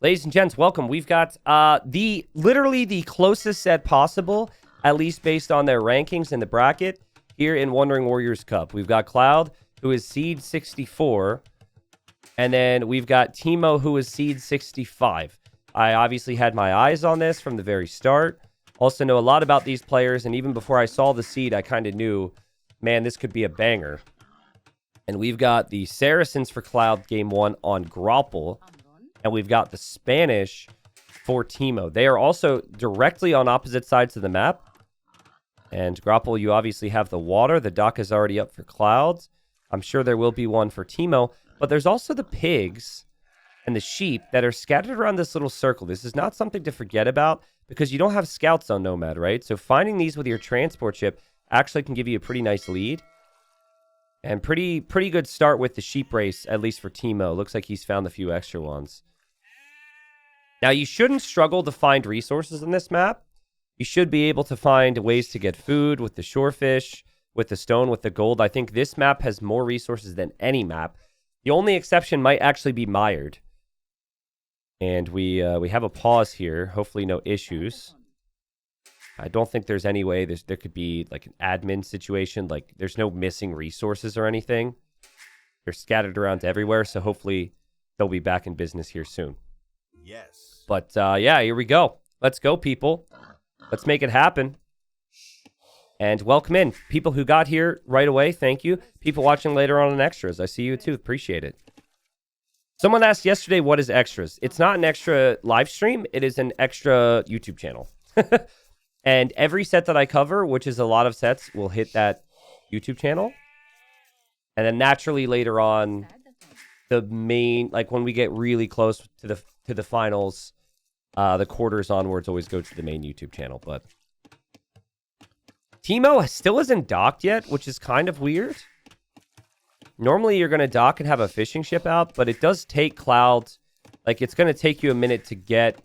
Ladies and gents, welcome. We've got literally the closest set possible, at least based on their rankings in the bracket, here in Wandering Warriors Cup. We've got Cloud, who is seed 64, and then we've got TeMo, who is seed 65. I obviously had my eyes on this from the very start. Also know a lot about these players, and even before I saw the seed, I kind of knew, man, this could be a banger. And we've got the Saracens for Cloud game 1 on Grapple. And we've got the Spanish for Teemo. They are also directly on opposite sides of the map. And Grapple, you obviously have the water. The dock is already up for Clouds. I'm sure there will be one for Teemo. But there's also the pigs and the sheep that are scattered around this little circle. This is not something to forget about because you don't have scouts on Nomad, right? So finding these with your transport ship actually can give you a pretty nice lead. And pretty good start with the sheep race, at least for Teemo. Looks like he's found a few extra ones. Now, you shouldn't struggle to find resources in this map. You should be able to find ways to get food with the shorefish, with the stone, with the gold. I think this map has more resources than any map. The only exception might actually be Mired. And we have a pause here. Hopefully no issues. I don't think there's any way there could be like an admin situation. Like there's no missing resources or anything. They're scattered around everywhere. So hopefully they'll be back in business here soon. Yes. But yeah, here we go. Let's go, people. Let's make it happen. And welcome in. People who got here right away, thank you. People watching later on in Extras, I see you too. Appreciate it. Someone asked yesterday, what is Extras? It's not an extra live stream. It is an extra YouTube channel. And every set that I cover, which is a lot of sets, will hit that YouTube channel. And then naturally later on, the main, like when we get really close to the finals, the quarters onwards always go to the main YouTube channel. But Teemo still isn't docked yet, which is kind of weird. Normally you're going to dock and have a fishing ship out, but it does take Cloud, like it's going to take you a minute to get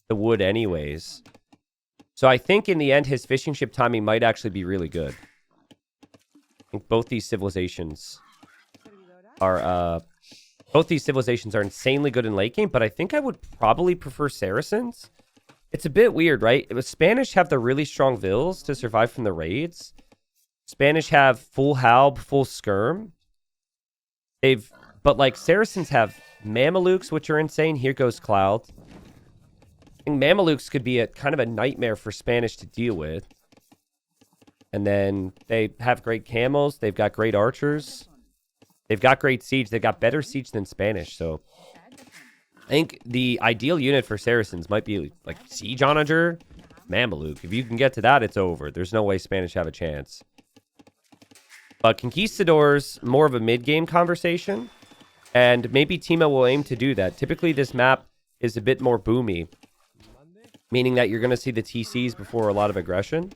the wood anyways. So I think in the end, his fishing ship timing might actually be really good. I think both these civilizations are insanely good in late game, but I think I would probably prefer Saracens. It's a bit weird, right? The Spanish have the really strong vills to survive from the raids. Spanish have full halb, full skirm. But like Saracens have Mamelukes, which are insane. Here goes Cloud. I think Mamelukes could be a kind of a nightmare for Spanish to deal with. And then they have great camos. They've got great archers. They've got great siege. They've got better siege than Spanish. So I think the ideal unit for Saracens might be like Siege Onager, Mameluke. If you can get to that, it's over. There's no way Spanish have a chance. But Conquistadors, more of a mid-game conversation. And maybe Teemo will aim to do that. Typically, this map is a bit more boomy. Meaning that you're going to see the TCs before a lot of aggression.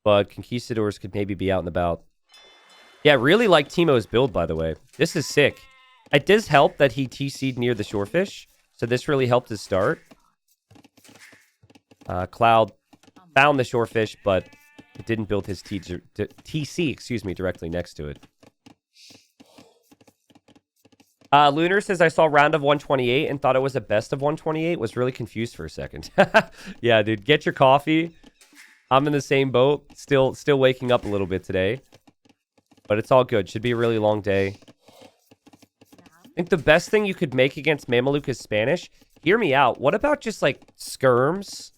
But Conquistadors could maybe be out and about. Yeah, really like Teemo's build, by the way. This is sick. It does help that he TC'd near the shorefish. So this really helped his start. Cloud found the shorefish, but it didn't build his TC, directly next to it. Lunar says, I saw round of 128 and thought it was a best of 128. Was really confused for a second. Yeah, dude, get your coffee. I'm in the same boat. Still waking up a little bit today. But it's all good. Should be a really long day. I think the best thing you could make against Mameluke is Spanish. Hear me out. What about just like skirms?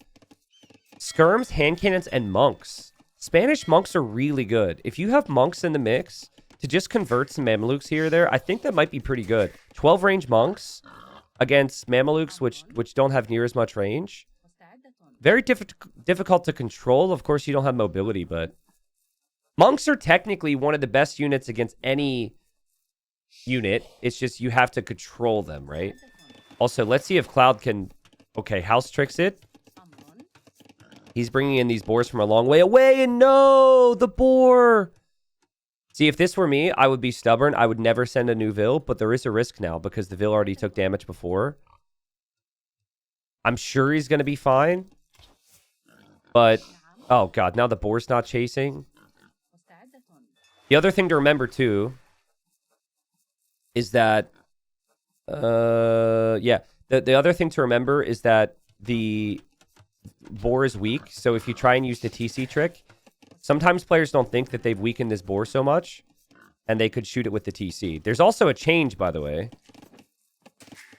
Skirms, hand cannons, and monks. Spanish monks are really good. If you have monks in the mix, to just convert some Mamelukes here or there, I think that might be pretty good. 12 range monks against Mamelukes, which don't have near as much range. Very difficult to control. Of course, you don't have mobility, but monks are technically one of the best units against any unit. It's just you have to control them, right? Also, let's see if Cloud can... Okay, house tricks it. He's bringing in these boars from a long way away, and no! The boar! See, if this were me, I would be stubborn. I would never send a new Vill, but there is a risk now because the Vill already took damage before. I'm sure he's going to be fine. But, oh god, now the boar's not chasing. The other thing to remember, too, is that, yeah, The other thing to remember is that the boar is weak. So if you try and use the TC trick, sometimes players don't think that they've weakened this boar so much, and they could shoot it with the TC. There's also a change, by the way.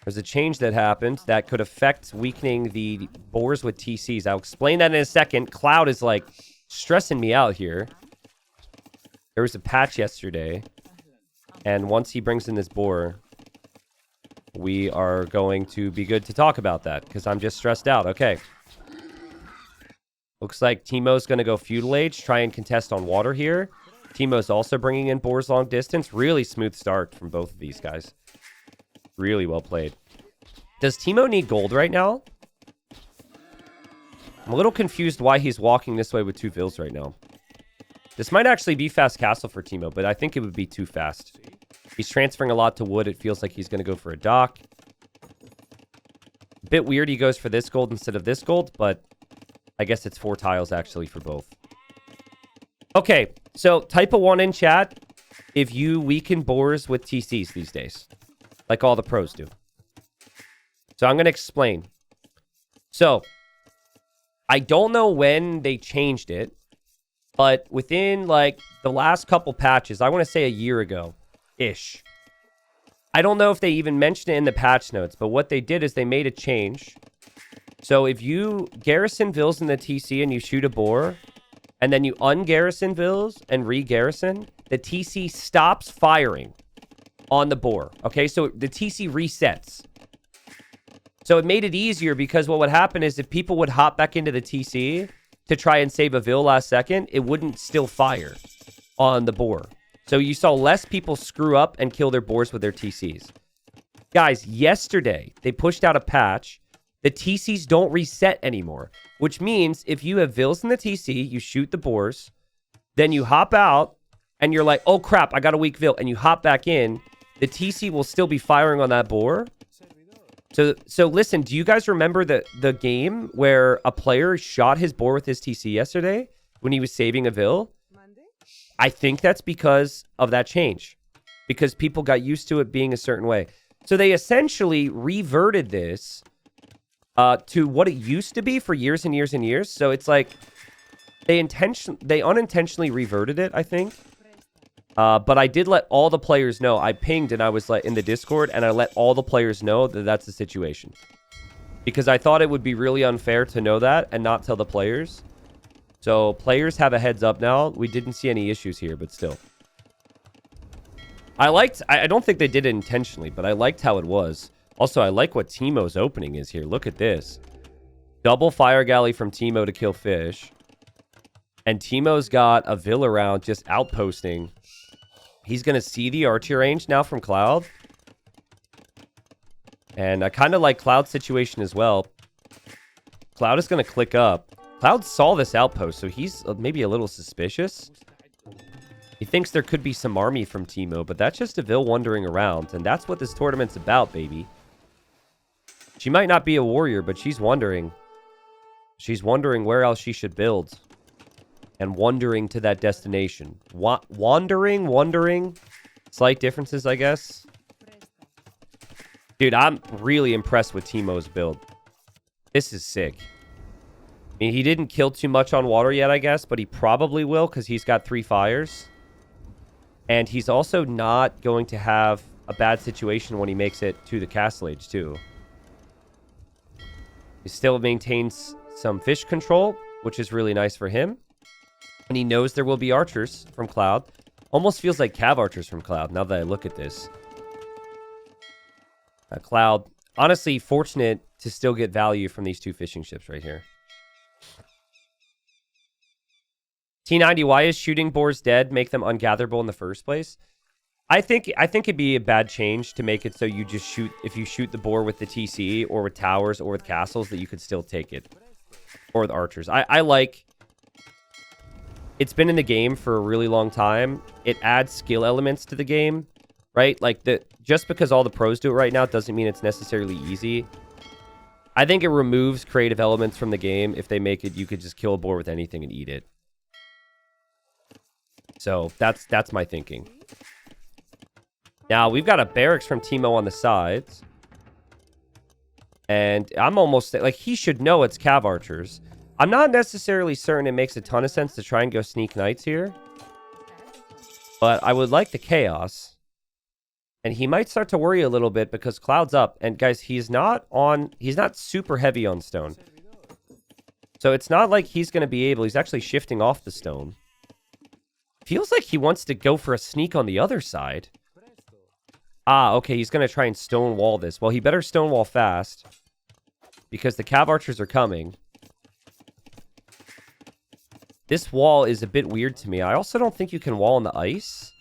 There's a change that happened that could affect weakening the boars with TCs. I'll explain that in a second. Cloud is like stressing me out here. There was a patch yesterday, and once he brings in this boar, we are going to be good to talk about that because I'm just stressed out. Okay. Looks like Teemo's going to go Feudal Age, try and contest on water here. Teemo's also bringing in boars long distance. Really smooth start from both of these guys. Really well played. Does Teemo need gold right now? I'm a little confused why he's walking this way with 2 vills right now. This might actually be fast castle for Teemo, but I think it would be too fast. He's transferring a lot to wood. It feels like he's going to go for a dock. A bit weird he goes for this gold instead of this gold, but I guess it's 4 tiles actually for both. Okay, so type a 1 in chat if you weaken boars with TCs these days. Like all the pros do. So I'm going to explain. So, I don't know when they changed it, but within like the last couple patches, I want to say a year ago-ish. I don't know if they even mentioned it in the patch notes, but what they did is they made a change. So if you garrison vills in the TC and you shoot a boar, and then you ungarrison vills and re-garrison, the TC stops firing on the boar. Okay, so the TC resets. So it made it easier because what would happen is if people would hop back into the TC to try and save a vill last second, it wouldn't still fire on the boar. So you saw less people screw up and kill their boars with their TCs. Guys, yesterday, they pushed out a patch. The TCs don't reset anymore, which means if you have vills in the TC, you shoot the boars, then you hop out, and you're like, oh crap, I got a weak vill, and you hop back in, the TC will still be firing on that boar. So listen, do you guys remember the game where a player shot his boar with his TC yesterday when he was saving a vill? I think that's because of that change. Because people got used to it being a certain way. So they essentially reverted this to what it used to be for years and years and years. So it's like they unintentionally reverted it, I think. But I did let all the players know. I pinged and I was like in the Discord and I let all the players know that that's the situation. Because I thought it would be really unfair to know that and not tell the players. So players have a heads up now. We didn't see any issues here, but still. I don't think they did it intentionally, but I liked how it was. Also, I like what Teemo's opening is here. Look at this. Double fire galley from Teemo to kill fish. And Teemo's got a vill around just outposting. He's going to see the archer range now from Cloud. And I kind of like Cloud's situation as well. Cloud is going to click up. Cloud saw this outpost, so he's maybe a little suspicious. He thinks there could be some army from Teemo, but that's just a vill wandering around. And that's what this tournament's about, baby. She might not be a warrior, but she's wondering. She's wondering where else she should build. And wandering to that destination. Wandering. Slight differences, I guess. Dude, I'm really impressed with Teemo's build. This is sick. I mean, he didn't kill too much on water yet, I guess, but he probably will because he's got 3 fires. And he's also not going to have a bad situation when he makes it to the castle age, too. He still maintains some fish control, which is really nice for him. And he knows there will be archers from Cloud. Almost feels like cav archers from Cloud now that I look at this. Cloud, honestly, fortunate to still get value from these 2 fishing ships right here. T90, why is shooting boars dead make them ungatherable in the first place? I think it'd be a bad change to make it so you just shoot, if you shoot the boar with the TC or with towers or with castles, that you could still take it. Or with archers. I like... It's been in the game for a really long time. It adds skill elements to the game, right? Like, just because all the pros do it right now doesn't mean it's necessarily easy. I think it removes creative elements from the game if they make it you could just kill a boar with anything and eat it. So, that's my thinking. Now, we've got a barracks from Teemo on the sides. And I'm almost like, he should know it's cav archers. I'm not necessarily certain it makes a ton of sense to try and go sneak knights here. But I would like the chaos. And he might start to worry a little bit because Cloud's up. And guys, he's not super heavy on stone. So it's not like he's going to be able, he's actually shifting off the stone. Feels like he wants to go for a sneak on the other side. Ah, okay, he's going to try and stonewall this. Well, he better stonewall fast. Because the cav archers are coming. This wall is a bit weird to me. I also don't think you can wall on the ice.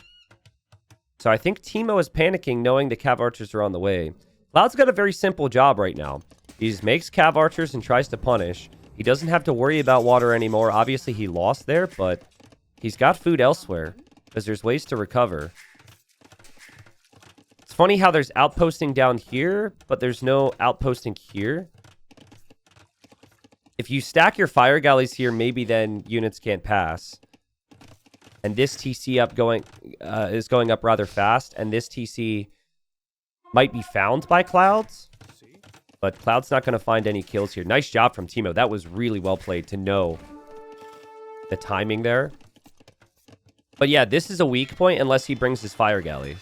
So I think Teemo is panicking knowing the cav archers are on the way. Cloud's got a very simple job right now. He just makes cav archers and tries to punish. He doesn't have to worry about water anymore. Obviously, he lost there, but he's got food elsewhere. Because there's ways to recover. It's funny how there's outposting down here, but there's no outposting here. If you stack your fire galleys here, maybe then units can't pass. And this TC is going up rather fast. And this TC might be found by Clouds. But Cloud's not going to find any kills here. Nice job from Teemo. That was really well played to know the timing there. But yeah, this is a weak point unless he brings his fire galley.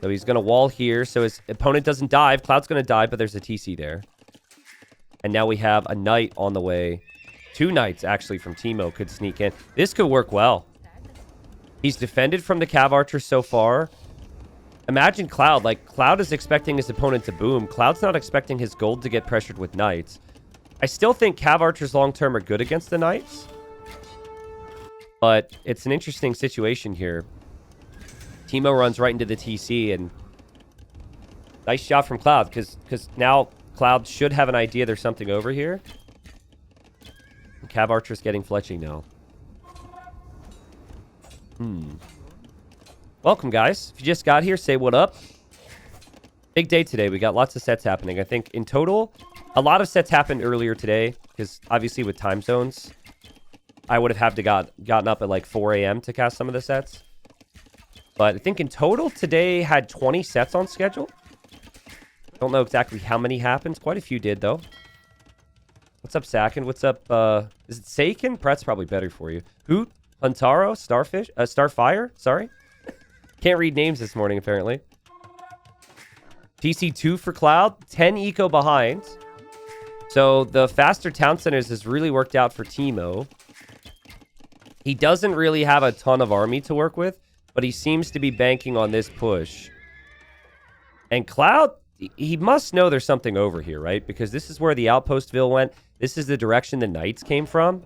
So he's going to wall here. So his opponent doesn't dive. Cloud's going to die, but there's a TC there. And now we have a knight on the way. 2 knights, actually, from Teemo could sneak in. This could work well. He's defended from the cav archer so far. Imagine Cloud. Like, Cloud is expecting his opponent to boom. Cloud's not expecting his gold to get pressured with knights. I still think cav archers long-term are good against the knights. But it's an interesting situation here. Teemo runs right into the TC, and nice shot from Cloud, because now Cloud should have an idea there's something over here. Cav Archer's getting fletching now. Welcome, guys. If you just got here, say what up. Big day today. We got lots of sets happening. I think in total, a lot of sets happened earlier today, because obviously with time zones, I would have gotten up at like 4 a.m. to cast some of the sets. But I think in total, today had 20 sets on schedule. Don't know exactly how many happened. Quite a few did, though. What's up, Sakin? What's up, is it Sakin? Pratt's probably better for you. Hoot, Huntaro, Starfish, Starfire, sorry. Can't read names this morning, apparently. TC2 for Cloud, 10 eco behind. So the faster town centers has really worked out for Teemo. He doesn't really have a ton of army to work with, but he seems to be banking on this push. And Cloud, he must know there's something over here, right? Because this is where the Outpostville went. This is the direction the Knights came from.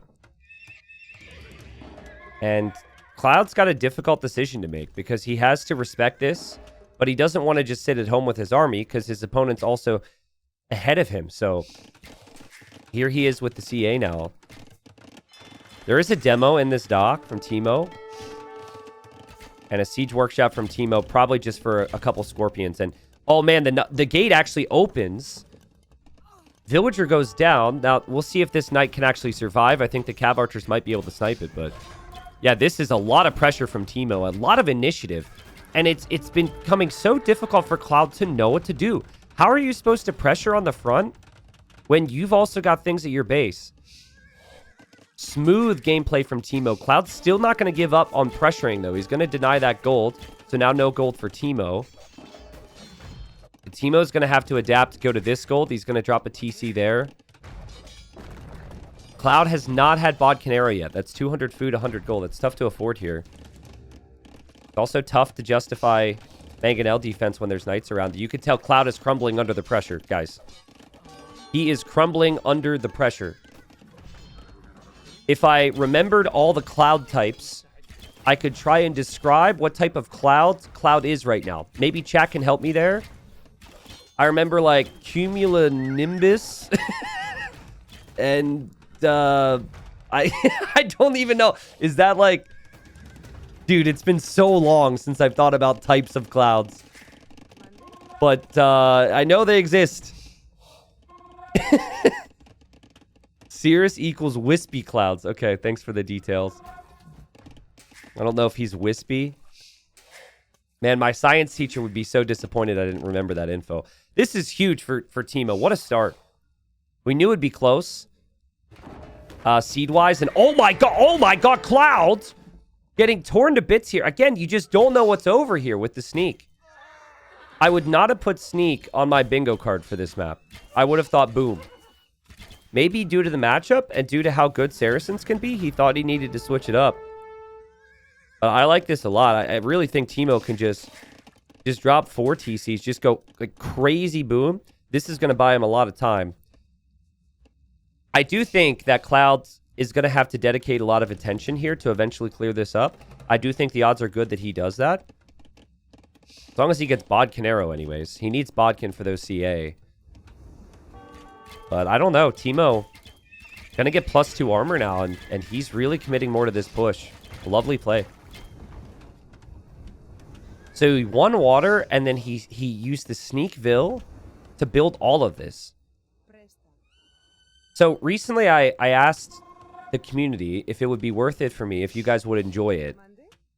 And Cloud's got a difficult decision to make because he has to respect this, but he doesn't want to just sit at home with his army because his opponent's also ahead of him. So here he is with the CA now. There is a demo in this dock from Teemo. And a siege workshop from Teemo, probably just for a couple scorpions. And oh man, the gate actually opens. Villager goes down. Now, we'll see if this knight can actually survive. I think the cav archers might be able to snipe it, but yeah, this is a lot of pressure from Teemo, a lot of initiative. And it's been becoming so difficult for Cloud to know what to do. How are you supposed to pressure on the front when you've also got things at your base? Smooth gameplay from Teemo. Cloud's still not going to give up on pressuring, though. He's going to deny that gold. So now no gold for Teemo. Teemo's going to have to adapt to go to this gold. He's going to drop a TC there. Cloud has not had Bod Canary yet. That's 200 food, 100 gold. It's tough to afford here. It's also tough to justify Mangonel defense when there's knights around. You can tell Cloud is crumbling under the pressure, guys. He is crumbling under the pressure. If I remembered all the Cloud types, I could try and describe what type of Cloud is right now. Maybe chat can help me there. I remember, like, Cumulonimbus. And, I don't even know. Is that, like... Dude, it's been so long since I've thought about types of clouds. But, I know they exist. Cirrus equals wispy clouds. Okay, thanks for the details. I don't know if he's wispy. Man, my science teacher would be so disappointed I didn't remember that info. This is huge for Teemo. What a start. We knew it'd be close. Seed-wise. And oh my god, Cloud! Getting torn to bits here. Again, you just don't know what's over here with the sneak. I would not have put sneak on my bingo card for this map. I would have thought boom. Maybe due to the matchup and due to how good Saracens can be, he thought he needed to switch it up. I like this a lot. I really think Teemo can just drop 4 TCs, just go like crazy boom. This is going to buy him a lot of time. I do think that Cloud is going to have to dedicate a lot of attention here to eventually clear this up. I do think the odds are good that he does that. As long as he gets Bodkin Arrow anyways. He needs Bodkin for those CA. But I don't know. Teemo going to get +2 armor now, and he's really committing more to this push. Lovely play. So he won water, and then he used the Sneak Vil to build all of this. So recently I asked the community if it would be worth it for me, if you guys would enjoy it,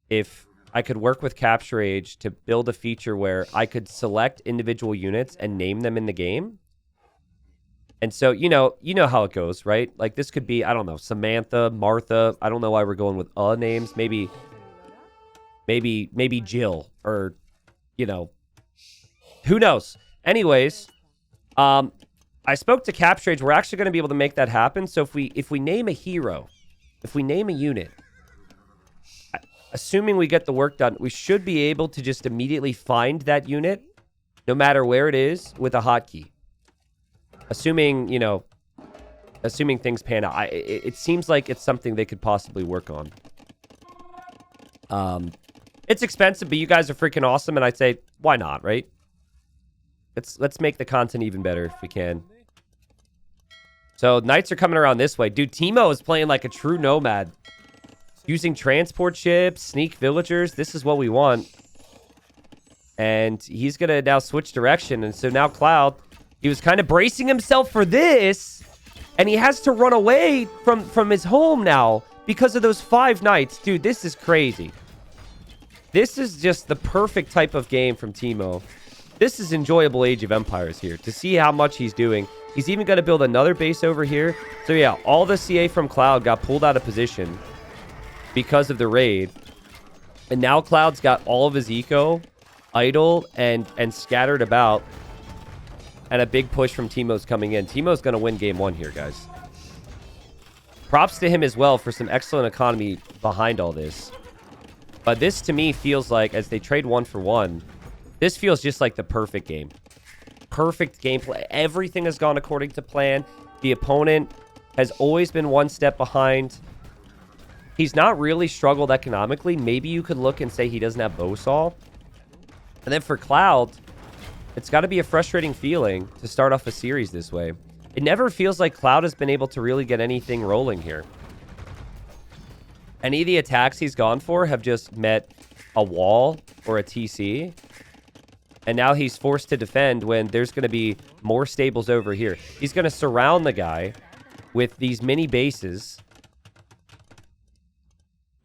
if I could work with Capture Age to build a feature where I could select individual units and name them in the game. And so, you know how it goes, right? Like this could be, I don't know, Samantha, Martha. I don't know why we're going with names. Maybe Jill, or, you know, who knows? Anyways, I spoke to Capture Age. We're actually going to be able to make that happen. So if we name a hero, if we name a unit, assuming we get the work done, we should be able to just immediately find that unit, no matter where it is, with a hotkey. Assuming, you know, assuming things pan out. It seems like it's something they could possibly work on. It's expensive, but you guys are freaking awesome, and I'd say, why not, right? Let's make the content even better if we can. So, Knights are coming around this way. Dude, Teemo is playing like a true nomad. Using transport ships, sneak villagers. This is what we want. And he's going to now switch direction. And so now Cloud, he was kind of bracing himself for this. And he has to run away from his home now because of those 5 Knights. Dude, this is crazy. This is just the perfect type of game from Teemo. This is enjoyable Age of Empires here. To see how much he's doing. He's even going to build another base over here. So yeah, all the CA from Cloud got pulled out of position because of the raid. And now Cloud's got all of his eco idle and scattered about. And a big push from Teemo's coming in. Teemo's going to win game 1 here, guys. Props to him as well for some excellent economy behind all this. But this, to me, feels like, as they trade 1 for 1, this feels just like the perfect game. Perfect gameplay. Everything has gone according to plan. The opponent has always been 1 step behind. He's not really struggled economically. Maybe you could look and say he doesn't have Bowsaw. And then for Cloud, it's got to be a frustrating feeling to start off a series this way. It never feels like Cloud has been able to really get anything rolling here. Any of the attacks he's gone for have just met a wall or a TC. And now he's forced to defend when there's going to be more stables over here. He's going to surround the guy with these mini bases.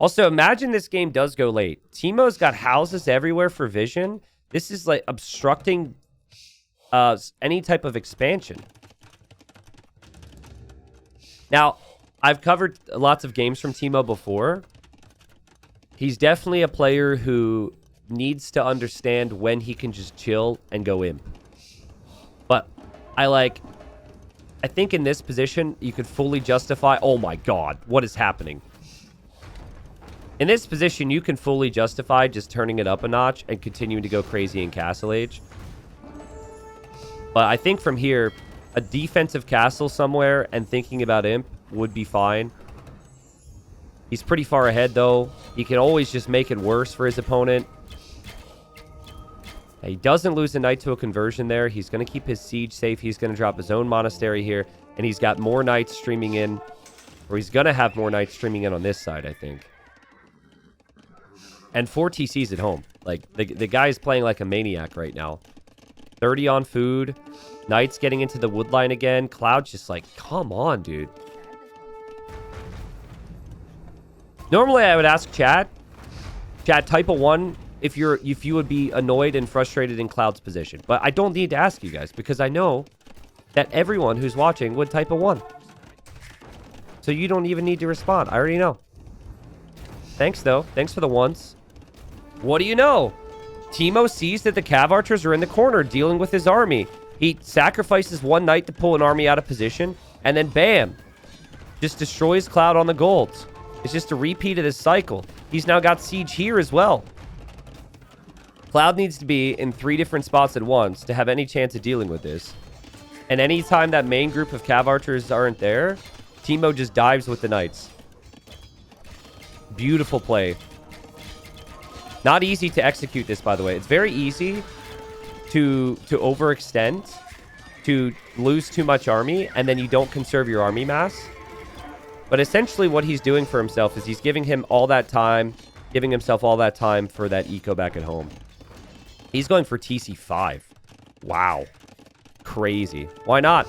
Also, imagine this game does go late. Teemo's got houses everywhere for vision. This is like obstructing any type of expansion. Now, I've covered lots of games from Teemo before. He's definitely a player who needs to understand when he can just chill and go imp. But I think in this position, you could fully justify... Oh my god, what is happening? In this position, you can fully justify just turning it up a notch and continuing to go crazy in Castle Age. But I think from here, a defensive castle somewhere and thinking about imp would be fine. He's pretty far ahead, though. He can always just make it worse for his opponent. He doesn't lose a knight to a conversion there. He's going to keep his siege safe. He's going to drop his own monastery here. And he's got more knights streaming in. Or he's going to have more knights streaming in on this side, I think. And 4 TCs at home. Like, the guy is playing like a maniac right now. 30 on food. Knights getting into the wood line again. Cloud's just like, come on, dude. Normally, I would ask chat. Chat, type a 1 if you would be annoyed and frustrated in Cloud's position. But I don't need to ask you guys because I know that everyone who's watching would type a 1. So you don't even need to respond. I already know. Thanks, though. Thanks for the ones. What do you know? Teemo sees that the Cav Archers are in the corner dealing with his army. He sacrifices one knight to pull an army out of position, and then bam, just destroys Cloud on the golds. It's just a repeat of this cycle. He's now got siege here as well. Cloud needs to be in 3 different spots at once to have any chance of dealing with this. And anytime that main group of Cav Archers aren't there, Teemo just dives with the knights. Beautiful play. Not easy to execute this, by the way. It's very easy to overextend, to lose too much army, and then you don't conserve your army mass. But essentially what he's doing for himself is he's giving himself all that time for that eco back at home. He's going for TC5. Wow. Crazy. Why not?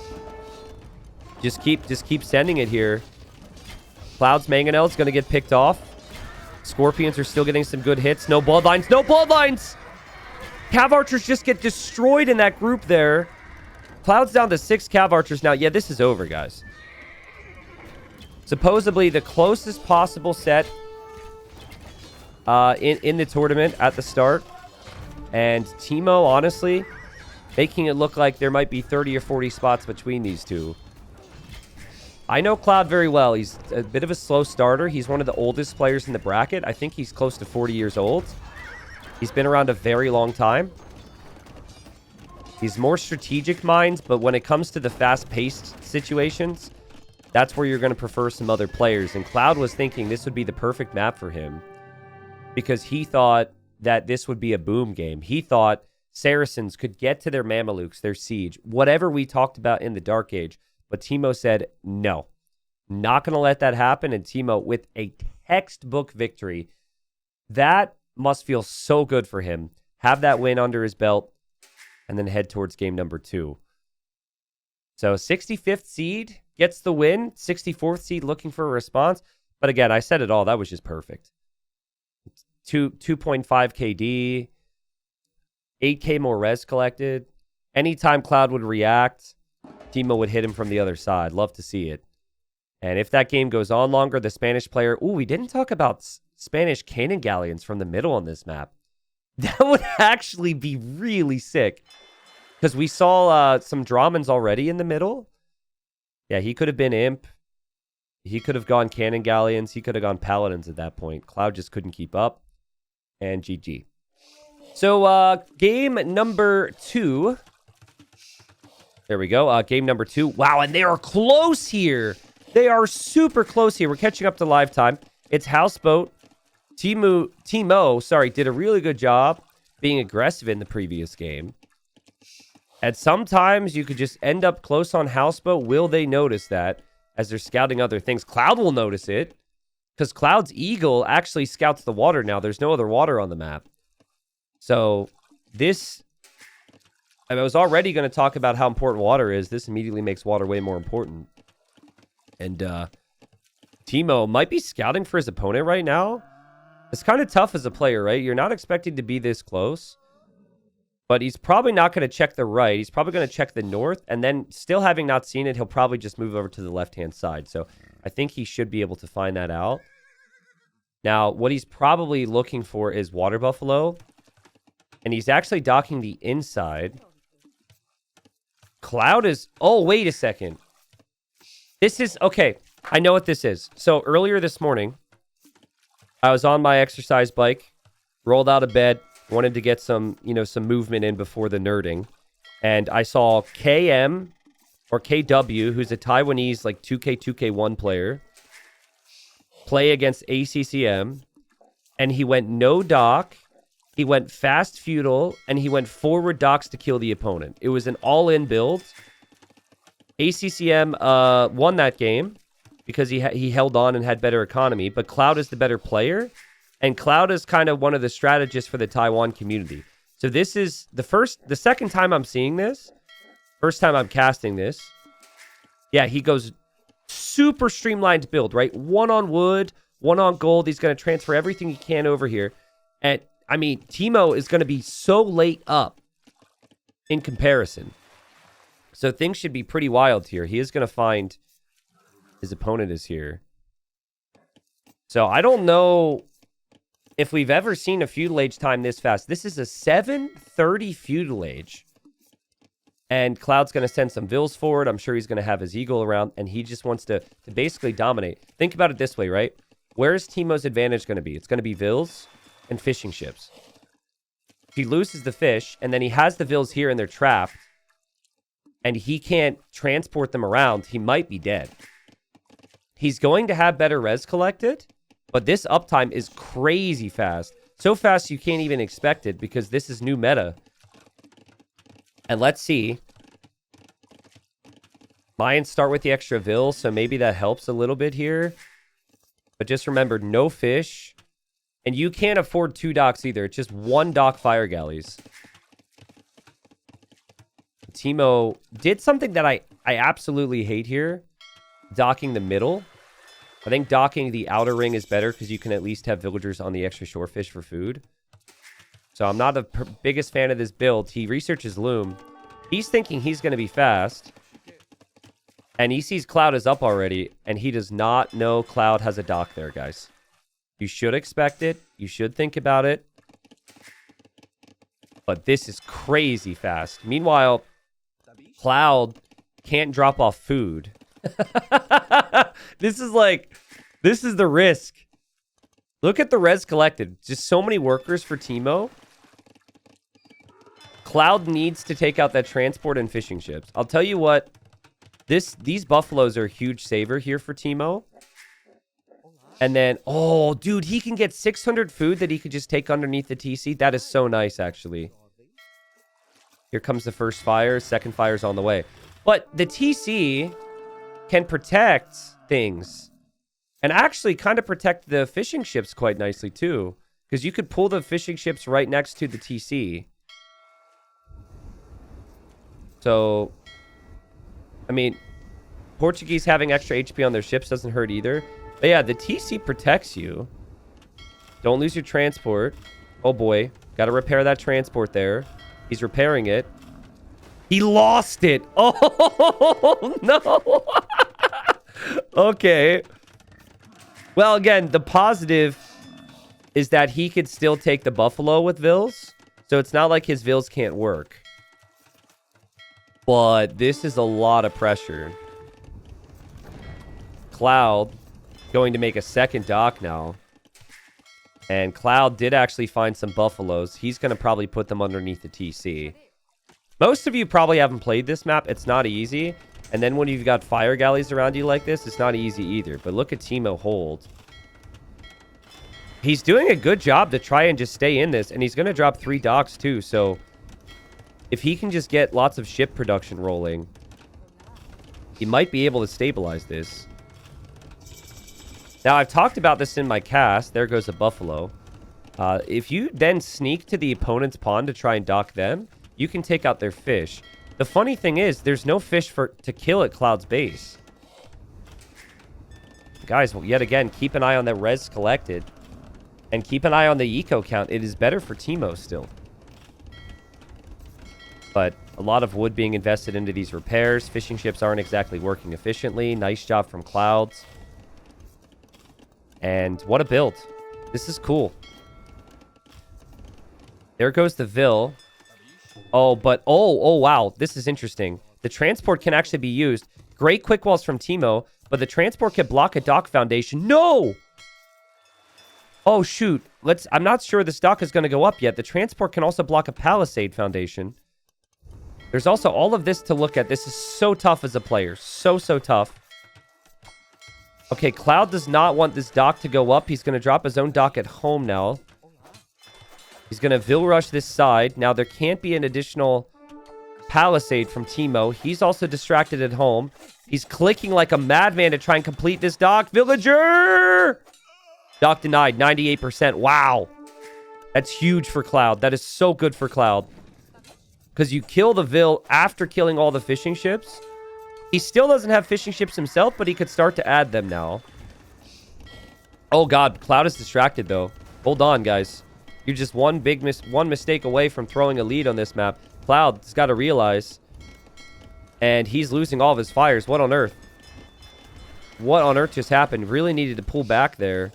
Just keep sending it here. Cloud's Mangonel's going to get picked off. Scorpions are still getting some good hits. No bloodlines. No bloodlines! Cav Archers just get destroyed in that group there. Cloud's down to 6 Cav Archers now. Yeah, this is over, guys. Supposedly the closest possible set in the tournament at the start. And Teemo, honestly, making it look like there might be 30 or 40 spots between these two. I know Cloud very well. He's a bit of a slow starter. He's one of the oldest players in the bracket. I think he's close to 40 years old. He's been around a very long time. He's more strategic mind, but when it comes to the fast-paced situations, that's where you're going to prefer some other players. And Cloud was thinking this would be the perfect map for him because he thought that this would be a boom game. He thought Saracens could get to their Mamelukes, their siege, whatever we talked about in the Dark Age. But Teemo said, no, not going to let that happen. And Teemo, with a textbook victory, that must feel so good for him. Have that win under his belt and then head towards game number 2. So 65th seed gets the win. 64th seed looking for a response. But again, I said it all. That was just perfect. 2.5 KD, 8K more res collected. Anytime Cloud would react, Teemo would hit him from the other side. Love to see it. And if that game goes on longer, the Spanish player... Ooh, we didn't talk about Spanish cannon galleons from the middle on this map. That would actually be really sick. Because we saw some Dramans already in the middle. Yeah, he could have been Imp. He could have gone cannon galleons. He could have gone paladins at that point. Cloud just couldn't keep up. And GG. So, game number 2... There we go. Game number 2. Wow, and they are close here. They are super close here. We're catching up to live time. It's Houseboat. Teemo, did a really good job being aggressive in the previous game. And sometimes you could just end up close on Houseboat. Will they notice that as they're scouting other things? Cloud will notice it because Cloud's Eagle actually scouts the water now. There's no other water on the map. So this... I was already going to talk about how important water is. This immediately makes water way more important. And Teemo might be scouting for his opponent right now. It's kind of tough as a player, right? You're not expecting to be this close. But he's probably not going to check the right. He's probably going to check the north. And then still having not seen it, he'll probably just move over to the left-hand side. So I think he should be able to find that out. Now, what he's probably looking for is Water Buffalo. And he's actually docking the inside. Cloud is... Oh, wait a second. This is... Okay, I know what this is. So earlier this morning, I was on my exercise bike, rolled out of bed, wanted to get some, some movement in before the nerding. And I saw KM, or KW, who's a Taiwanese, 2K, 2K1 player, play against ACCM. And he went no dock. He went fast feudal, and he went forward docks to kill the opponent. It was an all-in build. ACCM won that game because he held on and had better economy, but Cloud is the better player, and Cloud is kind of one of the strategists for the Taiwan community. So this is the second time I'm seeing this. First time I'm casting this. Yeah, he goes super streamlined build, right? 1 on wood, 1 on gold. He's going to transfer everything he can over here. And I mean, Teemo is going to be so late up in comparison. So things should be pretty wild here. He is going to find his opponent is here. So I don't know if we've ever seen a feudal age time this fast. This is a 7:30 feudal age. And Cloud's going to send some Vills forward. I'm sure he's going to have his Eagle around. And he just wants to basically dominate. Think about it this way, right? Where's Teemo's advantage going to be? It's going to be Vills and fishing ships. If he loses the fish, and then he has the Vills here and they're trapped, and he can't transport them around, he might be dead. He's going to have better res collected, but this uptime is crazy fast. So fast you can't even expect it because this is new meta. And let's see. Mayans start with the extra Vill, so maybe that helps a little bit here. But just remember, no fish. And you can't afford 2 docks either. It's just 1 dock fire galleys. Teemo did something that I absolutely hate here. Docking the middle. I think docking the outer ring is better because you can at least have villagers on the extra shorefish for food. So I'm not the biggest fan of this build. He researches Loom. He's thinking he's going to be fast. And he sees Cloud is up already. And he does not know Cloud has a dock there, guys. You should expect it. You should think about it. But this is crazy fast. Meanwhile, Cloud can't drop off food. This is the risk. Look at the res collected. Just so many workers for Teemo. Cloud needs to take out that transport and fishing ships. I'll tell you what. These buffaloes are a huge saver here for Teemo. And then, oh, dude, he can get 600 food that he could just take underneath the TC. That is so nice, actually. Here comes the first fire. Second fire's on the way. But the TC can protect things. And actually kind of protect the fishing ships quite nicely, too. Because you could pull the fishing ships right next to the TC. So, I mean, Portuguese having extra HP on their ships doesn't hurt either. But yeah, the TC protects you. Don't lose your transport. Oh boy. Got to repair that transport there. He's repairing it. He lost it. Oh, no. Okay. Well, again, the positive is that he could still take the buffalo with Vills. So it's not like his Vills can't work. But this is a lot of pressure. Cloud going to make a second dock now. And Cloud did actually find some buffaloes. He's going to probably put them underneath the TC. Most of you probably haven't played this map. It's not easy. And then when you've got fire galleys around you like this, it's not easy either. But look at Teemo hold. He's doing a good job to try and just stay in this. And he's going to drop 3 docks too. So if he can just get lots of ship production rolling, he might be able to stabilize this. Now, I've talked about this in my cast. There goes a buffalo. If you then sneak to the opponent's pond to try and dock them, you can take out their fish. The funny thing is, there's no fish to kill at Cloud's base. Guys, well, yet again, keep an eye on that res collected. And keep an eye on the eco count. It is better for Teemo still. But a lot of wood being invested into these repairs. Fishing ships aren't exactly working efficiently. Nice job from Clouds. And what a build. This is cool. There goes the Vill. Oh, but... Oh, wow. This is interesting. The transport can actually be used. Great quick walls from Teemo, but the transport can block a dock foundation. No! Oh, shoot. I'm not sure this dock is going to go up yet. The transport can also block a palisade foundation. There's also all of this to look at. This is so tough as a player. So tough. Okay, Cloud does not want this dock to go up. He's going to drop his own dock at home now. He's going to Vill rush this side. Now, there can't be an additional palisade from Teemo. He's also distracted at home. He's clicking like a madman to try and complete this dock. Villager! Dock denied, 98%. Wow. That's huge for Cloud. That is so good for Cloud. Because you kill the Vill after killing all the fishing ships. He still doesn't have fishing ships himself, but he could start to add them now. Oh, God. Cloud is distracted, though. Hold on, guys. You're just one mistake away from throwing a lead on this map. Cloud's got to realize. And he's losing all of his fires. What on earth? What on earth just happened? Really needed to pull back there.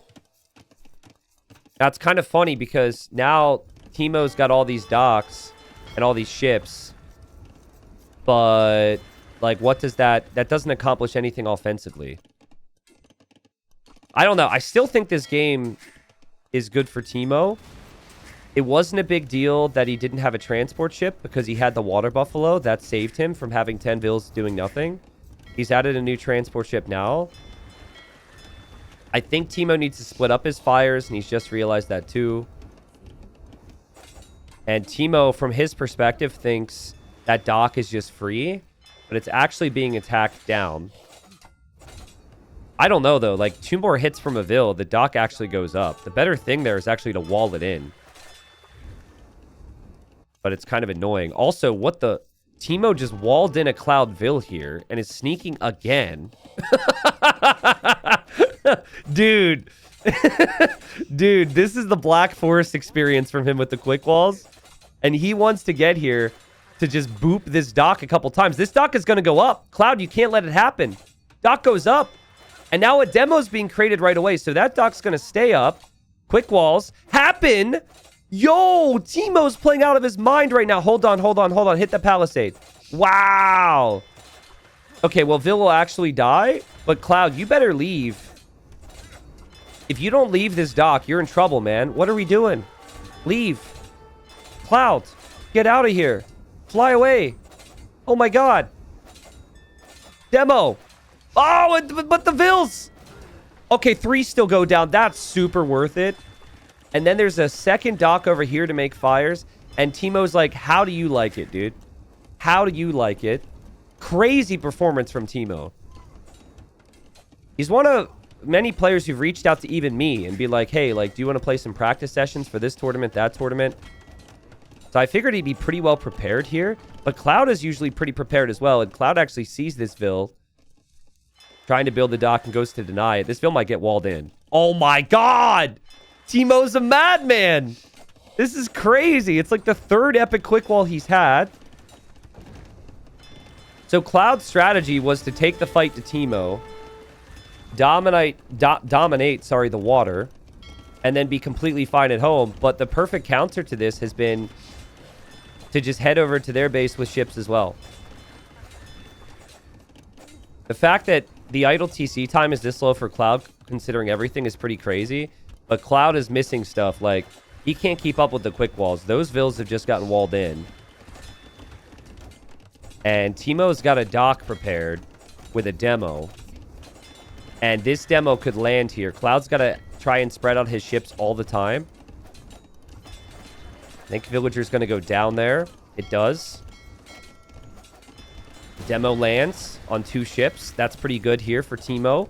That's kind of funny because now Teemo's got all these docks and all these ships. But, like, what does that... That doesn't accomplish anything offensively. I don't know. I still think this game is good for Teemo. It wasn't a big deal that he didn't have a transport ship because he had the water buffalo. That saved him from having 10 vills doing nothing. He's added a new transport ship now. I think Teemo needs to split up his fires, and he's just realized that too. And Teemo, from his perspective, thinks that dock is just free, but it's actually being attacked down. I don't know, though. Like, 2 more hits from a vill, the dock actually goes up. The better thing there is actually to wall it in. But it's kind of annoying. Also, what the... Teemo just walled in a Cloud vill here and is sneaking again. Dude. Dude, this is the Black Forest experience from him with the quick walls. And he wants to get here to just boop this dock a couple times. This dock is going to go up. Cloud, you can't let it happen. Dock goes up. And now a demo's being created right away. So that dock's going to stay up. Quick walls happen. Yo, Teemo's playing out of his mind right now. Hold on. Hit the palisade. Wow. Okay, well, Vill will actually die. But Cloud, you better leave. If you don't leave this dock, you're in trouble, man. What are we doing? Leave. Cloud, get out of here. Fly away. Oh, my God. Demo. Oh, but the Vills. Okay, 3 still go down. That's super worth it. And then there's a second dock over here to make fires. And Teemo's like, how do you like it, dude? How do you like it? Crazy performance from Teemo. He's one of many players who've reached out to even me and be like, hey, like, do you want to play some practice sessions for this tournament, that tournament? So I figured he'd be pretty well prepared here. But Cloud is usually pretty prepared as well. And Cloud actually sees this Vill trying to build the dock and goes to deny it. This Vill might get walled in. Oh, my God! Teemo's a madman. This is crazy. It's like the 3rd epic quick wall he's had. So Cloud's strategy was to take the fight to Teemo, dominate the water, and then be completely fine at home. But the perfect counter to this has been to just head over to their base with ships as well. The fact that the idle TC time is this low for Cloud, considering everything, is pretty crazy. But Cloud is missing stuff. Like, he can't keep up with the quick walls. Those Vills have just gotten walled in. And Teemo's got a dock prepared with a demo. And this demo could land here. Cloud's got to try and spread out his ships all the time. I think Villager's going to go down there. It does. Demo lands on 2 ships. That's pretty good here for Teemo.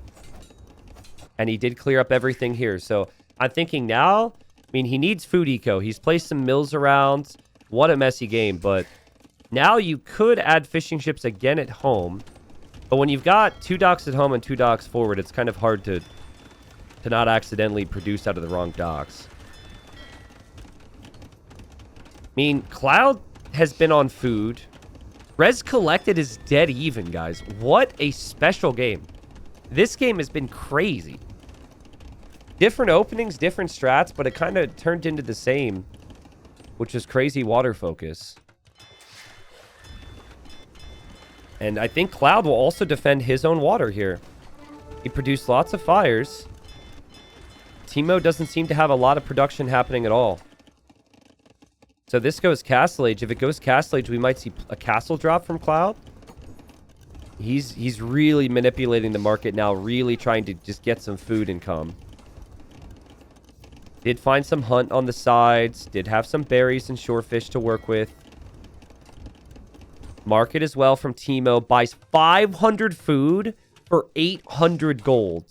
And he did clear up everything here. So I'm thinking now, I mean, he needs food eco. He's placed some mills around. What a messy game. But now you could add fishing ships again at home. But when you've got 2 docks at home and 2 docks forward, it's kind of hard to not accidentally produce out of the wrong docks. I mean, Cloud has been on food. Res Collected is dead even, guys. What a special game. This game has been crazy. Different openings, different strats, but it kind of turned into the same, which is crazy water focus. And I think Cloud will also defend his own water here. He produced lots of fires. Teemo doesn't seem to have a lot of production happening at all. So this goes Castle Age. If it goes Castle Age, we might see a castle drop from Cloud. He's really manipulating the market now, really trying to just get some food income. Did find some hunt on the sides. Did have some berries and shorefish to work with. Market as well from Teemo. Buys 500 food for 800 gold.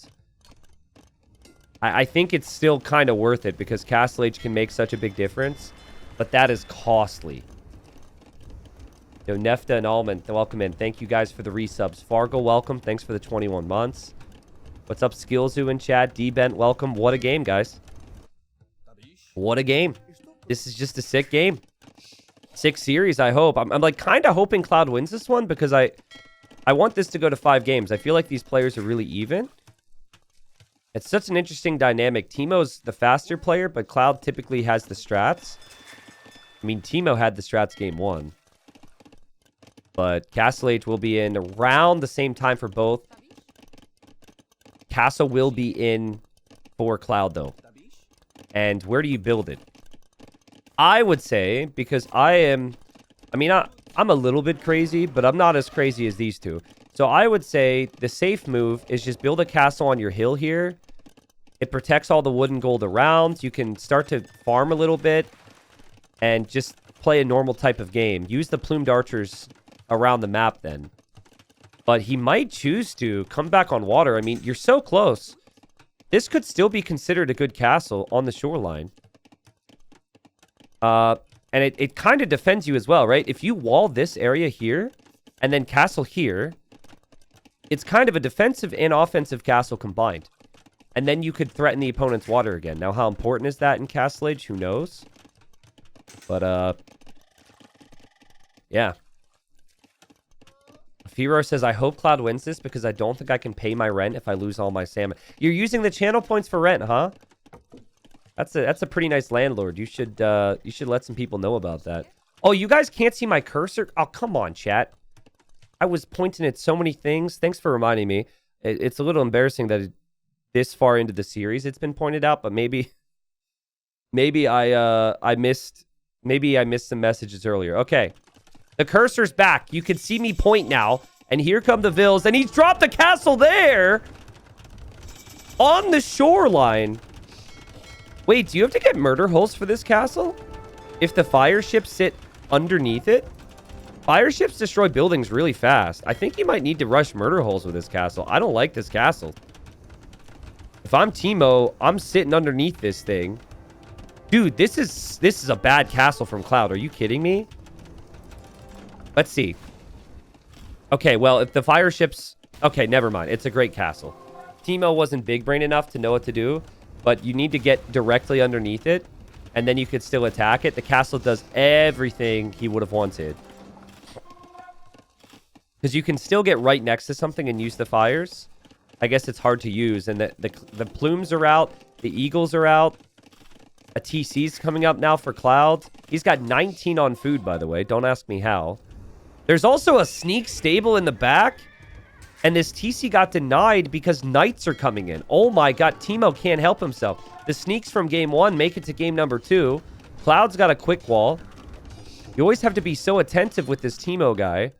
I think it's still kind of worth it because Castle Age can make such a big difference. But that is costly. Yo, Nefta and Almond, welcome in. Thank you guys for the resubs. Fargo, welcome. Thanks for the 21 months. What's up, Skillzoo in chat? D-Bent, welcome. What a game, guys. What a game. This is just a sick game. Sick series, I hope. I'm like kind of hoping Cloud wins this one because I want this to go to 5 games. I feel like these players are really even. It's such an interesting dynamic. Teemo's the faster player, but Cloud typically has the strats. I mean, Teemo had the strats game 1. But Castle Age will be in around the same time for both. Castle will be in for Cloud, though. And where do you build it? I would say, because I'm a little bit crazy, but I'm not as crazy as these two. So I would say the safe move is just build a castle on your hill here. It protects all the wood and gold around. You can start to farm a little bit and just play a normal type of game. Use the plumed archers around the map then. But he might choose to come back on water. I mean, you're so close. This could still be considered a good castle on the shoreline. And it kind of defends you as well, right? If you wall this area here and then castle here, it's kind of a defensive and offensive castle combined. And then you could threaten the opponent's water again. Now, how important is that in Castle Age? Who knows? But, yeah. Firo says, I hope Cloud wins this because I don't think I can pay my rent if I lose all my salmon. You're using the channel points for rent, huh? That's a pretty nice landlord. You should let some people know about that. Oh, you guys can't see my cursor? Oh, come on, chat. I was pointing at so many things. Thanks for reminding me. It's a little embarrassing that this far into the series it's been pointed out, but maybe I missed some messages earlier. Okay. The cursor's back. You can see me point now. And here come the vills. And he's dropped a castle there. On the shoreline. Wait, do you have to get murder holes for this castle? If the fire ships sit underneath it? Fire ships destroy buildings really fast. I think you might need to rush murder holes with this castle. I don't like this castle. If I'm Teemo, I'm sitting underneath this thing. Dude, this is a bad castle from Cloud. Are you kidding me? Let's see. Okay, well, if the fire ships... Okay, never mind. It's a great castle. Teemo wasn't big brain enough to know what to do, but you need to get directly underneath it, and then you could still attack it. The castle does everything he would have wanted. Because you can still get right next to something and use the fires. I guess it's hard to use, and the plumes are out. The eagles are out. A TC's coming up now for Cloud. He's got 19 on food, by the way. Don't ask me how. There's also a sneak stable in the back. And this TC got denied because knights are coming in. Oh my god, Teemo can't help himself. The sneaks from game 1 make it to game number 2. Cloud's got a quick wall. You always have to be so attentive with this Teemo guy.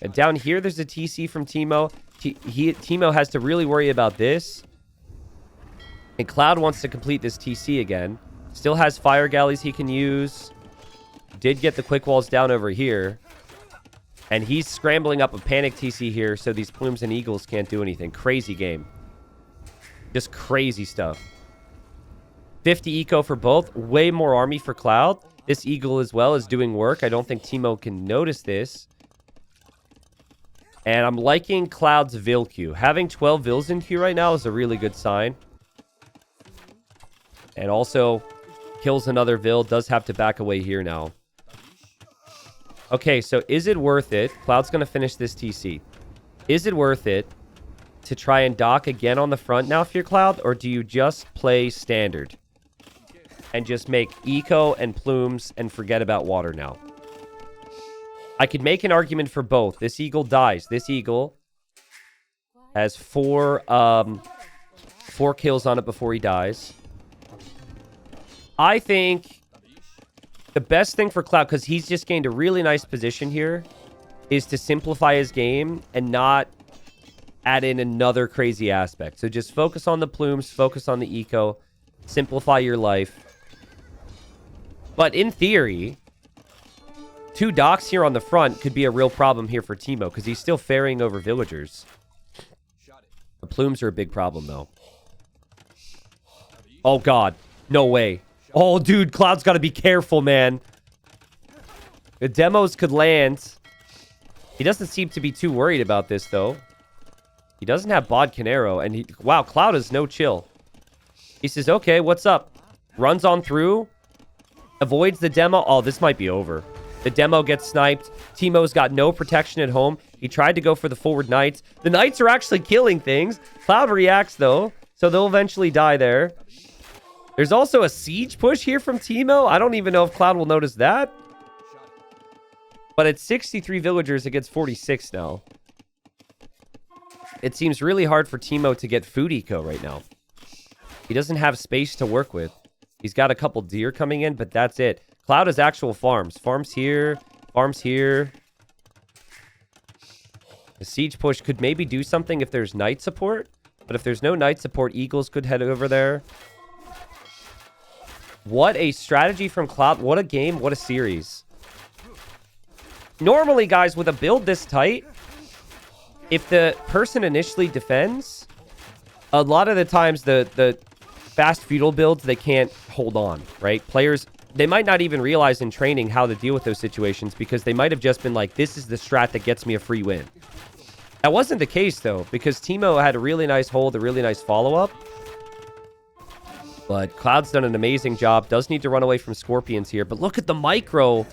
And down here, there's a TC from Teemo. Teemo has to really worry about this. And Cloud wants to complete this TC again. Still has fire galleys he can use. Did get the quick walls down over here. And he's scrambling up a panic TC here so these plumes and eagles can't do anything. Crazy game. Just crazy stuff. 50 eco for both. Way more army for Cloud. This eagle as well is doing work. I don't think Teemo can notice this. And I'm liking Cloud's Vill queue. Having 12 Vills in queue right now is a really good sign. And also kills another Vill. Does have to back away here now. Okay, so is it worth it? Cloud's going to finish this TC. Is it worth it to try and dock again on the front now for your Cloud? Or do you just play standard? And just make eco and plumes and forget about water now? I could make an argument for both. This eagle dies. This eagle has four kills on it before he dies. I think the best thing for Cloud, because he's just gained a really nice position here, is to simplify his game and not add in another crazy aspect. So just focus on the plumes, focus on the eco, simplify your life. But in theory, 2 docks here on the front could be a real problem here for Teemo, because he's still ferrying over villagers. The plumes are a big problem, though. Oh, God. No way. Oh, dude, Cloud's got to be careful, man. The demos could land. He doesn't seem to be too worried about this, though. He doesn't have Bod Canero, and wow, Cloud is no chill. He says, okay, what's up? Runs on through. Avoids the demo. Oh, this might be over. The demo gets sniped. Teemo's got no protection at home. He tried to go for the forward knights. The knights are actually killing things. Cloud reacts, though, so they'll eventually die there. There's also a siege push here from Teemo. I don't even know if Cloud will notice that. But it's 63 villagers against 46 now. It seems really hard for Teemo to get food eco right now. He doesn't have space to work with. He's got a couple deer coming in, but that's it. Cloud has actual farms. Farms here. Farms here. The siege push could maybe do something if there's knight support. But if there's no knight support, eagles could head over there. What a strategy from Cloud. What a game. What a series. Normally, guys, with a build this tight, if the person initially defends, a lot of the times the fast feudal builds, they can't hold on, right? Players, they might not even realize in training how to deal with those situations because they might have just been like, this is the strat that gets me a free win. That wasn't the case, though, because Teemo had a really nice hold, a really nice follow-up. But Cloud's done an amazing job. Does need to run away from Scorpions here. But look at the micro.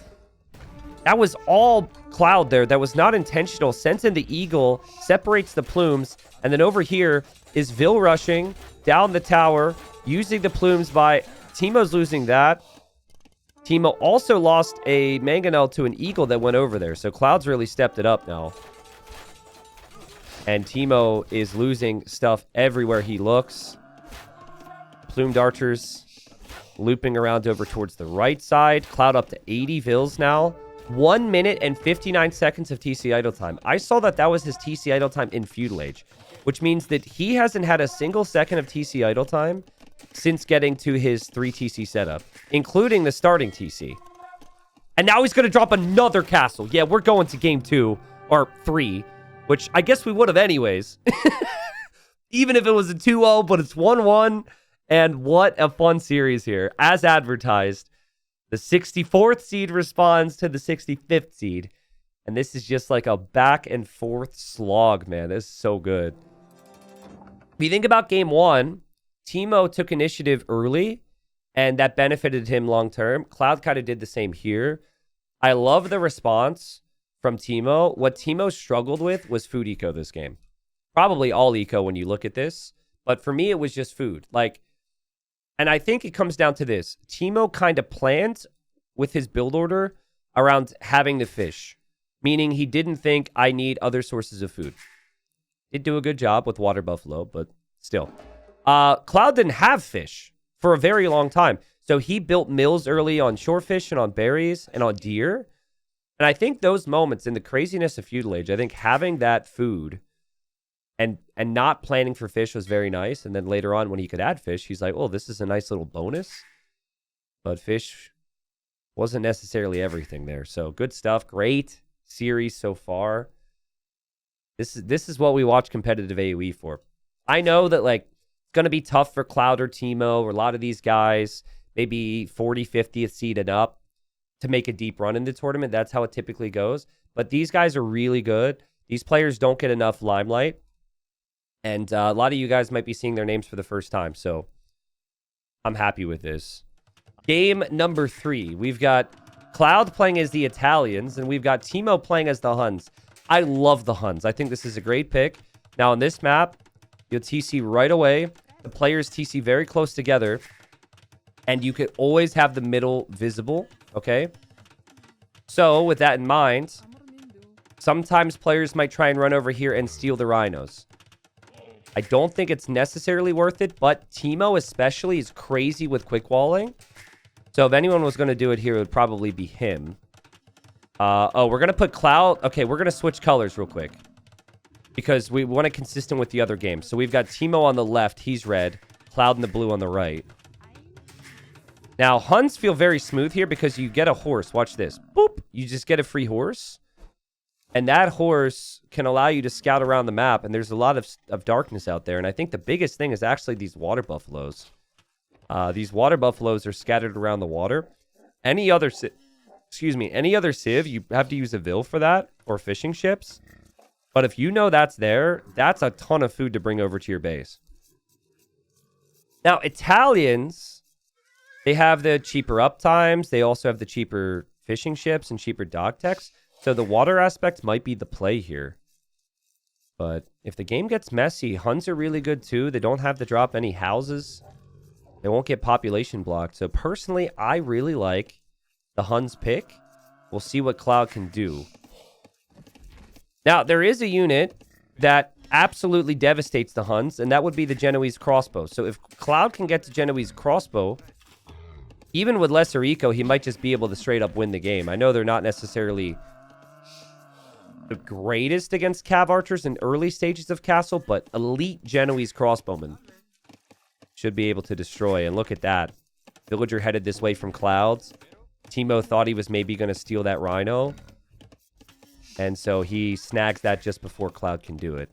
That was all Cloud there. That was not intentional. Sends in the eagle. Separates the plumes. And then over here is Vil rushing down the tower. Using the plumes by... Teemo's losing that. Teemo also lost a mangonel to an eagle that went over there. So Cloud's really stepped it up now. And Teemo is losing stuff everywhere he looks. Plumed archers looping around over towards the right side. Cloud up to 80 Vils now. 1 minute and 59 seconds of TC idle time. I saw that was his TC idle time in Feudal Age, which means that he hasn't had a single second of TC idle time since getting to his 3 TC setup, including the starting TC. And now he's going to drop another castle. Yeah, we're going to game 2 or 3, which I guess we would have anyways. Even if it was a 2-0, but it's 1-1. And what a fun series here. As advertised, the 64th seed responds to the 65th seed. And this is just like a back and forth slog, man. This is so good. If you think about game 1, Teemo took initiative early, and that benefited him long term. Cloud kind of did the same here. I love the response from Teemo. What Teemo struggled with was food eco this game. Probably all eco when you look at this. But for me, it was just food. And I think it comes down to this. Teemo kind of planned with his build order around having the fish. Meaning he didn't think, I need other sources of food. Did do a good job with water buffalo, but still. Cloud didn't have fish for a very long time. So he built mills early on shorefish and on berries and on deer. And I think those moments in the craziness of Feudal Age, I think having that food and not planning for fish was very nice. And then later on when he could add fish, he's like, oh, this is a nice little bonus. But fish wasn't necessarily everything there. So good stuff. Great series so far. This is what we watch competitive AoE for. I know that it's going to be tough for Cloud or Teemo or a lot of these guys, maybe 40, 50th seed and up to make a deep run in the tournament. That's how it typically goes. But these guys are really good. These players don't get enough limelight. And a lot of you guys might be seeing their names for the first time. So I'm happy with this. Game number 3. We've got Cloud playing as the Italians, and we've got Teemo playing as the Huns. I love the Huns. I think this is a great pick. Now, on this map, you'll TC right away. The players TC very close together. And you could always have the middle visible, okay? So, with that in mind, sometimes players might try and run over here and steal the rhinos. I don't think it's necessarily worth it, but Teemo especially is crazy with quick walling. So if anyone was going to do it here, it would probably be him. We're going to put Cloud. Okay, we're going to switch colors real quick because we want it consistent with the other games. So we've got Teemo on the left. He's red. Cloud in the blue on the right. Now, Huns feel very smooth here because you get a horse. Watch this. Boop. You just get a free horse. And that horse can allow you to scout around the map. And there's a lot of darkness out there. And I think the biggest thing is actually these water buffaloes. These water buffaloes are scattered around the water. Any other civ, you have to use a Vil for that. Or fishing ships. But if you know that's there, that's a ton of food to bring over to your base. Now, Italians They have the cheaper uptimes. They also have the cheaper fishing ships and cheaper dog techs. So the water aspect might be the play here. But if the game gets messy, Huns are really good too. They don't have to drop any houses. They won't get population blocked. So personally, I really like the Huns pick. We'll see what Cloud can do. Now, there is a unit that absolutely devastates the Huns, and that would be the Genoese crossbow. So if Cloud can get to Genoese crossbow, even with lesser eco, he might just be able to straight up win the game. I know they're not necessarily the greatest against cav archers in early stages of castle, but elite Genoese crossbowmen should be able to destroy. And look at that. Villager headed this way from Clouds. TeMo thought he was maybe going to steal that rhino. And so he snags that just before Cloud can do it.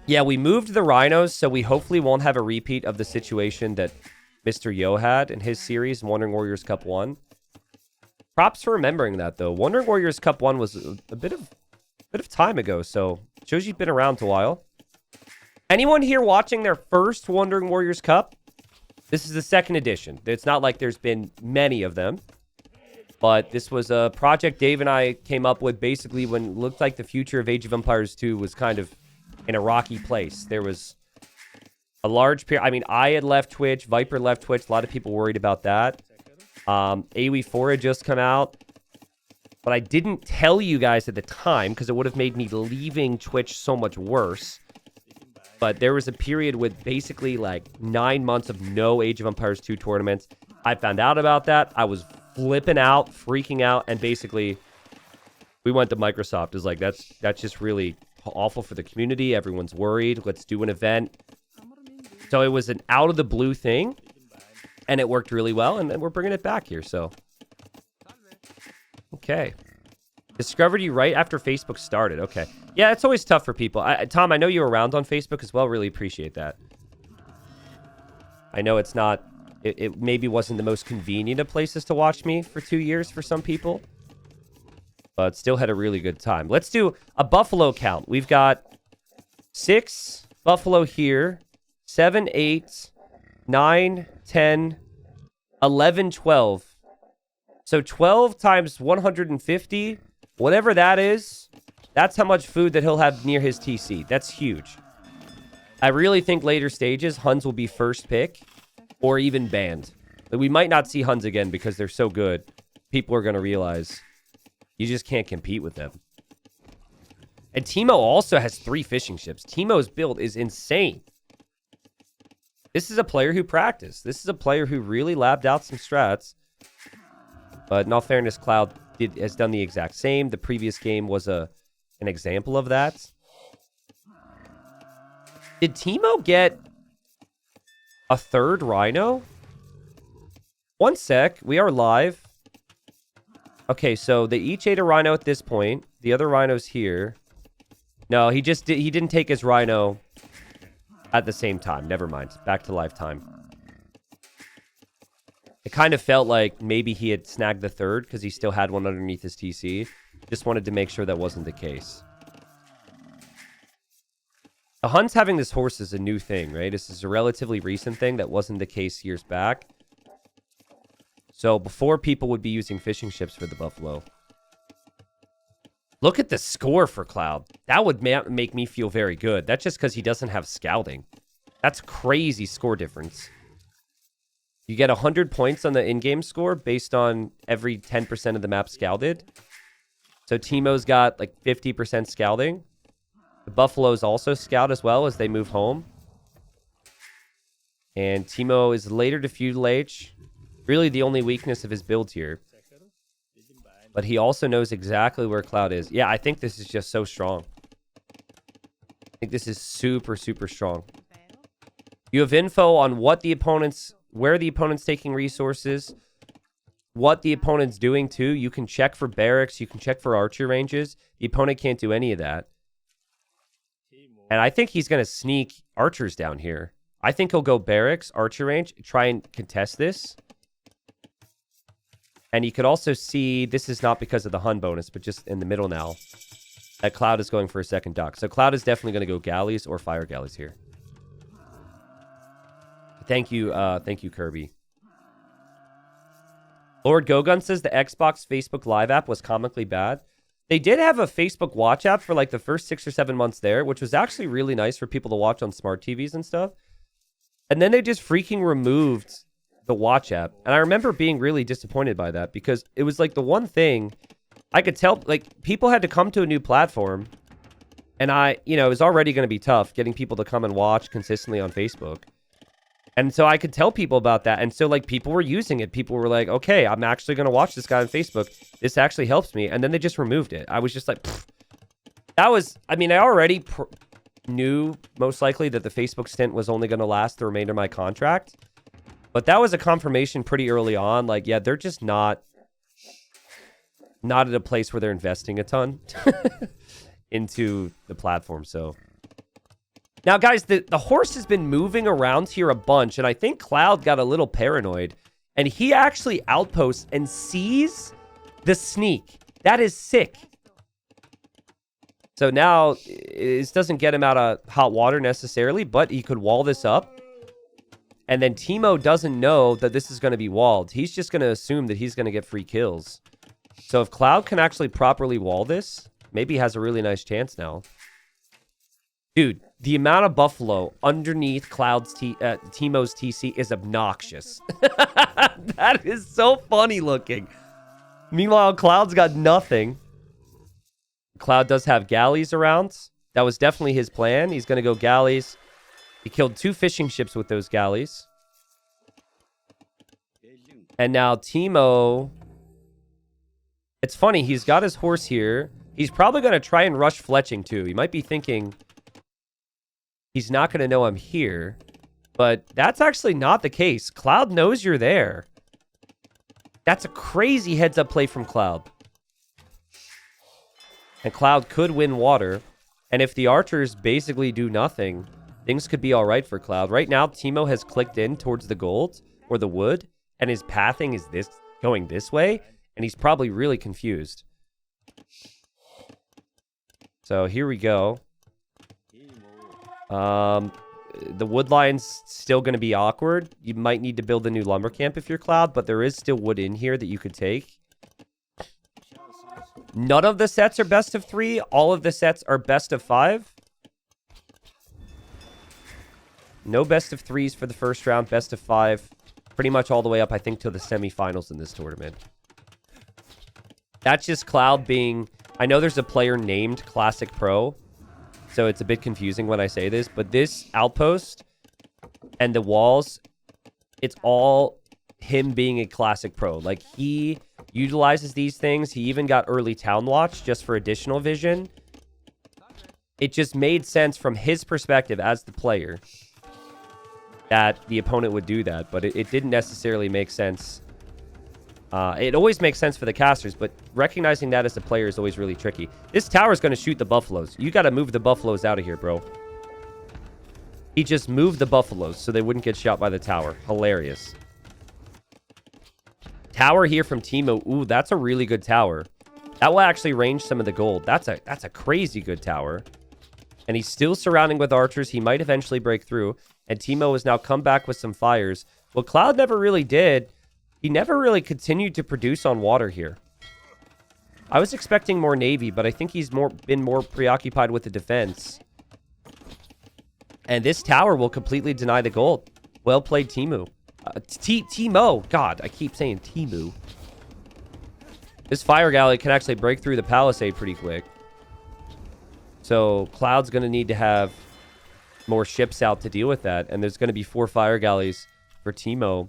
Yeah, we moved the rhinos, so we hopefully won't have a repeat of the situation that Mr. Yo had in his series, Wandering Warriors Cup 1. Props for remembering that, though. Wandering Warriors Cup 1 was a bit of time ago, so shows you've been around a while. Anyone here watching their first Wandering Warriors Cup? This is the second edition. It's not like there's been many of them. But this was a project Dave and I came up with basically when it looked like the future of Age of Empires 2 was kind of in a rocky place. There was a large period. I mean, I had left Twitch. Viper left Twitch. A lot of people worried about that. AoE4 had just come out. But I didn't tell you guys at the time because it would have made me leaving Twitch so much worse. But there was a period with basically like 9 months of no Age of Empires 2 tournaments. I found out about that. I was flipping out, freaking out, and basically we went to Microsoft. It's like, that's just really awful for the community. Everyone's worried. Let's do an event. So it was an out of the blue thing, and it worked really well, and we're bringing it back here, so. Okay. Discovered you right after Facebook started. Okay. Yeah, it's always tough for people. Tom, I know you were around on Facebook as well. Really appreciate that. I know it's not... It maybe wasn't the most convenient of places to watch me for 2 years for some people. But still had a really good time. Let's do a Buffalo count. We've got 6 Buffalo here. 7, 8, 9, 10, 11, 12. So 12 times 150, whatever that is, that's how much food that he'll have near his TC. That's huge. I really think later stages, Huns will be first pick or even banned. We might not see Huns again because they're so good. People are going to realize you just can't compete with them. And Teemo also has 3 fishing ships. Teemo's build is insane. This is a player who practiced. This is a player who really labbed out some strats. But in all fairness, Cloud has done the exact same. The previous game was an example of that. Did Teemo get a 3rd rhino? One sec. We are live. Okay, so they each ate a rhino at this point. The other rhino's here. No, he didn't take his rhino at the same time. Never mind. Back to live time. It kind of felt like maybe he had snagged the 3rd because he still had one underneath his TC. Just wanted to make sure that wasn't the case. The Huns having this horse is a new thing, right? This is a relatively recent thing that wasn't the case years back. So before, people would be using fishing ships for the Buffalo. Look at the score for Cloud. That would make me feel very good. That's just because he doesn't have scouting. That's crazy score difference. You get 100 points on the in-game score based on every 10% of the map scouted. So Teemo's got like 50% scouting. The Buffaloes also scout as well as they move home. And Teemo is later to feudal H. Really the only weakness of his build here. But he also knows exactly where Cloud is. Yeah, I think this is just so strong. I think this is super, super strong. You have info on what the opponent's, where the opponent's taking resources, what the opponent's doing too. You can check for barracks. You can check for archer ranges. The opponent can't do any of that. And I think he's going to sneak archers down here. I think he'll go barracks, archer range, try and contest this. And you could also see, this is not because of the Hun bonus, but just in the middle now, that Cloud is going for a second dock. So Cloud is definitely going to go galleys or fire galleys here. Thank you, Kirby. Lord Gogun says the Xbox Facebook Live app was comically bad. They did have a Facebook Watch app for like the first 6 or 7 months there, which was actually really nice for people to watch on smart TVs and stuff. And then they just freaking removed the Watch app. And I remember being really disappointed by that because it was like the one thing I could tell, like people had to come to a new platform. And it was already going to be tough getting people to come and watch consistently on Facebook. And so I could tell people about that. And so, like, people were using it. People were like, okay, I'm actually going to watch this guy on Facebook. This actually helps me. And then they just removed it. I was just like, pfft. That was, I mean, I already knew most likely that the Facebook stint was only going to last the remainder of my contract. But that was a confirmation pretty early on. Like, yeah, they're just not at a place where they're investing a ton into the platform. So... Now, guys, the horse has been moving around here a bunch, and I think Cloud got a little paranoid, and he actually outposts and sees the sneak. That is sick. So now, this doesn't get him out of hot water necessarily, but he could wall this up. And then TeMo doesn't know that this is going to be walled. He's just going to assume that he's going to get free kills. So if Cloud can actually properly wall this, maybe he has a really nice chance now. Dude, the amount of buffalo underneath Cloud's TeMo's TC is obnoxious. That is so funny looking. Meanwhile, Cloud's got nothing. Cloud does have galleys around. That was definitely his plan. He's going to go galleys. He killed 2 fishing ships with those galleys. And now TeMo... It's funny, he's got his horse here. He's probably going to try and rush fletching too. He might be thinking... He's not going to know I'm here. But that's actually not the case. Cloud knows you're there. That's a crazy heads-up play from Cloud. And Cloud could win water. And if the archers basically do nothing, things could be all right for Cloud. Right now, TeMo has clicked in towards the gold or the wood. And his pathing is going this way. And he's probably really confused. So here we go. The wood line's still going to be awkward. You might need to build a new lumber camp if you're Cloud, but there is still wood in here that you could take. None of the sets are best of 3. All of the sets are best of 5. No best of 3s for the first round. Best of 5. Pretty much all the way up, I think, to the semifinals in this tournament. That's just Cloud being... I know there's a player named Classic Pro, so it's a bit confusing when I say this, but this outpost and the walls, it's all him being a Classic Pro. Like, he utilizes these things. He even got early Town Watch just for additional vision. It just made sense from his perspective as the player that the opponent would do that, but it didn't necessarily make sense. It always makes sense for the casters, but recognizing that as a player is always really tricky. This tower is going to shoot the buffaloes. You got to move the buffaloes out of here, bro. He just moved the buffaloes so they wouldn't get shot by the tower. Hilarious. Tower here from TeMo. Ooh, that's a really good tower. That will actually range some of the gold. That's a crazy good tower. And he's still surrounding with archers. He might eventually break through. And TeMo has now come back with some fires. What Cloud never really did... He never really continued to produce on water here. I was expecting more Navy, but I think he's been more preoccupied with the defense. And this tower will completely deny the gold. Well played, TeMo. TeMo. God, I keep saying TeMo. This fire galley can actually break through the palisade pretty quick. So Cloud's going to need to have more ships out to deal with that. And there's going to be 4 fire galleys for TeMo.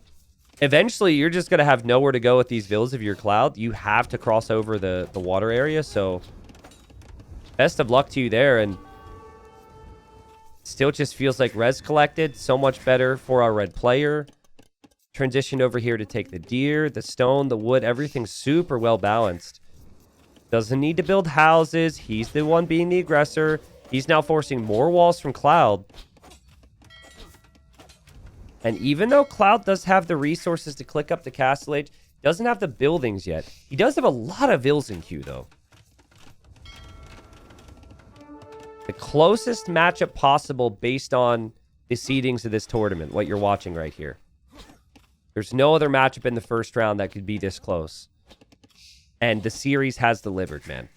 Eventually, you're just going to have nowhere to go with these villas if you're Cloud. You have to cross over the water area, so best of luck to you there. And still just feels like res collected. So much better for our red player. Transitioned over here to take the deer, the stone, the wood. Everything's super well balanced. Doesn't need to build houses. He's the one being the aggressor. He's now forcing more walls from Cloud. And even though Cloud does have the resources to click up the Castle Age, doesn't have the buildings yet. He does have a lot of vills in queue, though. The closest matchup possible based on the seedings of this tournament, what you're watching right here. There's no other matchup in the first round that could be this close. And the series has delivered, man.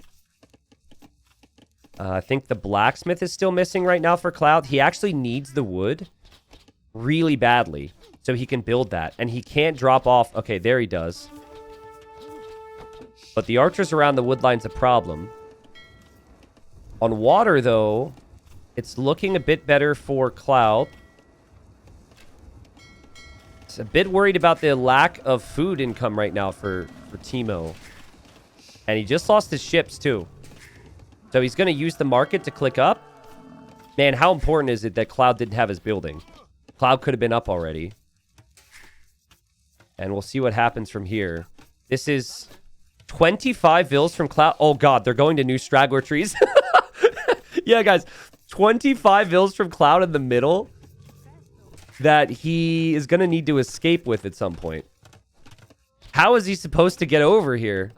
I think the blacksmith is still missing right now for Cloud. He actually needs the wood really badly so he can build that. And he can't drop off. Okay, there he does. But the archers around the wood line's a problem. On water, though, it's looking a bit better for Cloud. It's a bit worried about the lack of food income right now for TeMo. And he just lost his ships, too. So he's going to use the market to click up. Man, how important is it that Cloud didn't have his building? Cloud could have been up already. And we'll see what happens from here. This is 25 vills from Cloud. Oh, God, they're going to new straggler trees. Yeah, guys, 25 vills from Cloud in the middle that he is going to need to escape with at some point. How is he supposed to get over here?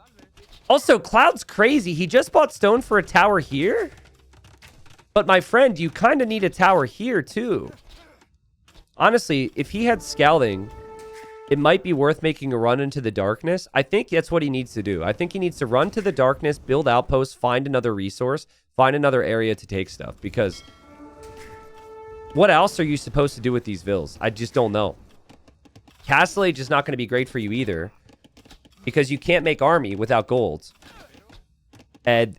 Also, Cloud's crazy. He just bought stone for a tower here. But my friend, you kind of need a tower here too. Honestly, if he had scouting, it might be worth making a run into the darkness. I think that's what he needs to do. I think he needs to run to the darkness, build outposts, find another resource, find another area to take stuff. Because what else are you supposed to do with these vills? I just don't know. Castle Age is not going to be great for you either. Because you can't make army without gold. And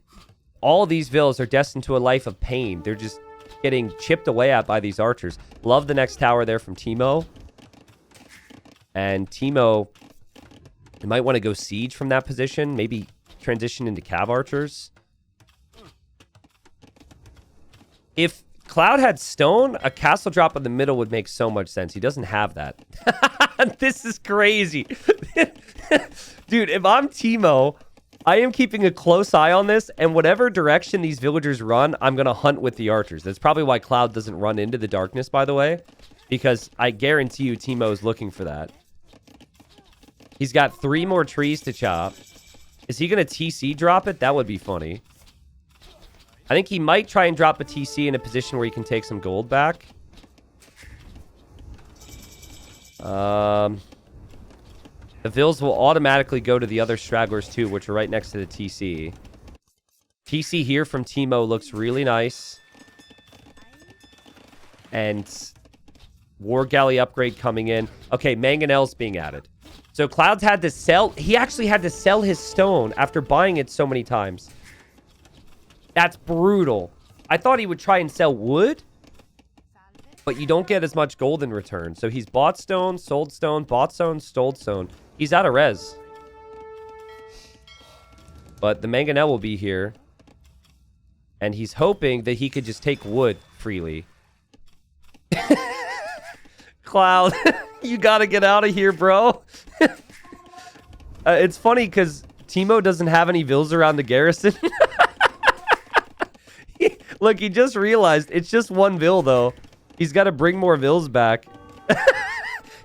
all these villas are destined to a life of pain. They're just getting chipped away at by these archers. Love the next tower there from TeMo. And TeMo, you might want to go siege from that position. Maybe transition into cav archers. If Cloud had stone, a castle drop in the middle would make so much sense. He doesn't have that. This is crazy. Dude, if I'm TeMo, I am keeping a close eye on this, and whatever direction these villagers run, I'm going to hunt with the archers. That's probably why Cloud doesn't run into the darkness, by the way, because I guarantee you TeMo is looking for that. He's got 3 more trees to chop. Is he going to TC drop it? That would be funny. I think he might try and drop a TC in a position where he can take some gold back. The vills will automatically go to the other stragglers too, which are right next to the TC. TC here from TeMo looks really nice. And War Galley upgrade coming in. Okay, Mangonel's being added. So Cloud's had to sell... He actually had to sell his stone after buying it so many times. That's brutal. I thought he would try and sell wood, but you don't get as much gold in return. So he's bought stone, sold stone, bought stone, sold stone. He's out of res. But the Mangonel will be here. And he's hoping that he could just take wood freely. Cloud, you gotta get out of here, bro. It's funny because TeMo doesn't have any vills around the garrison. Look, he just realized it's just 1 vill, though. He's got to bring more vills back.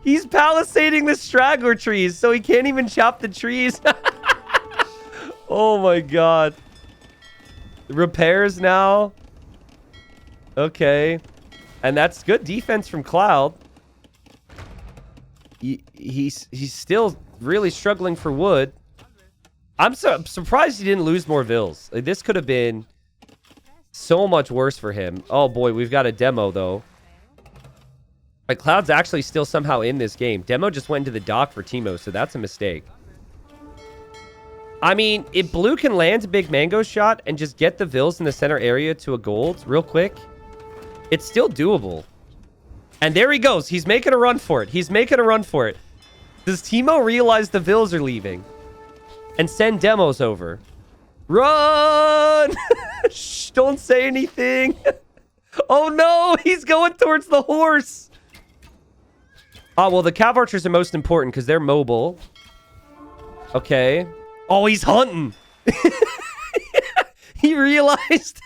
He's palisading the straggler trees, so he can't even chop the trees. Oh, my God. Repairs now. Okay. And that's good defense from Cloud. He's still really struggling for wood. I'm surprised he didn't lose more vills. Like, this could have been so much worse for him. Oh, boy, we've got a demo, though. Like, Cloud's actually still somehow in this game. Demo just went into the dock for TeMo, so that's a mistake. I mean, if Blue can land a big mango shot and just get the vills in the center area to a gold real quick, it's still doable. And there he goes. He's making a run for it. He's making a run for it. Does TeMo realize the vills are leaving and send demos over? Run! Shh, don't say anything. Oh, no. He's going towards the horse. Oh, well, the cav archers are most important because they're mobile. Okay. Oh, he's hunting. He realized.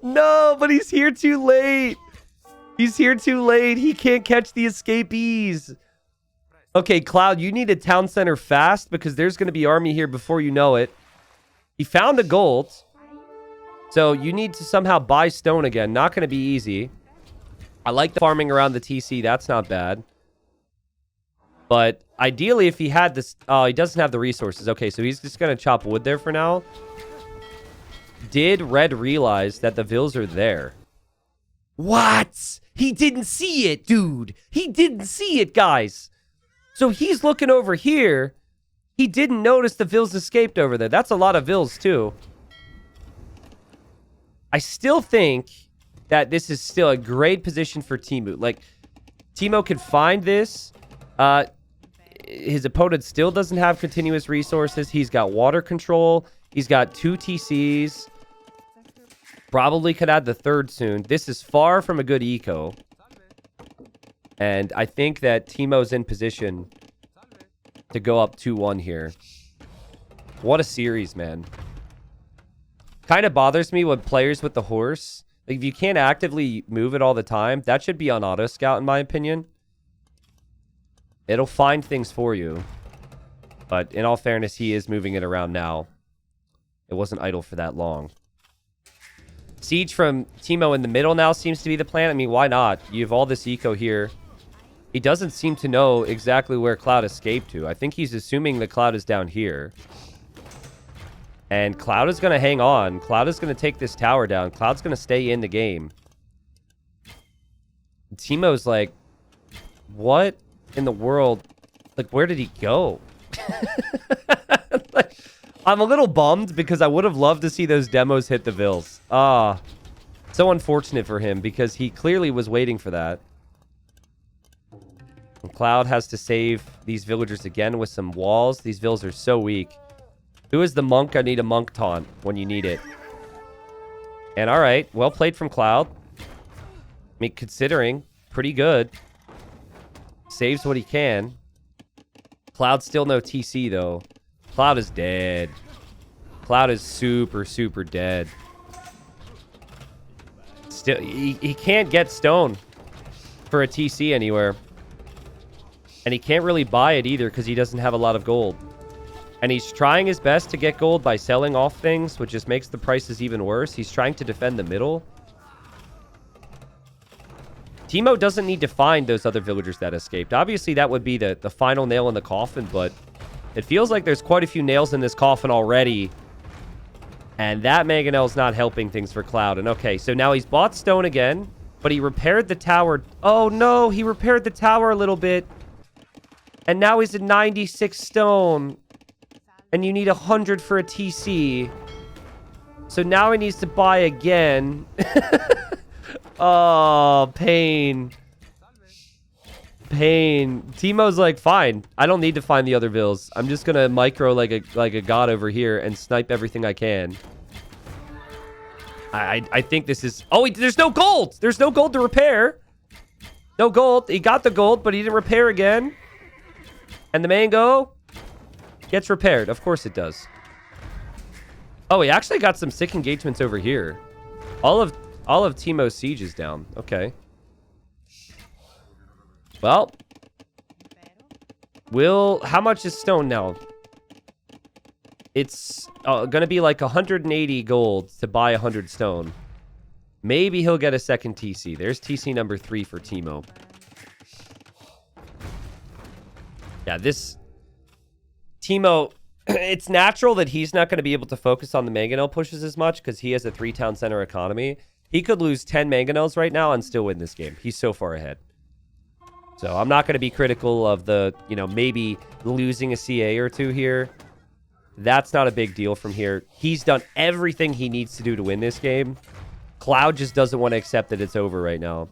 No, but he's here too late. He's here too late. He can't catch the escapees. Okay, Cloud, you need a town center fast because there's going to be army here before you know it. He found a gold. So you need to somehow buy stone again. Not going to be easy. I like the farming around the TC. That's not bad. But ideally, if he had this... Oh, he doesn't have the resources. Okay, so he's just going to chop wood there for now. Did Red realize that the Vills are there? What? He didn't see it, dude. He didn't see it, guys. So he's looking over here. He didn't notice the Vills escaped over there. That's a lot of Vills, too. I still think that this is still a great position for Teemo. Like, Teemo can find this. His opponent still doesn't have continuous resources. He's got water control. He's got 2 TCs. Probably could add the 3rd soon. This is far from a good eco. And I think that Teemo's in position to go up 2-1 here. What a series, man. Kind of bothers me when players with the horse, like if you can't actively move it all the time, that should be on auto scout in my opinion. It'll find things for you. But in all fairness, he is moving it around now. It wasn't idle for that long. Siege from Teemo in the middle now seems to be the plan. I mean, why not? You have all this eco here. He doesn't seem to know exactly where Cloud escaped to. I think he's assuming the Cloud is down here. And Cloud is going to hang on. Cloud is going to take this tower down. Cloud's going to stay in the game. Teemo's like, what in the world? Like, where did he go? Like, I'm a little bummed because I would have loved to see those demos hit the Vills. So unfortunate for him because he clearly was waiting for that. And Cloud has to save these villagers again with some walls. These Vills are so weak. Who is the monk? I need a monk taunt when you need it. And all right, well played from Cloud. I mean, considering, pretty good. Saves what he can. Cloud still no TC, though. Cloud is dead. Cloud is super, super dead. Still, he can't get stone for a TC anywhere. And he can't really buy it either because he doesn't have a lot of gold. And he's trying his best to get gold by selling off things, which just makes the prices even worse. He's trying to defend the middle. Teemo doesn't need to find those other villagers that escaped. Obviously, that would be the final nail in the coffin, but it feels like there's quite a few nails in this coffin already. And that mangonel's not helping things for Cloud. And okay, so now he's bought stone again, but he repaired the tower. Oh no, he repaired the tower a little bit. And now he's at 96 stone. And you need 100 for a TC. So now he needs to buy again. Oh, pain. Pain. Teemo's like, fine. I don't need to find the other Vills. I'm just gonna micro like a god over here and snipe everything I can. I think this is... Oh, there's no gold! There's no gold to repair. No gold. He got the gold, but he didn't repair again. And the mango gets repaired. Of course it does. Oh, he actually got some sick engagements over here. All of Teemo's siege is down. Okay. Well. How much is stone now? It's gonna be like 180 gold to buy 100 stone. Maybe he'll get a second TC. There's TC number 3 for Teemo. Yeah, this... Teemo, it's natural that he's not going to be able to focus on the mangonel pushes as much because he has a 3-town center economy. He could lose 10 mangonels right now and still win this game. He's so far ahead. So I'm not going to be critical of the, maybe losing a CA or 2 here. That's not a big deal from here. He's done everything he needs to do to win this game. Cloud just doesn't want to accept that it's over right now.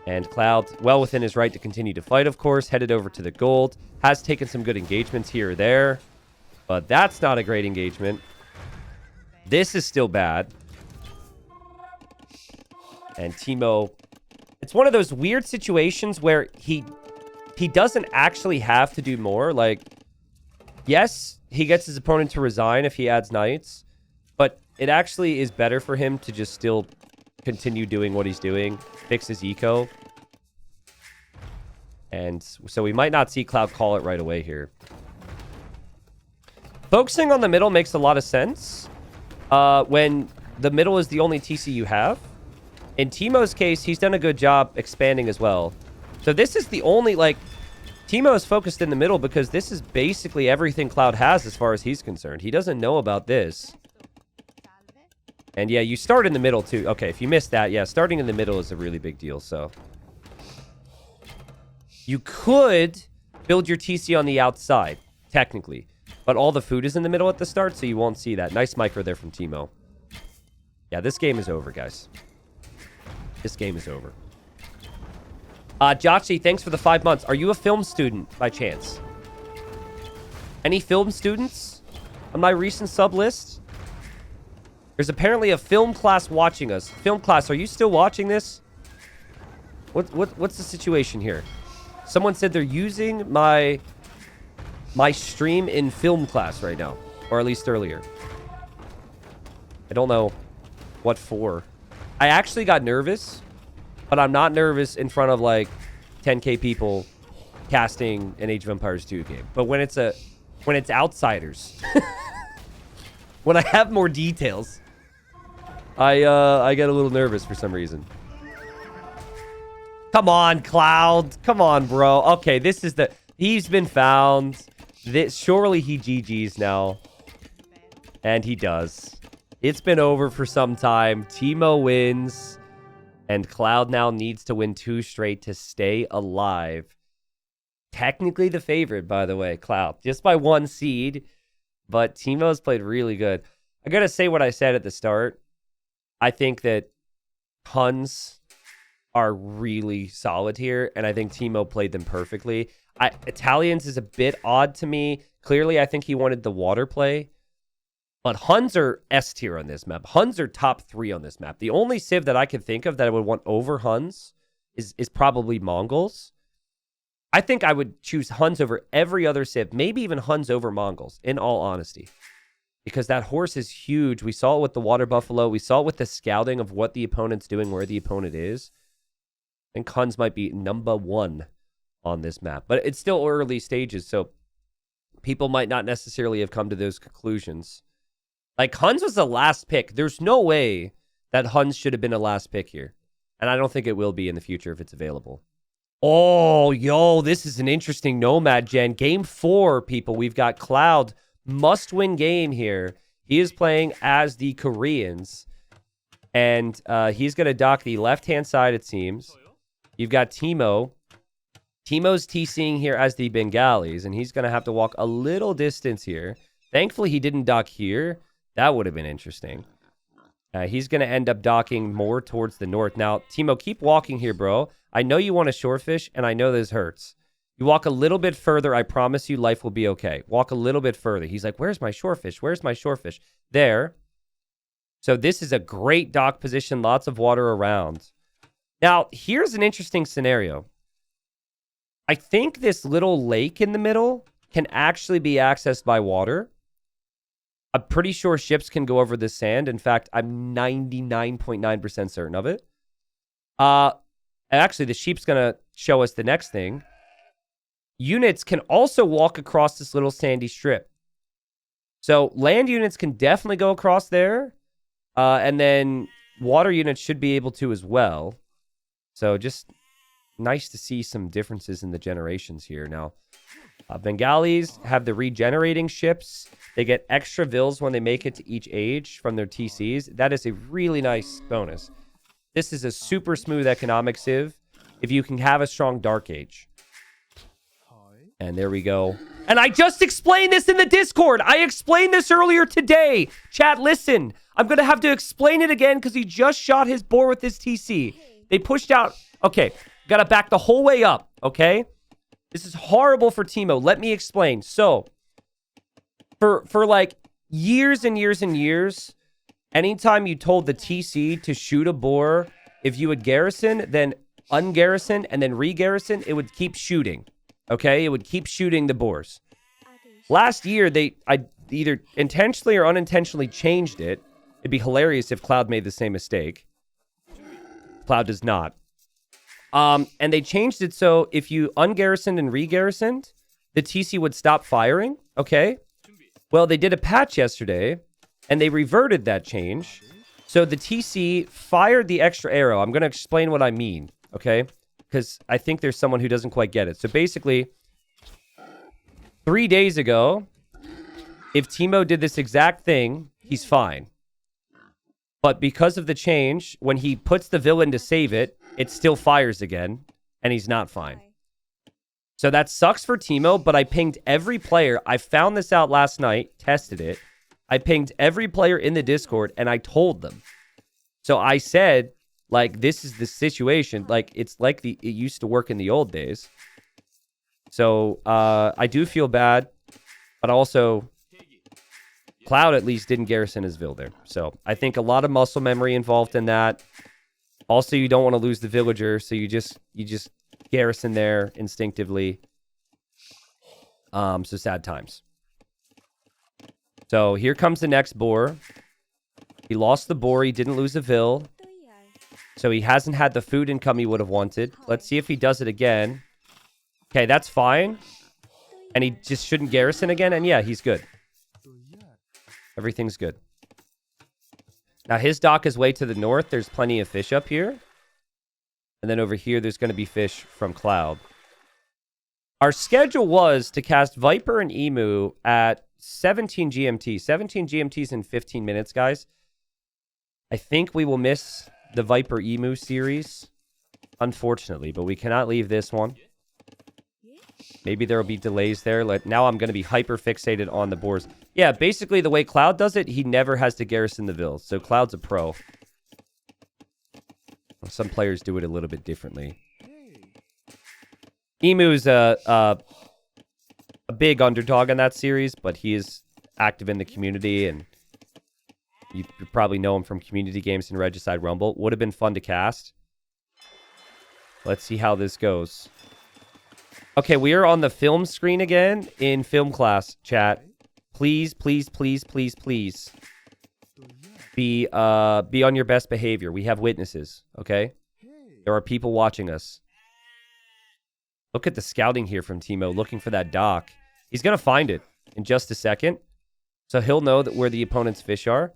And Cloud, well within his right to continue to fight, of course, headed over to the gold. Has taken some good engagements here or there. But that's not a great engagement. This is still bad. And Teemo... It's one of those weird situations where he doesn't actually have to do more. Like, yes, he gets his opponent to resign if he adds knights. But it actually is better for him to just still continue doing what he's doing. Fix his eco. And so we might not see Cloud call it right away here. Focusing on the middle makes a lot of sense. When the middle is the only TC you have. In Teemo's case, he's done a good job expanding as well. So this is the only, TeMo is focused in the middle because this is basically everything Cloud has as far as he's concerned. He doesn't know about this. And yeah, you start in the middle too. Okay, if you missed that, yeah, starting in the middle is a really big deal, so. You could build your TC on the outside, technically. But all the food is in the middle at the start, so you won't see that. Nice micro there from TeMo. Yeah, this game is over, guys. This game is over. Jotchi, thanks for the 5 months. Are you a film student, by chance? Any film students on my recent sub list? There's apparently a film class watching us. Film class, are you still watching this? What's the situation here? Someone said they're using my stream in film class right now. Or at least earlier. I don't know what for. I actually got nervous. But I'm not nervous in front of like 10k people casting an Age of Empires 2 game. But when it's outsiders, when I have more details, I get a little nervous for some reason. Come on, Cloud. Come on, bro. Okay, this is the... He's been found. Surely he GG's now. And he does. It's been over for some time. TeMo wins. And Cloud now needs to win 2 straight to stay alive. Technically the favorite, by the way, Cloud. Just by 1 seed. But TeMo's played really good. I gotta say what I said at the start. I think that Huns are really solid here. And I think TeMo played them perfectly. Italians is a bit odd to me. Clearly, I think he wanted the water play. But Huns are S tier on this map. Huns are top 3 on this map. The only civ that I can think of that I would want over Huns is probably Mongols. I think I would choose Huns over every other civ. Maybe even Huns over Mongols, in all honesty. Because that horse is huge. We saw it with the Water Buffalo. We saw it with the scouting of what the opponent's doing, where the opponent is. I think Huns might be number 1 on this map. But it's still early stages, so people might not necessarily have come to those conclusions. Like, Huns was the last pick. There's no way that Huns should have been a last pick here. And I don't think it will be in the future if it's available. Oh, yo, this is an interesting Nomad gen. Game 4, people. We've got Cloud. Must-win game here. He is playing as the Koreans. And he's going to dock the left-hand side, it seems. You've got TeMo. TeMo's TCing here as the Bengalis. And he's going to have to walk a little distance here. Thankfully, he didn't dock here. That would have been interesting. He's going to end up docking more towards the north. Now, TeMo, keep walking here, bro. I know you want a shorefish, and I know this hurts. You walk a little bit further, I promise you life will be okay. Walk a little bit further. He's like, where's my shorefish? Where's my shorefish? There. So this is a great dock position. Lots of water around. Now, here's an interesting scenario. I think this little lake in the middle can actually be accessed by water. I'm pretty sure ships can go over the sand. In fact, I'm 99.9% certain of it. Actually, the sheep's going to show us the next thing. Units can also walk across this little sandy strip. So land units can definitely go across there. And then water units should be able to as well. So just nice to see some differences in the generations here. Now, Bengalis have the regenerating ships. They get extra vills when they make it to each age from their TCs. That is a really nice bonus. This is a super smooth economic civ if you can have a strong Dark Age. And there we go. And I just explained this in the Discord. I explained this earlier today. Chat, listen. I'm going to have to explain it again because he just shot his boar with his TC. They pushed out. Okay, got to back the whole way up, okay? This is horrible for TeMo. Let me explain. So, for like years and years and years, anytime you told the TC to shoot a boar, if you would garrison, then ungarrison, and then re-garrison, it would keep shooting. Okay? It would keep shooting the boars. Last year, I either intentionally or unintentionally changed it. It'd be hilarious if Cloud made the same mistake. Cloud does not. And they changed it so if you ungarrisoned and re-garrisoned, the TC would stop firing. Okay? Well, they did a patch yesterday, and they reverted that change. So the TC fired the extra arrow. I'm going to explain what I mean, okay? Because I think there's someone who doesn't quite get it. So basically, 3 days ago, if Teemo did this exact thing, he's fine. But because of the change, when he puts the villain to save it, it still fires again, and he's not fine. So that sucks for Teemo, but I pinged every player. I found this out last night, tested it. I pinged every player in the Discord, and I told them. So I said, like, this is the situation. Like, it's like it used to work in the old days. So I do feel bad, but also Cloud at least didn't garrison his Vil there. So I think a lot of muscle memory involved in that. Also, you don't want to lose the villager, so you just garrison there instinctively. So sad times. So here comes the next Boar. He lost the Boar. He didn't lose a Vil. So he hasn't had the food income he would have wanted. Let's see if he does it again. Okay, that's fine. And he just shouldn't garrison again. And yeah, he's good. Everything's good. Now his dock is way to the north. There's plenty of fish up here. And then over here, there's going to be fish from Cloud. Our schedule was to cast Viper and Emu at 17 GMT. 17 GMTs in 15 minutes, guys. I think we will miss the Viper Emu series, unfortunately, but we cannot leave this one. Maybe there will be delays there. Now I'm going to be hyper fixated on the boars. Yeah, basically the way Cloud does it, he never has to garrison the Vil. So Cloud's a pro. Some players do it a little bit differently. Emu's a big underdog in that series, but he is active in the community, and you probably know him from community games and Regicide Rumble. Would have been fun to cast. Let's see how this goes. Okay, we are on the film screen again in film class, chat. Please, please, please, please, please. Be on your best behavior. We have witnesses, okay? There are people watching us. Look at the scouting here from Teemo, looking for that dock. He's going to find it in just a second. So he'll know that where the opponent's fish are.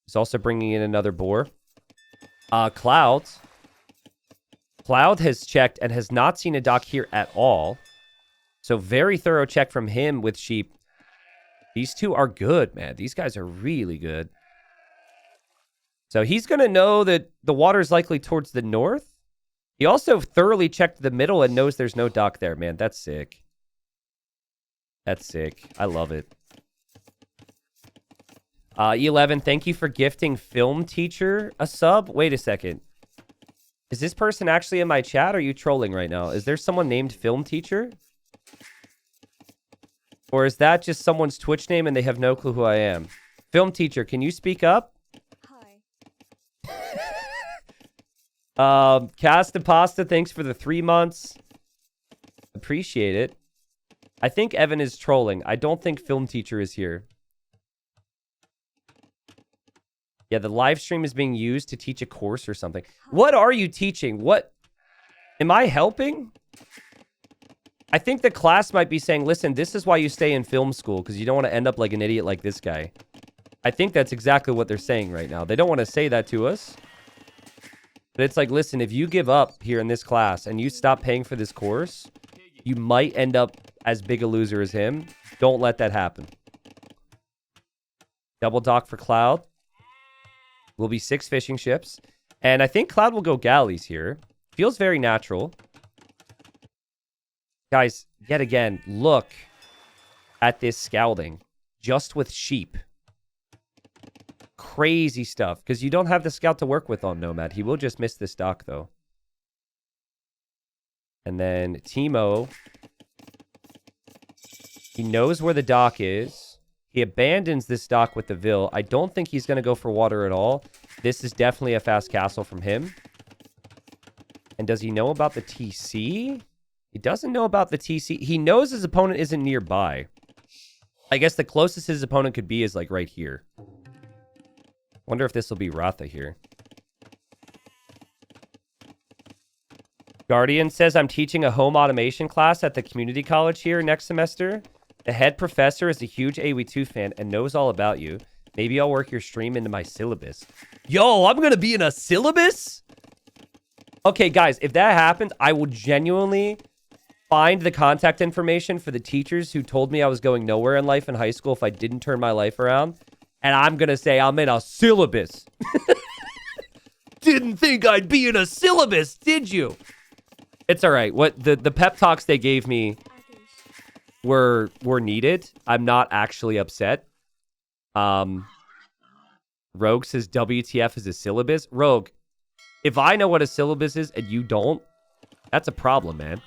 He's also bringing in another Boar. Cloud has checked and has not seen a dock here at all. So very thorough check from him with sheep. These two are good, man. These guys are really good. So he's going to know that the water is likely towards the north. He also thoroughly checked the middle and knows there's no dock there, man. That's sick. That's sick. I love it. E11, thank you for gifting Film Teacher a sub. Wait a second. Is this person actually in my chat? Or are you trolling right now? Is there someone named Film Teacher? Or is that just someone's Twitch name and they have no clue who I am? Film Teacher, can you speak up? Hi. Cast and Pasta, thanks for the 3 months. Appreciate it. I think Evan is trolling. I don't think Film Teacher is here. Yeah, the live stream is being used to teach a course or something. What are you teaching? What? Am I helping? I think the class might be saying, listen, this is why you stay in film school, because you don't want to end up like an idiot like this guy. I think that's exactly what they're saying right now. They don't want to say that to us. But it's like, listen, if you give up here in this class and you stop paying for this course, you might end up as big a loser as him. Don't let that happen. Double dock for Cloud. Will be 6 fishing ships. And I think Cloud will go galleys here. Feels very natural. Guys, yet again, look at this scouting. Just with sheep. Crazy stuff. Because you don't have the scout to work with on Nomad. He will just miss this dock, though. And then Teemo. He knows where the dock is. He abandons this dock with the Vil. I don't think he's going to go for water at all. This is definitely a fast castle from him. And does he know about the TC? He doesn't know about the TC. He knows his opponent isn't nearby. I guess the closest his opponent could be is like right here. Wonder if this will be Ratha here. Guardian says, I'm teaching a home automation class at the community college here next semester. The head professor is a huge AoE2 fan and knows all about you. Maybe I'll work your stream into my syllabus. Yo, I'm going to be in a syllabus? Okay, guys, if that happens, I will genuinely find the contact information for the teachers who told me I was going nowhere in life in high school if I didn't turn my life around. And I'm going to say I'm in a syllabus. Didn't think I'd be in a syllabus, did you? It's all right. What the pep talks they gave me were needed. I'm not actually upset. Rogue says WTF is a syllabus. Rogue, if I know what a syllabus is and you don't, that's a problem, man.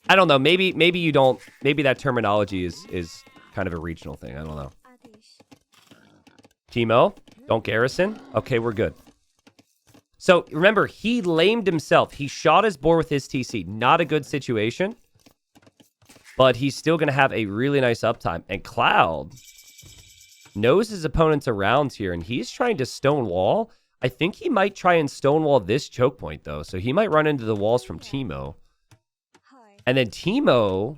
I don't know. Maybe you don't. Maybe that terminology is kind of a regional thing. I don't know. TeMo, don't garrison. Okay, we're good. So remember, he lamed himself. He shot his boar with his TC. Not a good situation. But he's still going to have a really nice uptime. And Cloud knows his opponent's around here, and he's trying to stonewall. I think he might try and stonewall this choke point, though. So he might run into the walls from TeMo. And then TeMo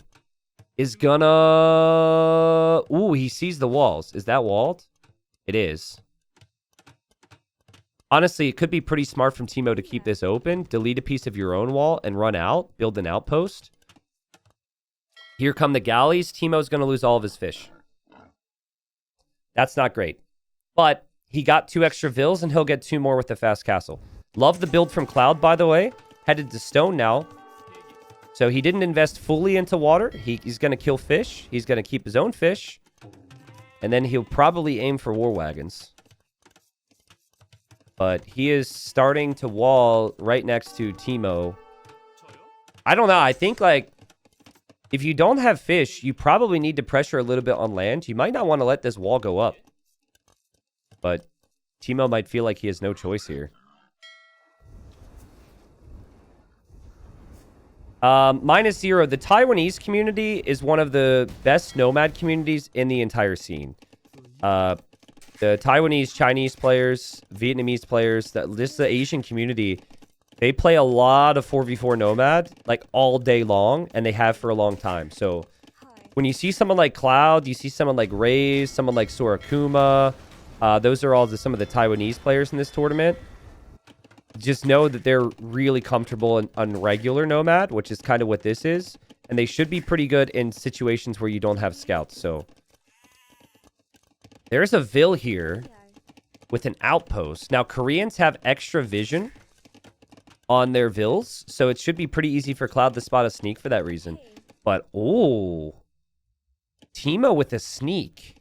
is gonna... Ooh, he sees the walls. Is that walled? It is. Honestly, it could be pretty smart from TeMo to keep this open. Delete a piece of your own wall and run out. Build an outpost. Here come the galleys. TeMo's going to lose all of his fish. That's not great. But he got 2 extra vills, and he'll get 2 more with the fast castle. Love the build from Cloud, by the way. Headed to stone now. So he didn't invest fully into water. He's going to kill fish. He's going to keep his own fish. And then he'll probably aim for war wagons. But he is starting to wall right next to TeMo. I don't know. I think, like, if you don't have fish, you probably need to pressure a little bit on land. You might not want to let this wall go up. But TeMo might feel like he has no choice here. -0. The Taiwanese community is one of the best nomad communities in the entire scene. The Taiwanese, Chinese players, Vietnamese players, just the Asian community, they play a lot of 4v4 nomad, like all day long, and they have for a long time. So when you see someone like Cloud, you see someone like Raze, someone like Sorakuma, those are all some of the Taiwanese players in this tournament. Just know that they're really comfortable on regular nomad, which is kind of what this is. And they should be pretty good in situations where you don't have scouts. So there's a Vill here with an outpost. Now, Koreans have extra vision on their Vills, so it should be pretty easy for Cloud to spot a sneak for that reason. But, oh, TeMo with a sneak.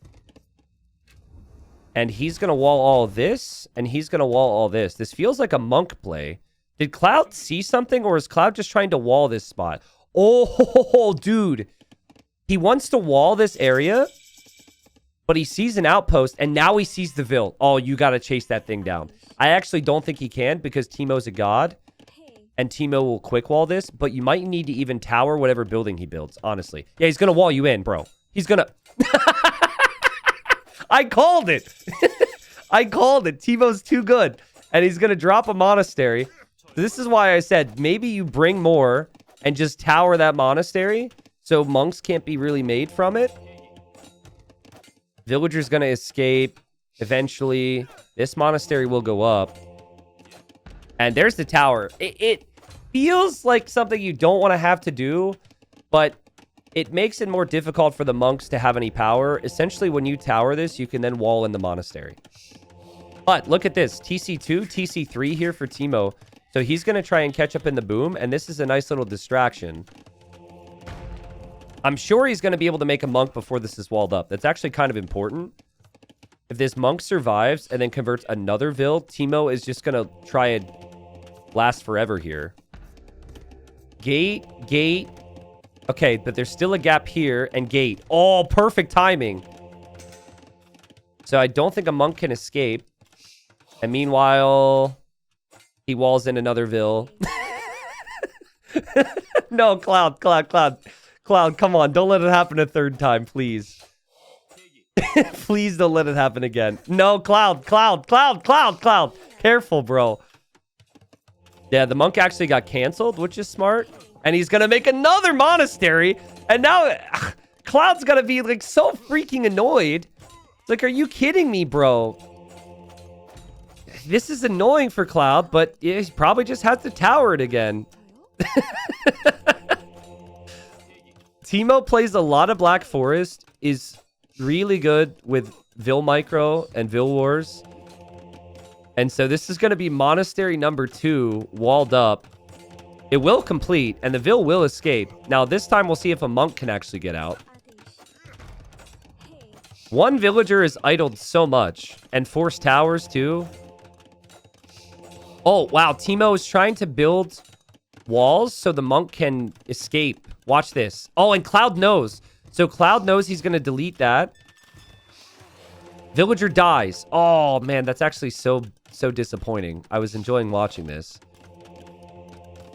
And he's going to wall all this, and he's going to wall all this. This feels like a monk play. Did Cloud see something, or is Cloud just trying to wall this spot? Oh, dude. He wants to wall this area, but he sees an outpost, and now he sees the Vill. Oh, you got to chase that thing down. I actually don't think he can, because TeMo's a god, and TeMo will quick wall this, but you might need to even tower whatever building he builds, honestly. Yeah, he's going to wall you in, bro. He's going to... I called it. I called it. TeMo's too good. And he's going to drop a monastery. This is why I said maybe you bring more and just tower that monastery so monks can't be really made from it. Villager's going to escape. Eventually, this monastery will go up. And there's the tower. It feels like something you don't want to have to do, but it makes it more difficult for the monks to have any power. Essentially, when you tower this, you can then wall in the monastery. But look at this. TC2, TC3 here for TeMo. So he's going to try and catch up in the boom, and this is a nice little distraction. I'm sure he's going to be able to make a monk before this is walled up. That's actually kind of important. If this monk survives and then converts another Vill, TeMo is just going to try and last forever here. Gate, gate. Okay, but there's still a gap here, and gate. Oh, perfect timing. So I don't think a monk can escape. And meanwhile, he walls in another Vill. No, Cloud, come on. Don't let it happen a third time, please. Please don't let it happen again. No, Cloud. Careful, bro. Yeah, the monk actually got canceled, which is smart. And he's going to make another monastery. And now Cloud's going to be like so freaking annoyed. It's like, are you kidding me, bro? This is annoying for Cloud, but he probably just has to tower it again. Teemo plays a lot of Black Forest, is really good with Vil Micro and Vil Wars. And so this is going to be Monastery number 2, walled up. It will complete, and the Vil will escape. Now, this time we'll see if a monk can actually get out. One villager is idled so much. And forced towers, too. Oh, wow. Teemo is trying to build walls so the monk can escape. Watch this. Oh, and Cloud knows. So Cloud knows he's going to delete that. Villager dies. Oh, man. That's actually so disappointing. I was enjoying watching this.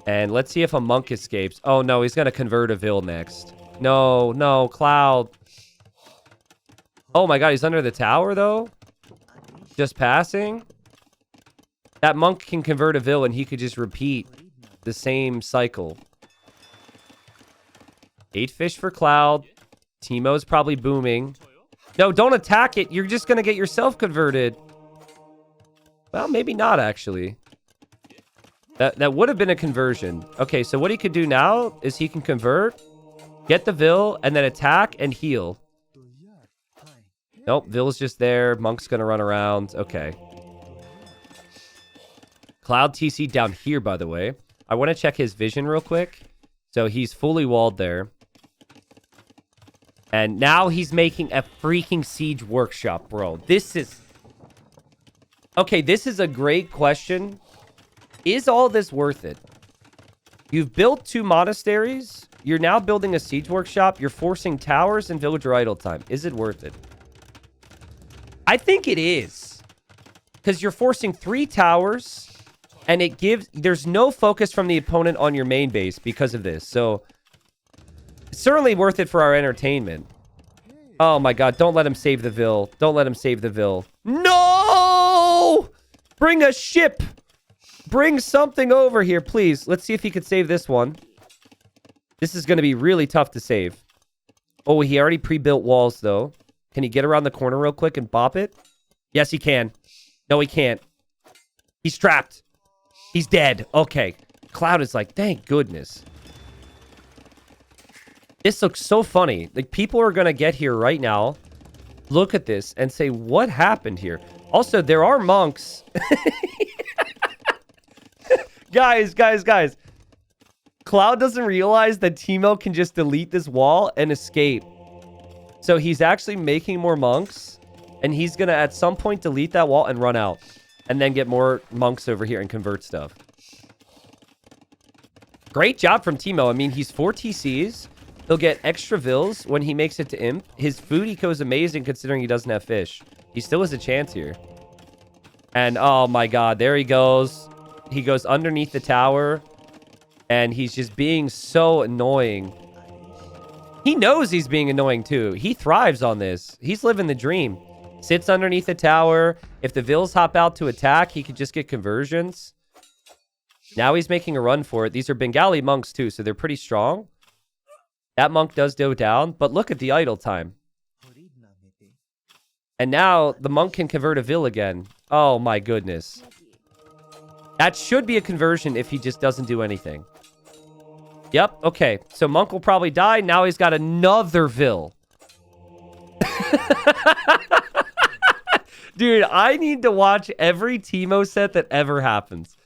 And let's see if a monk escapes. Oh, no. He's going to convert a Vil next. No, no. Cloud. Oh, my God. He's under the tower, though. Just passing. That monk can convert a Vil, and he could just repeat the same cycle. 8 fish for Cloud. Teemo's probably booming. No, don't attack it. You're just going to get yourself converted. Well, maybe not, actually. That would have been a conversion. Okay, so what he could do now is he can convert, get the Vil, and then attack and heal. Nope, Vil's just there. Monk's going to run around. Okay. Cloud TC down here, by the way. I want to check his vision real quick. So he's fully walled there. And now he's making a freaking siege workshop, bro. This is... Okay, this is a great question. Is all this worth it? You've built 2 monasteries. You're now building a siege workshop. You're forcing towers and villager idle time. Is it worth it? I think it is. Because you're forcing 3 towers... And it gives... There's no focus from the opponent on your main base because of this. So, it's certainly worth it for our entertainment. Oh my god, don't let him save the Vil. Don't let him save the Vil. No! Bring a ship! Bring something over here, please. Let's see if he could save this one. This is going to be really tough to save. Oh, he already pre-built walls, though. Can he get around the corner real quick and bop it? Yes, he can. No, he can't. He's trapped. He's dead. Okay. Cloud is like, thank goodness. This looks so funny. Like, people are going to get here right now, look at this, and say, what happened here? Also, there are monks. Guys. Cloud doesn't realize that Teemo can just delete this wall and escape. So he's actually making more monks, and he's going to, at some point, delete that wall and run out. And then get more monks over here and convert stuff. Great job from Teemo. I mean, he's 4 TCs. He'll get extra Vils when he makes it to Imp. His food eco is amazing considering he doesn't have fish. He still has a chance here. And, oh my god, there he goes. He goes underneath the tower. And he's just being so annoying. He knows he's being annoying, too. He thrives on this. He's living the dream. Sits underneath the tower. If the Vils hop out to attack, he could just get conversions. Now he's making a run for it. These are Bengali monks, too, so they're pretty strong. That monk does go down, but look at the idle time. And now the monk can convert a Vil again. Oh, my goodness. That should be a conversion if he just doesn't do anything. Yep, okay. So monk will probably die. Now he's got another Vil. Dude, I need to watch every Teemo set that ever happens.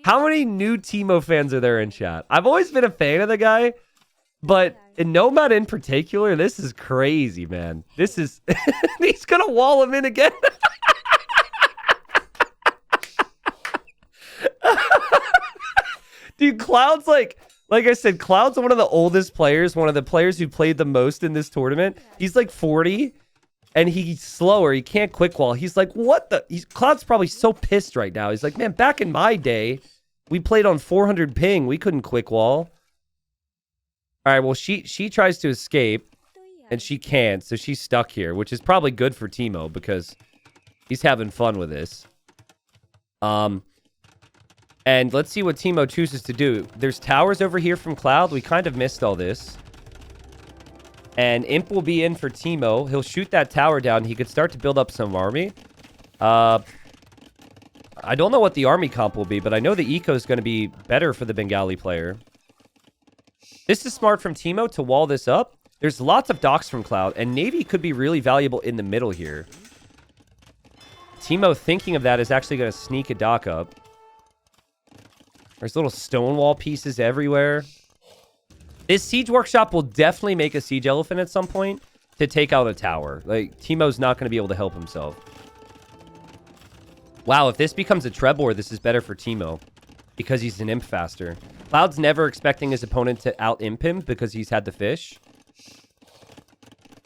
How many new Teemo fans are there in chat? I've always been a fan of the guy, but in Nomad in particular, this is crazy, man. This is... He's gonna wall him in again. Dude, Cloud's like I said, Cloud's one of the oldest players, one of the players who played the most in this tournament. He's like 40. And he's slower. He can't quick wall. He's like, what the? Cloud's probably so pissed right now. He's like, man, back in my day, we played on 400 ping. We couldn't quick wall. All right, well, she tries to escape, and she can't. So she's stuck here, which is probably good for Teemo because he's having fun with this. And let's see what Teemo chooses to do. There's towers over here from Cloud. We kind of missed all this. And Imp will be in for Teemo. He'll shoot that tower down. He could start to build up some army. I don't know what the army comp will be, but I know the eco is going to be better for the Bengali player. This is smart from Teemo to wall this up. There's lots of docks from Cloud, and Navy could be really valuable in the middle here. Teemo thinking of that is actually going to sneak a dock up. There's little stonewall pieces everywhere. This siege workshop will definitely make a siege elephant at some point to take out a tower. Like, Teemo's not going to be able to help himself. Wow, if this becomes a Trebor, this is better for Teemo because he's an imp faster. Cloud's never expecting his opponent to out-imp him because he's had the fish.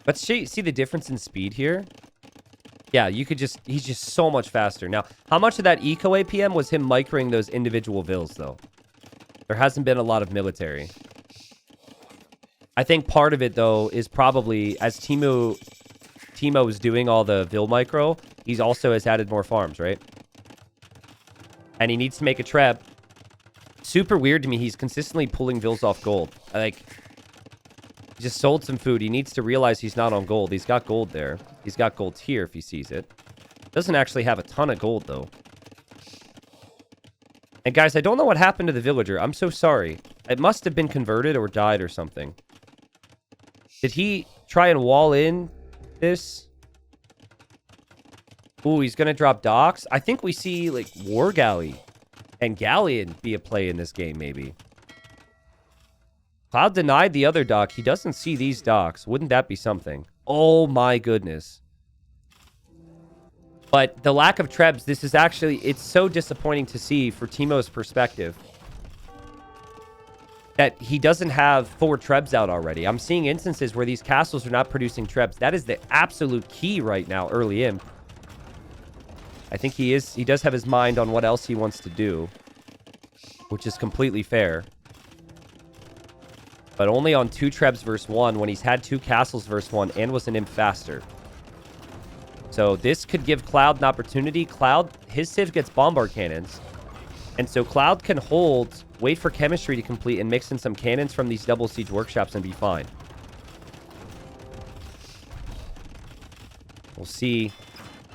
Let's see the difference in speed here. Yeah, you could just... He's just so much faster. Now, how much of that eco APM was him microing those individual vills, though? There hasn't been a lot of military. I think part of it, though, is probably as Teemo is doing all the vill micro, he's also has added more farms, right? And he needs to make a trap. Super weird to me. He's consistently pulling vills off gold. Like... He just sold some food. He needs to realize he's not on gold. He's got gold there. He's got gold here if he sees it. Doesn't actually have a ton of gold, though. And guys, I don't know what happened to the villager. I'm so sorry. It must have been converted or died or something. Did he try and wall in this? Ooh, he's going to drop docks. I think we see, like, War Galley and Galleon be a play in this game, maybe. Cloud denied the other dock. He doesn't see these docks. Wouldn't that be something? Oh my goodness. But the lack of trebs, this is actually... It's so disappointing to see for Teemo's perspective. That he doesn't have 4 trebs out already. I'm seeing instances where these castles are not producing trebs. That is the absolute key right now, early in. I think he does have his mind on what else he wants to do. Which is completely fair. But only on 2 trebs versus 1 when he's had 2 castles versus 1 and was an imp faster. So this could give Cloud an opportunity. Cloud, his Civ gets bombard cannons. And so Cloud can hold, wait for chemistry to complete, and mix in some cannons from these double siege workshops and be fine. We'll see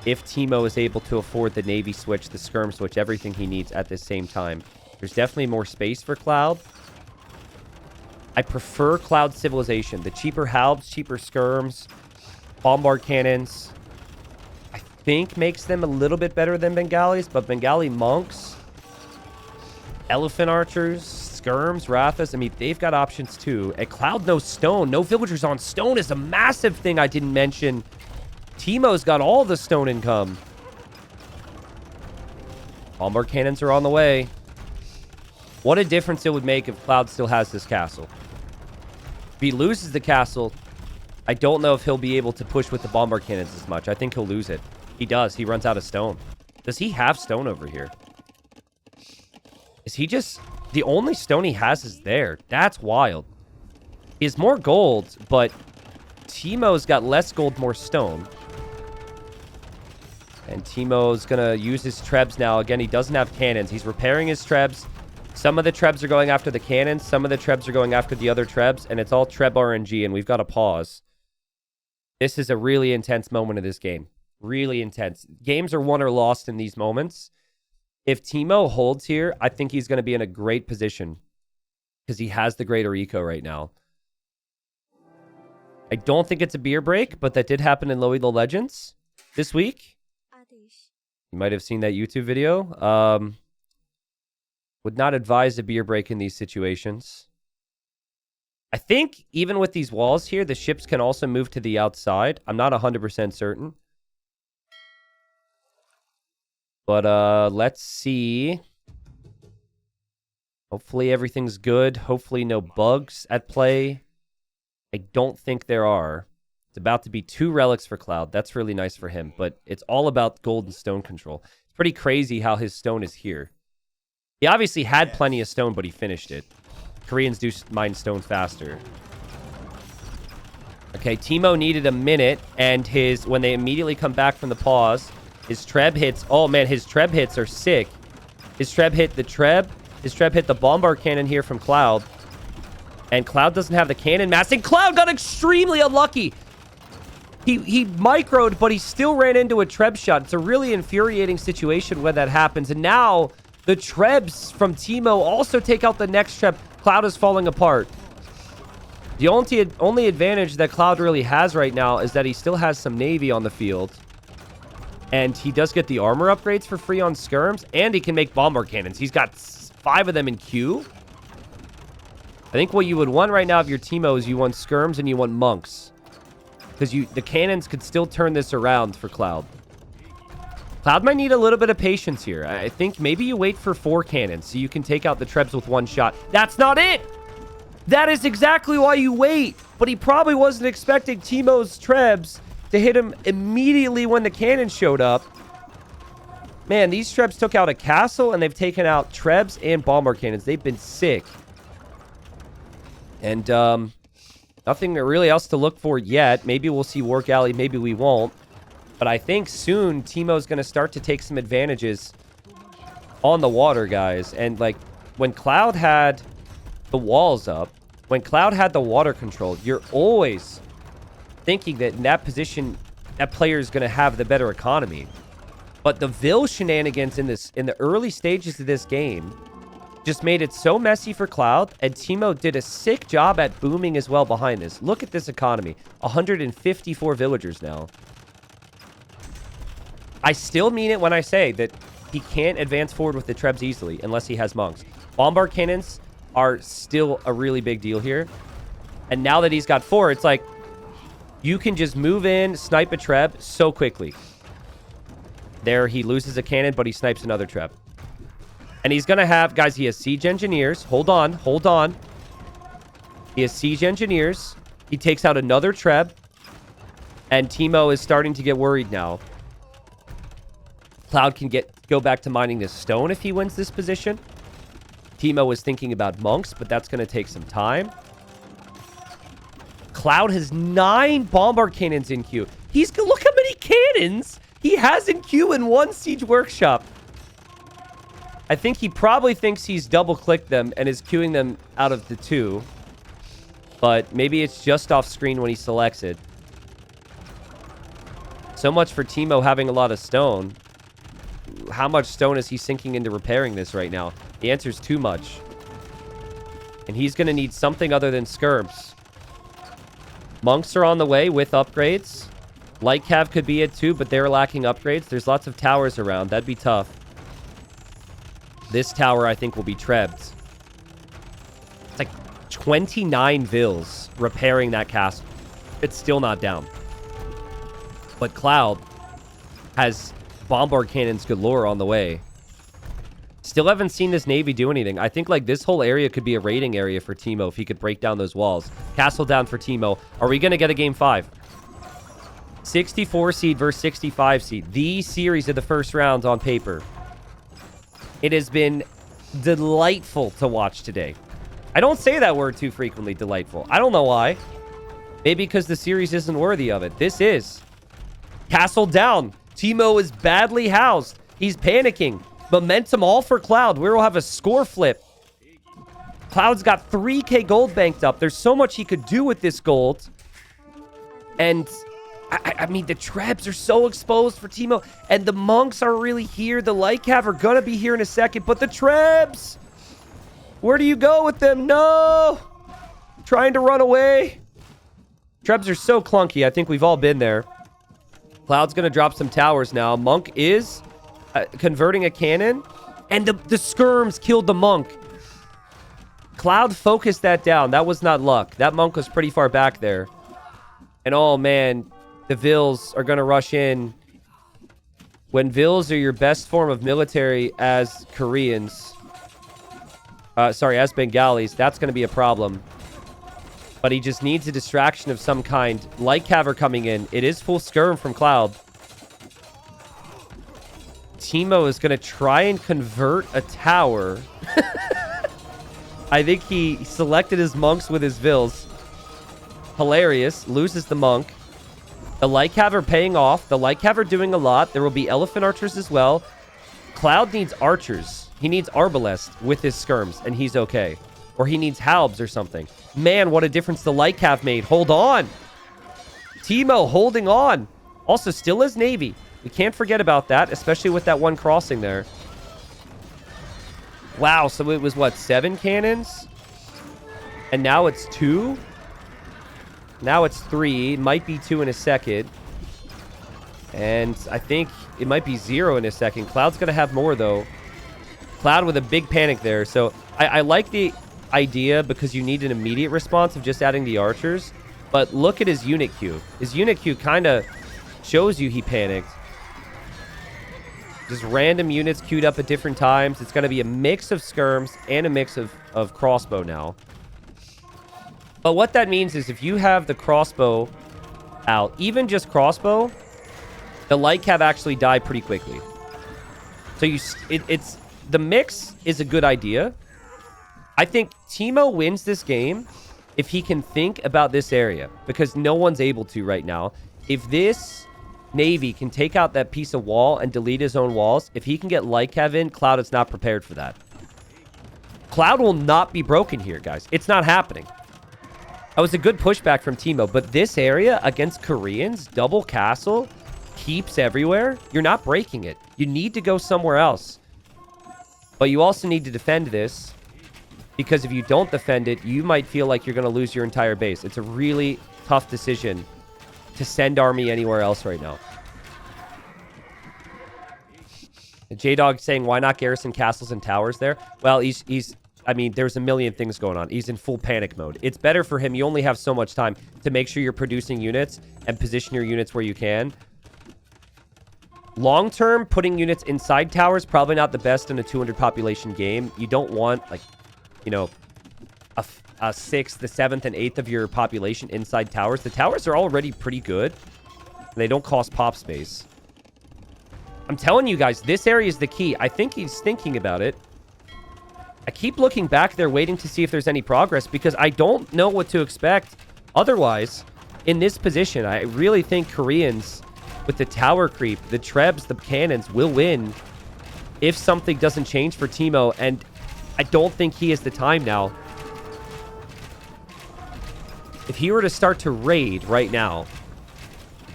if Teemo is able to afford the Navy switch, the skirm switch, everything he needs at the same time. There's definitely more space for Cloud. I prefer Cloud Civilization. The cheaper halbs, cheaper skirms, bombard cannons, I think makes them a little bit better than Bengalis, but Bengali monks, elephant archers, skirms, Rathas, I mean, they've got options too. And Cloud no stone. No villagers on stone is a massive thing I didn't mention. Teemo's got all the stone income. Bombard cannons are on the way. What a difference it would make if Cloud still has this castle. If he loses the castle, I don't know if he'll be able to push with the bombard cannons as much. I think he'll lose it. He does. He runs out of stone. Does he have stone over here? Is he just... The only stone he has is there. That's wild. He has more gold, but Teemo's got less gold, more stone. And Teemo's going to use his trebs now. Again, he doesn't have cannons. He's repairing his trebs. Some of the trebs are going after the cannons. Some of the trebs are going after the other trebs. And it's all treb RNG, and we've got to pause. This is a really intense moment of this game. Really intense. Games are won or lost in these moments. If Teemo holds here, I think he's going to be in a great position. Because he has the greater eco right now. I don't think it's a beer break, but that did happen in Lowy the Legends this week. You might have seen that YouTube video. Would not advise a beer break in these situations. I think even with these walls here, the ships can also move to the outside. I'm not 100% certain. But let's see. Hopefully everything's good. Hopefully no bugs at play. I don't think there are. It's about to be 2 relics for Cloud. That's really nice for him. But it's all about gold and stone control. It's pretty crazy how his stone is here. He obviously had plenty of stone, but he finished it. Koreans do mine stone faster. Okay, Teemo needed a minute, and when they immediately come back from the pause, his treb hits... Oh, man, his treb hits are sick. His treb hit the treb. His treb hit the bombard cannon here from Cloud. And Cloud doesn't have the cannon mass, and Cloud got extremely unlucky. He microed, but he still ran into a treb shot. It's a really infuriating situation when that happens. And now... The trebs from Teemo also take out the next treb. Cloud is falling apart. The only advantage that Cloud really has right now is that he still has some Navy on the field. And he does get the armor upgrades for free on skirms. And he can make bomber cannons. He's got 5 of them in queue. I think what you would want right now of your Teemo is you want skirms and you want monks. Because the cannons could still turn this around for Cloud. Cloud might need a little bit of patience here. I think maybe you wait for 4 cannons so you can take out the Trebs with 1 shot. That's not it! That is exactly why you wait. But he probably wasn't expecting Teemo's Trebs to hit him immediately when the cannon showed up. Man, these Trebs took out a castle and they've taken out Trebs and bomber cannons. They've been sick. And nothing really else to look for yet. Maybe we'll see War Galley. Maybe we won't. But I think soon Teemo's going to start to take some advantages on the water, guys. And like when Cloud had the walls up, when Cloud had the water control, you're always thinking that in that position, that player is going to have the better economy. But the Vil shenanigans in the early stages of this game just made it so messy for Cloud, and Teemo did a sick job at booming as well behind this. Look at this economy. 154 villagers now. I still mean it when I say that he can't advance forward with the Trebs easily unless he has monks. Bombard cannons are still a really big deal here. And now that he's got 4, it's like you can just move in, snipe a Treb so quickly. There, he loses a cannon, but he snipes another Treb. And he's going to have, guys, he has siege engineers. Hold on, hold on. He has siege engineers. He takes out another Treb. And Teemo is starting to get worried now. Cloud can go back to mining this stone if he wins this position. Teemo was thinking about monks, but that's going to take some time. Cloud has 9 bombard cannons in queue. Look how many cannons he has in queue in 1 siege workshop. I think he probably thinks he's double-clicked them and is queuing them out of the 2. But maybe it's just off screen when he selects it. So much for Teemo having a lot of stone. How much stone is he sinking into repairing this right now? The answer is too much. And he's going to need something other than skirms. Monks are on the way with upgrades. Light Cav could be it too, but they're lacking upgrades. There's lots of towers around. That'd be tough. This tower, I think, will be Trebs. It's like 29 Vils repairing that castle. It's still not down. But Cloud has bombard cannons galore on the way. Still haven't seen this Navy do anything. I think like this whole area could be a raiding area for Teemo if he could break down those walls. Castle down for Teemo. Are we going to get a game 5? 64 seed versus 65 seed. The series of the first round on paper. It has been delightful to watch today. I don't say that word too frequently, delightful. I don't know why. Maybe because the series isn't worthy of it. This is. Castle down. Teemo is badly housed. He's panicking. Momentum all for Cloud. We will have a score flip. Cloud's got 3k gold banked up. There's so much he could do with this gold. And I mean, the Trebs are so exposed for Teemo. And the monks are really here. The Light Cav are going to be here in a second. But the Trebs! Where do you go with them? No! Trying to run away. Trebs are so clunky. I think we've all been there. Cloud's going to drop some towers now. Monk is converting a cannon. And the skirms killed the monk. Cloud focused that down. That was not luck. That monk was pretty far back there. And oh, man. The Vils are going to rush in. When Vils are your best form of military as Koreans. As Bengalis. That's going to be a problem. But he just needs a distraction of some kind. Light Cav are coming in. It is full skirm from Cloud. Teemo is going to try and convert a tower. I think he selected his monks with his Vils. Hilarious. Loses the monk. The Light Cav are paying off. The Light Cav are doing a lot. There will be elephant archers as well. Cloud needs archers. He needs arbalest with his skirms, and he's okay. Or he needs halbs or something. Man, what a difference the Light Cav made. Hold on. Teemo holding on. Also, still is Navy. We can't forget about that, especially with that one crossing there. Wow, so it was, what, 7 cannons? And now it's 2? Now it's 3. Might be 2 in a second. And I think it might be 0 in a second. Cloud's going to have more, though. Cloud with a big panic there. So I like the idea because you need an immediate response of just adding the archers. But look at his unit queue. His unit queue kind of shows you he panicked. Just random units queued up at different times. It's going to be a mix of skirms and a mix of crossbow now. But what that means is if you have the crossbow out, even just crossbow, the light cav actually die pretty quickly. So it's the mix is a good idea. I think Teemo wins this game if he can think about this area, because no one's able to right now. If this Navy can take out that piece of wall and delete his own walls, if he can get light cav in, Cloud is not prepared for that. Cloud will not be broken here, guys. It's not happening. That was a good pushback from Teemo, but this area against Koreans, double castle, keeps everywhere, you're not breaking it. You need to go somewhere else. But you also need to defend this, because if you don't defend it, you might feel like you're going to lose your entire base. It's a really tough decision to send army anywhere else right now. J-Dog saying, why not garrison castles and towers there? Well, I mean, there's a million things going on. He's in full panic mode. It's better for him. You only have so much time to make sure you're producing units and position your units where you can. Long-term, putting units inside towers, probably not the best in a 200 population game. You don't want, like, you know, a sixth, the 7th, and 8th of your population inside towers. The towers are already pretty good. They don't cost pop space. I'm telling you guys, this area is the key. I think he's thinking about it. I keep looking back there, waiting to see if there's any progress, because I don't know what to expect. Otherwise, in this position, I really think Koreans, with the tower creep, the trebs, the cannons, will win if something doesn't change for Teemo, and I don't think he has the time now. If he were to start to raid right now,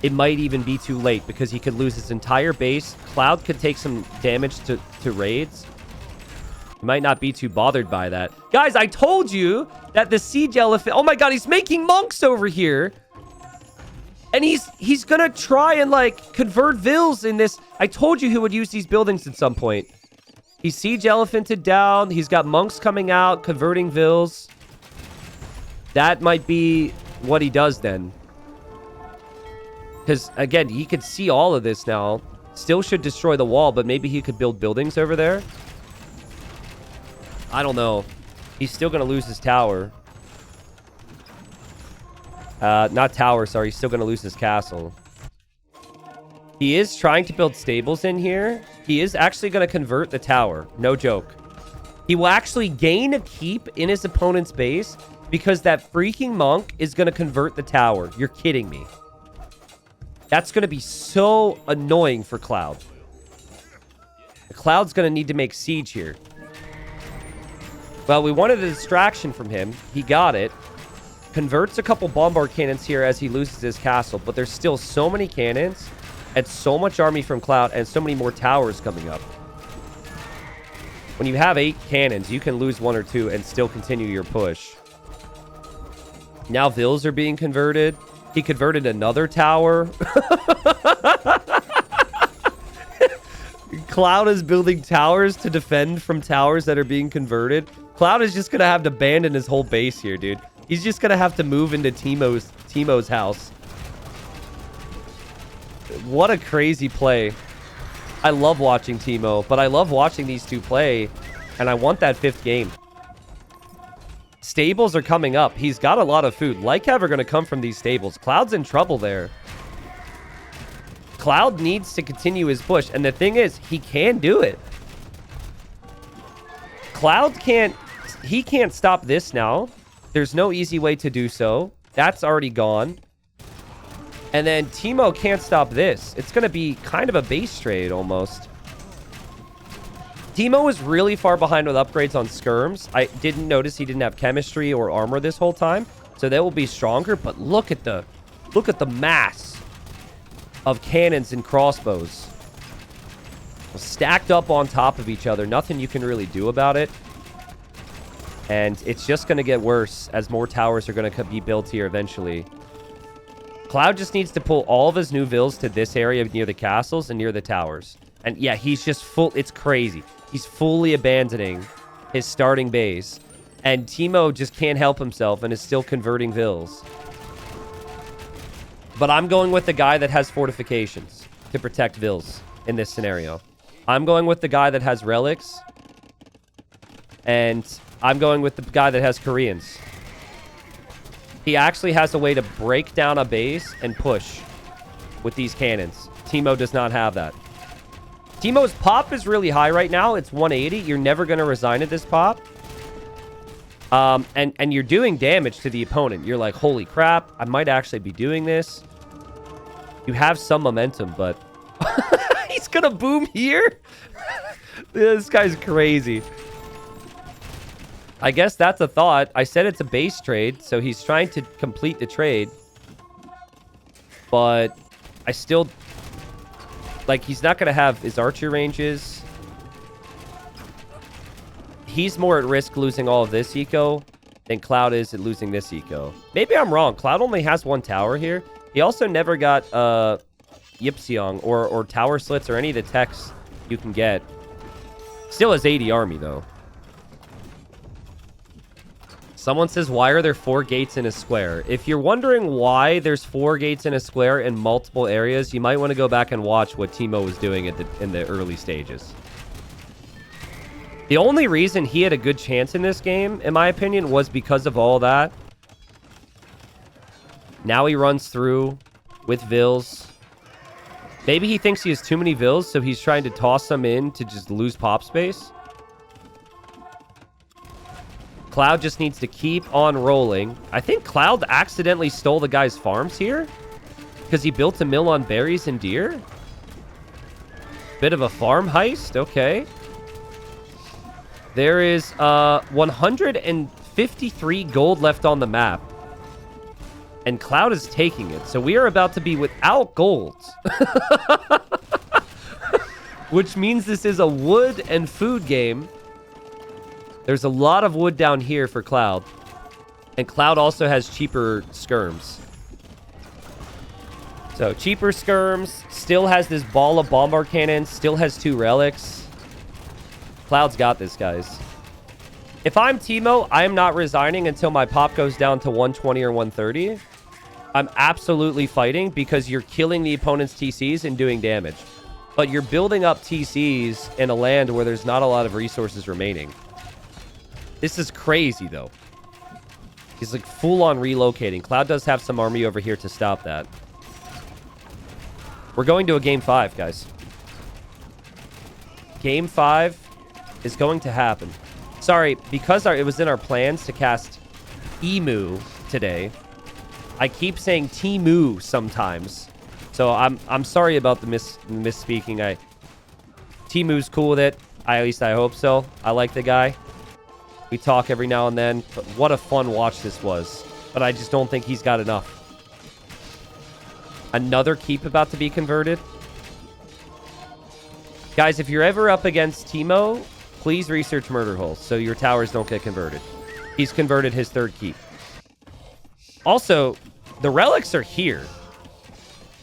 it might even be too late, because he could lose his entire base. Cloud could take some damage to raids. He might not be too bothered by that. Guys, I told you that the siege elephant... Oh my god, he's making monks over here. And he's gonna try and, like, convert vills in this. I told you he would use these buildings at some point. He siege elephanted down. He's got monks coming out, converting vills. That might be what he does then. Because, again, he could see all of this now. Still should destroy the wall, but maybe he could build buildings over there. I don't know. He's still going to lose his tower. Not tower, sorry. He's still going to lose his castle. He is trying to build stables in here. He is actually going to convert the tower. No joke. He will actually gain a keep in his opponent's base because that freaking monk is going to convert the tower. You're kidding me. That's going to be so annoying for Cloud. The Cloud's going to need to make siege here. Well, we wanted a distraction from him. He got it. Converts a couple bombard cannons here as he loses his castle. But there's still so many cannons and so much army from Cloud and so many more towers coming up. When you have 8 cannons, you can lose 1 or 2 and still continue your push. Now vills are being converted. He converted another tower. Cloud is building towers to defend from towers that are being converted. Cloud is just going to have to abandon his whole base here, dude. He's just going to have to move into Teemo's house. What a crazy play. I love watching Teemo, but I love watching these two play, and I want that 5th game. Stables are coming up. He's got a lot of food. Lycav are going to come from these stables. Cloud's in trouble there. Cloud needs to continue his push, and the thing is, he can do it. Cloud can't... He can't stop this now. There's no easy way to do so. That's already gone. And then Teemo can't stop this. It's going to be kind of a base trade almost. Teemo is really far behind with upgrades on skirms. I didn't notice he didn't have chemistry or armor this whole time. So they will be stronger. But look at the mass of cannons and crossbows. Stacked up on top of each other. Nothing you can really do about it. And it's just going to get worse as more towers are going to be built here eventually. Cloud just needs to pull all of his new vills to this area near the castles and near the towers. And yeah, he's just full. It's crazy. He's fully abandoning his starting base. And Teemo just can't help himself and is still converting vills. But I'm going with the guy that has fortifications to protect vills in this scenario. I'm going with the guy that has relics. And I'm going with the guy that has Koreans. He actually has a way to break down a base and push with these cannons. Teemo does not have that. Teemo's pop is really high right now. It's 180. You're never going to resign at this pop. And you're doing damage to the opponent. You're like, holy crap, I might actually be doing this. You have some momentum, but he's going to boom here? This guy's crazy. I guess that's a thought. I said it's a base trade, so he's trying to complete the trade. But I still... Like, he's not going to have his archer ranges. He's more at risk losing all of this eco than Cloud is at losing this eco. Maybe I'm wrong. Cloud only has one tower here. He also never got Yipseong or tower slits or any of the techs you can get. Still has 80 army, though. Someone says, why are there 4 gates in a square? If you're wondering why there's 4 gates in a square in multiple areas, you might want to go back and watch what Teemo was doing in the early stages. The only reason he had a good chance in this game, in my opinion, was because of all that. Now he runs through with vills. Maybe he thinks he has too many vills, so he's trying to toss them in to just lose pop space. Cloud just needs to keep on rolling. I think Cloud accidentally stole the guy's farms here because he built a mill on berries and deer. Bit of a farm heist. Okay. There is 153 gold left on the map. And Cloud is taking it. So we are about to be without gold. Which means this is a wood and food game. There's a lot of wood down here for Cloud. And Cloud also has cheaper skirms. So, cheaper skirms. Still has this ball of bombard cannons. Still has 2 relics. Cloud's got this, guys. If I'm Teemo, I am not resigning until my pop goes down to 120 or 130. I'm absolutely fighting because you're killing the opponent's TCs and doing damage. But you're building up TCs in a land where there's not a lot of resources remaining. This is crazy, though. He's like full-on relocating. Cloud does have some army over here to stop that. We're going to a game 5, guys. Game 5 is going to happen. Sorry, because it was in our plans to cast Emu today, I keep saying Teemo sometimes. So I'm sorry about the misspeaking. Teemo's cool with it. At least I hope so. I like the guy. We talk every now and then, but what a fun watch this was. But I just don't think he's got enough. Another keep about to be converted. Guys, if you're ever up against Teemo, please research murder holes so your towers don't get converted. He's converted his 3rd keep. Also, the relics are here.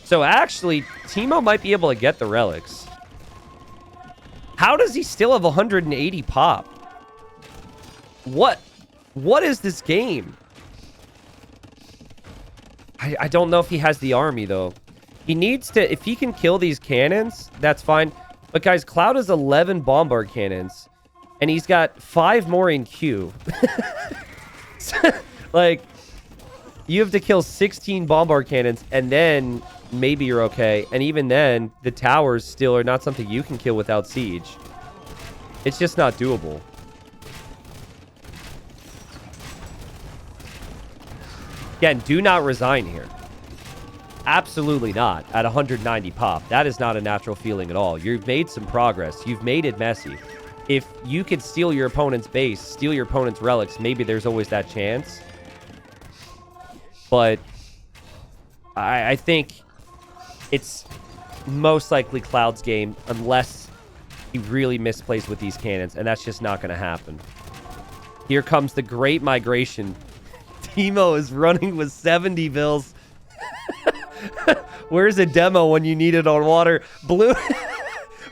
So actually, Teemo might be able to get the relics. How does he still have 180 pop? What is this game? I don't know if he has the army, though. He needs to... If he can kill these cannons, that's fine. But, guys, Cloud has 11 bombard cannons. And he's got 5 more in queue. Like, you have to kill 16 bombard cannons, and then maybe you're okay. And even then, the towers still are not something you can kill without siege. It's just not doable. Again, do not resign here. Absolutely not. At 190 pop. That is not a natural feeling at all. You've made some progress. You've made it messy. If you could steal your opponent's base, steal your opponent's relics, maybe there's always that chance. But I think it's most likely Cloud's game unless he really misplays with these cannons, and that's just not going to happen. Here comes the Great Migration. Teemo is running with 70 vills. Where's a demo when you need it on water? Blue...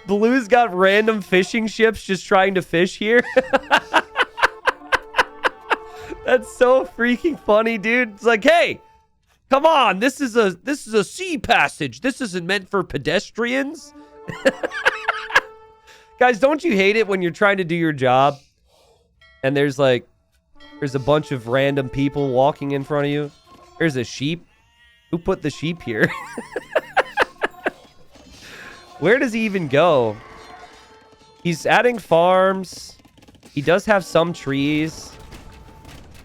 Blue's got random fishing ships just trying to fish here. That's so freaking funny, dude. It's like, hey, come on. This is a sea passage. This isn't meant for pedestrians. Guys, don't you hate it when you're trying to do your job and there's a bunch of random people walking in front of you? There's a sheep. Who put the sheep here? Where does he even go? He's adding farms. He does have some trees.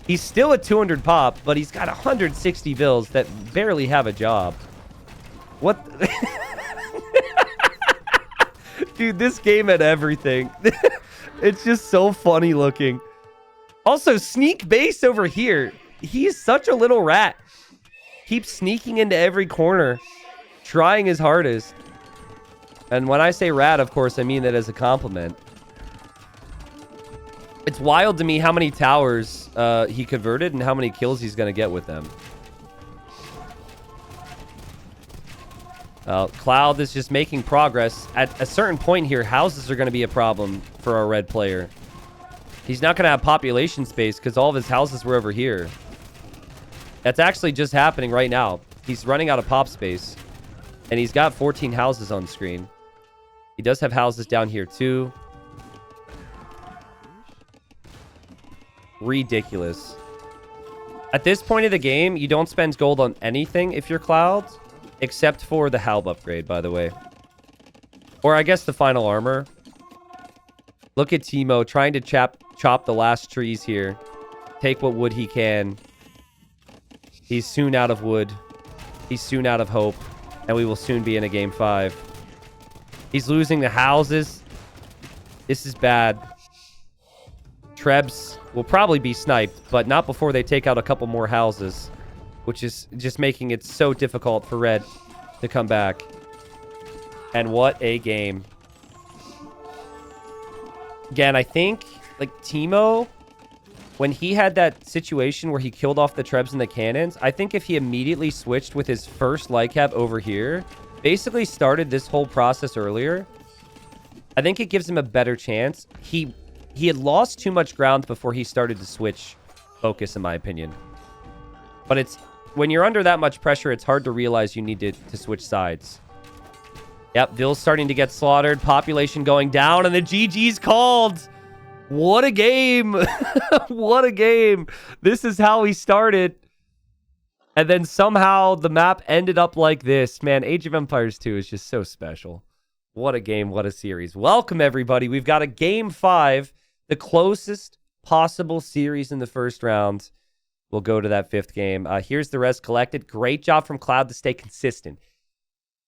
He's still at 200 pop, but he's got 160 bills that barely have a job. What? Dude, this game had everything. It's just so funny looking. Also, sneak base over here. He's such a little rat. Keeps sneaking into every corner, trying his hardest. And when I say rat, of course, I mean that as a compliment. It's wild to me how many towers he converted and how many kills he's going to get with them. Cloud is just making progress. At a certain point here, houses are going to be a problem for our red player. He's not going to have population space because all of his houses were over here. That's actually just happening right now. He's running out of pop space. And he's got 14 houses on screen. He does have houses down here too. Ridiculous. At this point of the game, you don't spend gold on anything if you're Cloud, except for the Halb upgrade, by the way. Or I guess the final armor. Look at Teemo trying to chop the last trees here. Take what wood he can. He's soon out of wood. He's soon out of hope. And we will soon be in a game 5. He's losing the houses. This is bad. Trebs will probably be sniped, but not before they take out a couple more houses, which is just making it so difficult for Red to come back. And what a game. Again, I think, like, Teemo, when he had that situation where he killed off the Trebs and the cannons, I think if he immediately switched with his first light cap over here, basically started this whole process earlier, I think it gives him a better chance. He had lost too much ground before he started to switch focus, in my opinion. But it's when you're under that much pressure, it's hard to realize you need to switch sides. Yep, Ville's starting to get slaughtered. Population going down, and the GG's called. What a game. What a game. This is how he started. And then somehow the map ended up like this. Man, Age of Empires 2 is just so special. What a game. What a series. Welcome, everybody. We've got a game 5. The closest possible series in the first round. We'll go to that 5th game. Here's the res collected. Great job from Cloud to stay consistent.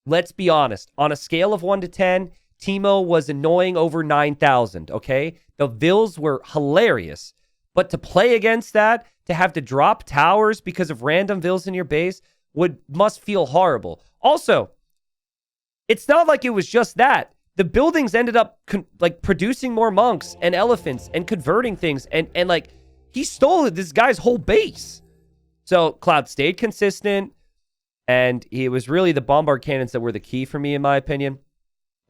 Let's be honest. On a scale of 1 to 10, Teemo was annoying over 9,000, okay? The Vills were hilarious. But to play against that, to have to drop towers because of random Vills in your base, must feel horrible. Also, it's not like it was just that. The buildings ended up producing more monks and elephants and converting things. And like, he stole this guy's whole base. So Cloud stayed consistent. And it was really the bombard cannons that were the key for me, in my opinion.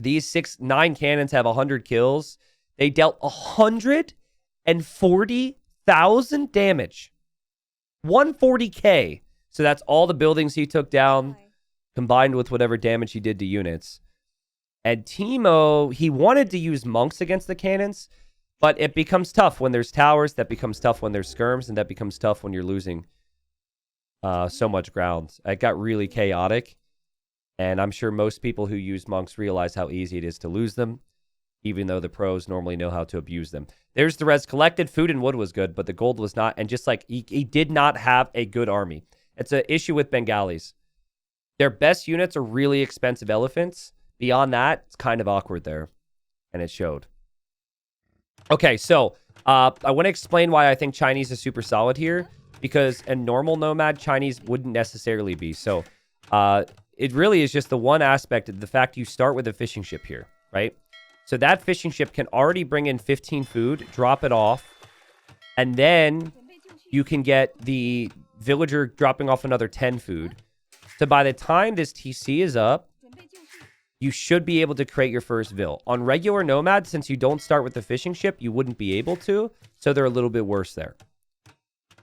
These 9 cannons have 100 kills. They dealt 140,000 damage. 140K. So that's all the buildings he took down, combined with whatever damage he did to units. And Teemo, he wanted to use monks against the cannons, but it becomes tough when there's towers. That becomes tough when there's skirms, and that becomes tough when you're losing so much ground. It got really chaotic. And I'm sure most people who use monks realize how easy it is to lose them, even though the pros normally know how to abuse them. There's the res collected. Food and wood was good, but the gold was not. And just like he did not have a good army. It's an issue with Bengalis. Their best units are really expensive elephants. Beyond that, it's kind of awkward there. And it showed. Okay, so I want to explain why I think Chinese is super solid here. Because a normal nomad, Chinese wouldn't necessarily be. So it really is just the one aspect of the fact you start with a fishing ship here, right? So that fishing ship can already bring in 15 food, drop it off, and then you can get the villager dropping off another 10 food. So by the time this TC is up, you should be able to create your first Vil. On regular Nomad, since you don't start with the fishing ship, you wouldn't be able to. So they're a little bit worse there.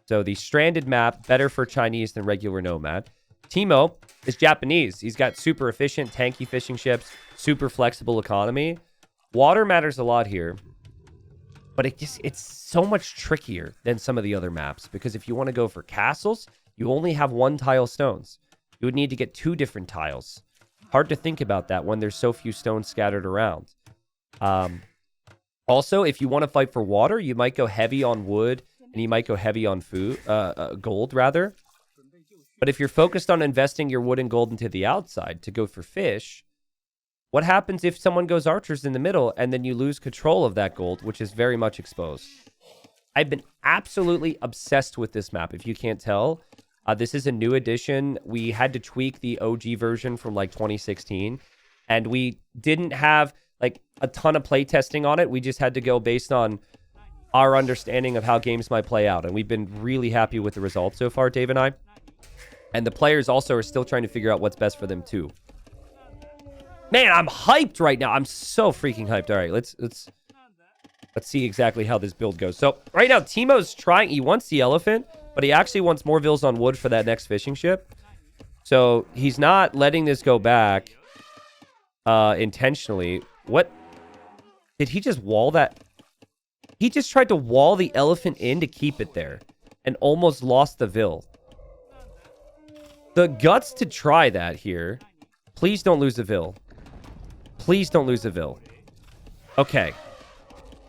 So the stranded map, better for Chinese than regular Nomad. TeMo is Japanese. He's got super efficient, tanky fishing ships, super flexible economy. Water matters a lot here. But it's so much trickier than some of the other maps. Because if you want to go for castles, you only have 1 tile stones. You would need to get 2 different tiles. Hard to think about that when there's so few stones scattered around. Also, if you want to fight for water, you might go heavy on wood and you might go heavy on food, gold rather. But if you're focused on investing your wood and gold into the outside to go for fish, what happens if someone goes archers in the middle and then you lose control of that gold, which is very much exposed? I've been absolutely obsessed with this map, if you can't tell. This is a new edition. We had to tweak the OG version from like 2016. And we didn't have like a ton of playtesting on it. We just had to go based on our understanding of how games might play out. And we've been really happy with the results so far, Dave and I. And the players also are still trying to figure out what's best for them too. Man, I'm hyped right now. I'm so freaking hyped. All right, let's see exactly how this build goes. So right now, Teemo's trying. He wants the elephant, but he actually wants more Vils on wood for that next fishing ship. So he's not letting this go back intentionally. What? Did he just wall that? He just tried to wall the elephant in to keep it there and almost lost the Vil. The guts to try that here. Please don't lose the Vil. Please don't lose the Vil. Okay.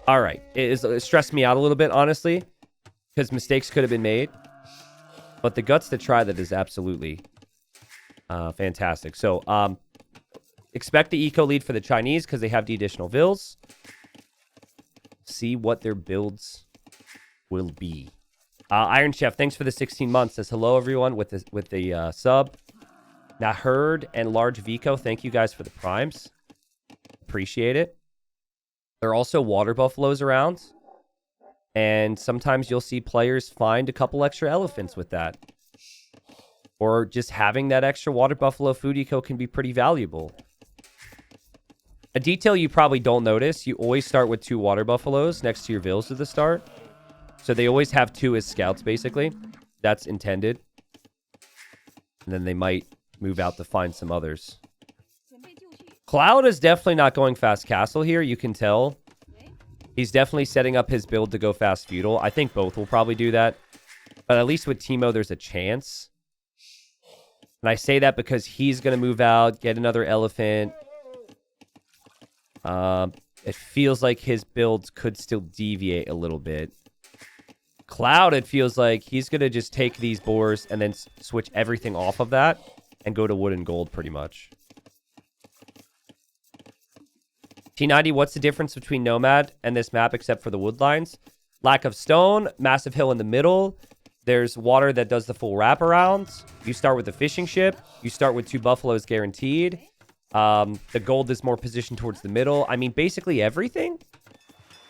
All right. It stressed me out a little bit, honestly, because mistakes could have been made. But the guts to try that is absolutely fantastic. So expect the eco lead for the Chinese because they have the additional Vils. See what their builds will be. Iron Chef, thanks for the 16 months. Says hello, everyone, with the sub. Naherd and Large Vico, thank you guys for the primes. Appreciate it. There are also water buffaloes around. And sometimes you'll see players find a couple extra elephants with that. Or just having that extra water buffalo food eco can be pretty valuable. A detail you probably don't notice, you always start with 2 water buffaloes next to your Vils at the start. So they always have 2 as scouts, basically. That's intended. And then they might move out to find some others. Cloud is definitely not going fast castle here. You can tell. He's definitely setting up his build to go fast feudal. I think both will probably do that. But at least with Teemo, there's a chance. And I say that because he's going to move out, get another elephant. It feels like his builds could still deviate a little bit. Cloud, it feels like he's going to just take these boars and then switch everything off of that and go to wood and gold pretty much. T90, what's the difference between Nomad and this map except for the wood lines? Lack of stone, massive hill in the middle. There's water that does the full wraparound. You start with a fishing ship. You start with 2 buffaloes guaranteed. The gold is more positioned towards the middle. I mean, basically everything.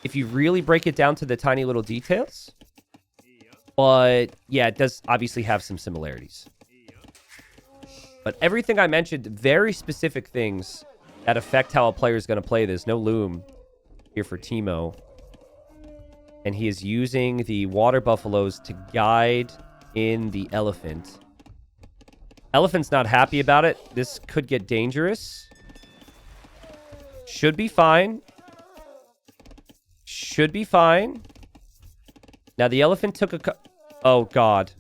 If you really break it down to the tiny little details. But yeah, it does obviously have some similarities. But everything I mentioned, very specific things that affect how a player is going to play this. No loom here for Teemo. And he is using the water buffaloes to guide in the elephant. Elephant's not happy about it. This could get dangerous. Should be fine. Should be fine. Now, the elephant took a... Oh, God.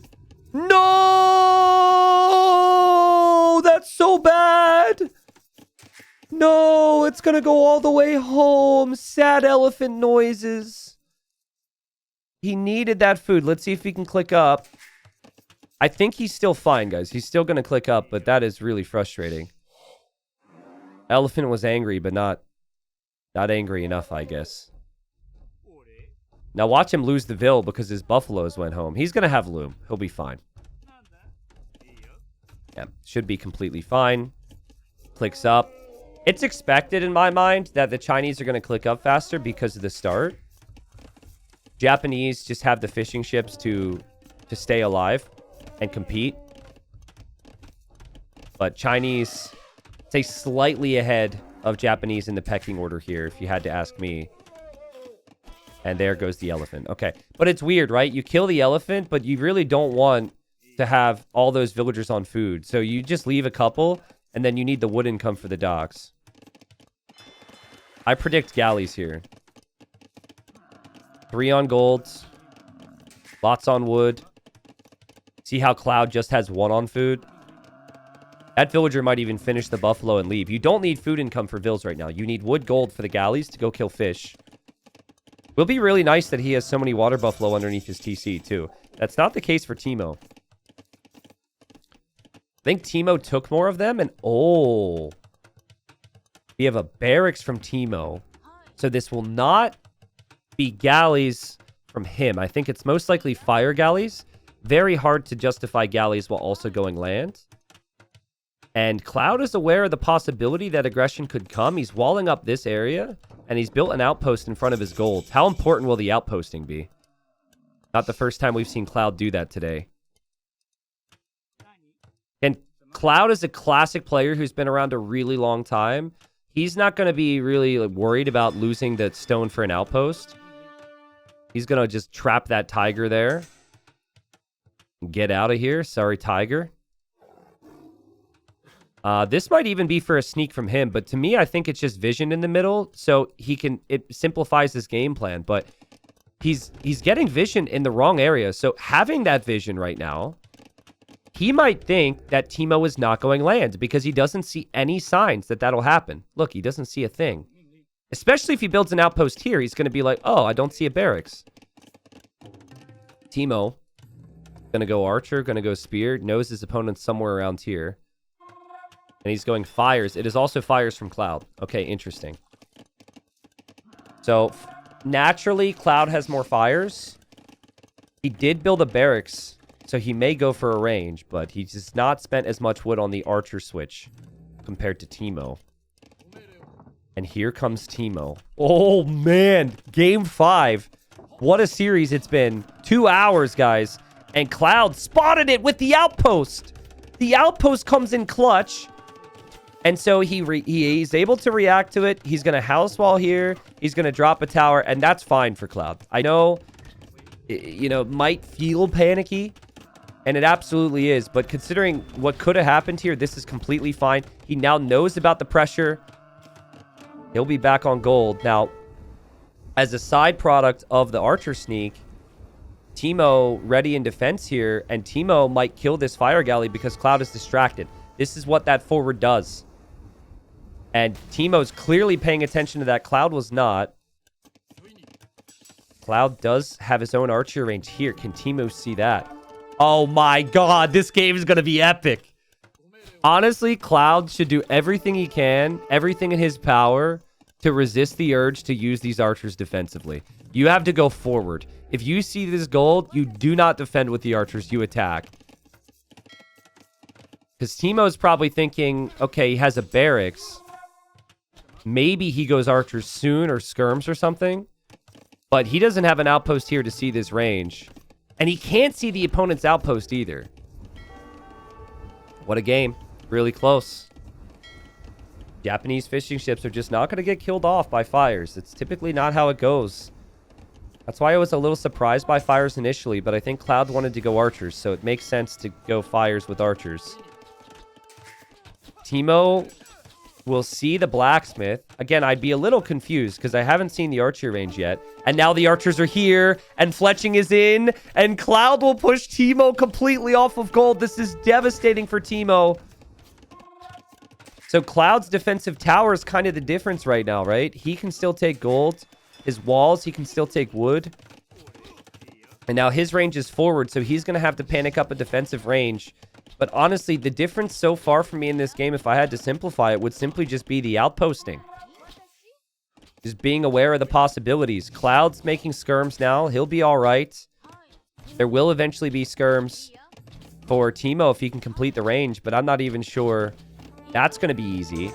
No! That's so bad! No, it's gonna go all the way home. Sad elephant noises. He needed that food. Let's see if he can click up. I think he's still fine, guys. He's still gonna click up, but that is really frustrating. Elephant was angry, but not angry enough, I guess. Now watch him lose the Vil because his buffaloes went home. He's going to have loom. He'll be fine. Yeah, should be completely fine. Clicks up. It's expected in my mind that the Chinese are going to click up faster because of the start. Japanese just have the fishing ships to stay alive and compete. But Chinese, say, slightly ahead of Japanese in the pecking order here, if you had to ask me. And there goes the elephant. Okay. But it's weird, right? You kill the elephant, but you really don't want to have all those villagers on food. So you just leave a couple, and then you need the wood income for the docks. I predict galleys here. 3 on golds. Lots on wood. See how Cloud just has 1 on food? That villager might even finish the buffalo and leave. You don't need food income for vills right now. You need wood gold for the galleys to go kill fish. Will be really nice that he has so many water buffalo underneath his TC too. That's not the case for Teemo. I think Teemo took more of them and... Oh. We have a barracks from Teemo. So this will not be galleys from him. I think it's most likely fire galleys. Very hard to justify galleys while also going land. And Cloud is aware of the possibility that aggression could come. He's walling up this area, and he's built an outpost in front of his gold. How important will the outposting be? Not the first time we've seen Cloud do that today. And Cloud is a classic player who's been around a really long time. He's not going to be really worried about losing the stone for an outpost. He's going to just trap that tiger there. Get out of here. Sorry, tiger. This might even be for a sneak from him, but to me, I think it's just vision in the middle, so it simplifies his game plan, but he's getting vision in the wrong area, so having that vision right now, he might think that Teemo is not going land because he doesn't see any signs that that'll happen. Look, he doesn't see a thing. Especially if he builds an outpost here, he's going to be like, oh, I don't see a barracks. Teemo, going to go archer, going to go spear, knows his opponent's somewhere around here. And he's going fires. It is also fires from Cloud. Okay, interesting. So, naturally, Cloud has more fires. He did build a barracks, so he may go for a range, but he's just not spent as much wood on the archer switch compared to Teemo. And here comes Teemo. Oh, man. Game 5. What a series it's been. 2 hours, guys. And Cloud spotted it with the outpost. The outpost comes in clutch. And so he's able to react to it. He's going to house wall here. He's going to drop a tower. And that's fine for Cloud. I know, might feel panicky. And it absolutely is. But considering what could have happened here, this is completely fine. He now knows about the pressure. He'll be back on gold. Now, as a side product of the archer sneak, Teemo ready in defense here. And Teemo might kill this fire galley because Cloud is distracted. This is what that forward does. And Teemo's clearly paying attention to that. Cloud was not. Cloud does have his own archer range here. Can Teemo see that? Oh my god, this game is going to be epic. Honestly, Cloud should do everything he can, everything in his power, to resist the urge to use these archers defensively. You have to go forward. If you see this gold, you do not defend with the archers, you attack. Because Teemo's probably thinking, okay, he has a barracks. Maybe he goes archers soon or skirms or something. But he doesn't have an outpost here to see this range. And he can't see the opponent's outpost either. What a game. Really close. Japanese fishing ships are just not going to get killed off by fires. It's typically not how it goes. That's why I was a little surprised by fires initially, but I think Cloud wanted to go archers, so it makes sense to go fires with archers. Teemo will see the blacksmith. Again, I'd be a little confused because I haven't seen the archer range yet. And now the archers are here, and fletching is in, and Cloud will push Teemo completely off of gold. This is devastating for Teemo. So Cloud's defensive tower is kind of the difference right now, right? He can still take gold. His walls, he can still take wood. And now his range is forward, so he's going to have to panic up a defensive range. But honestly, the difference so far for me in this game, if I had to simplify it, would simply just be the outposting. Just being aware of the possibilities. Cloud's making skirms now. He'll be all right. There will eventually be skirms for Teemo if he can complete the range, but I'm not even sure that's going to be easy.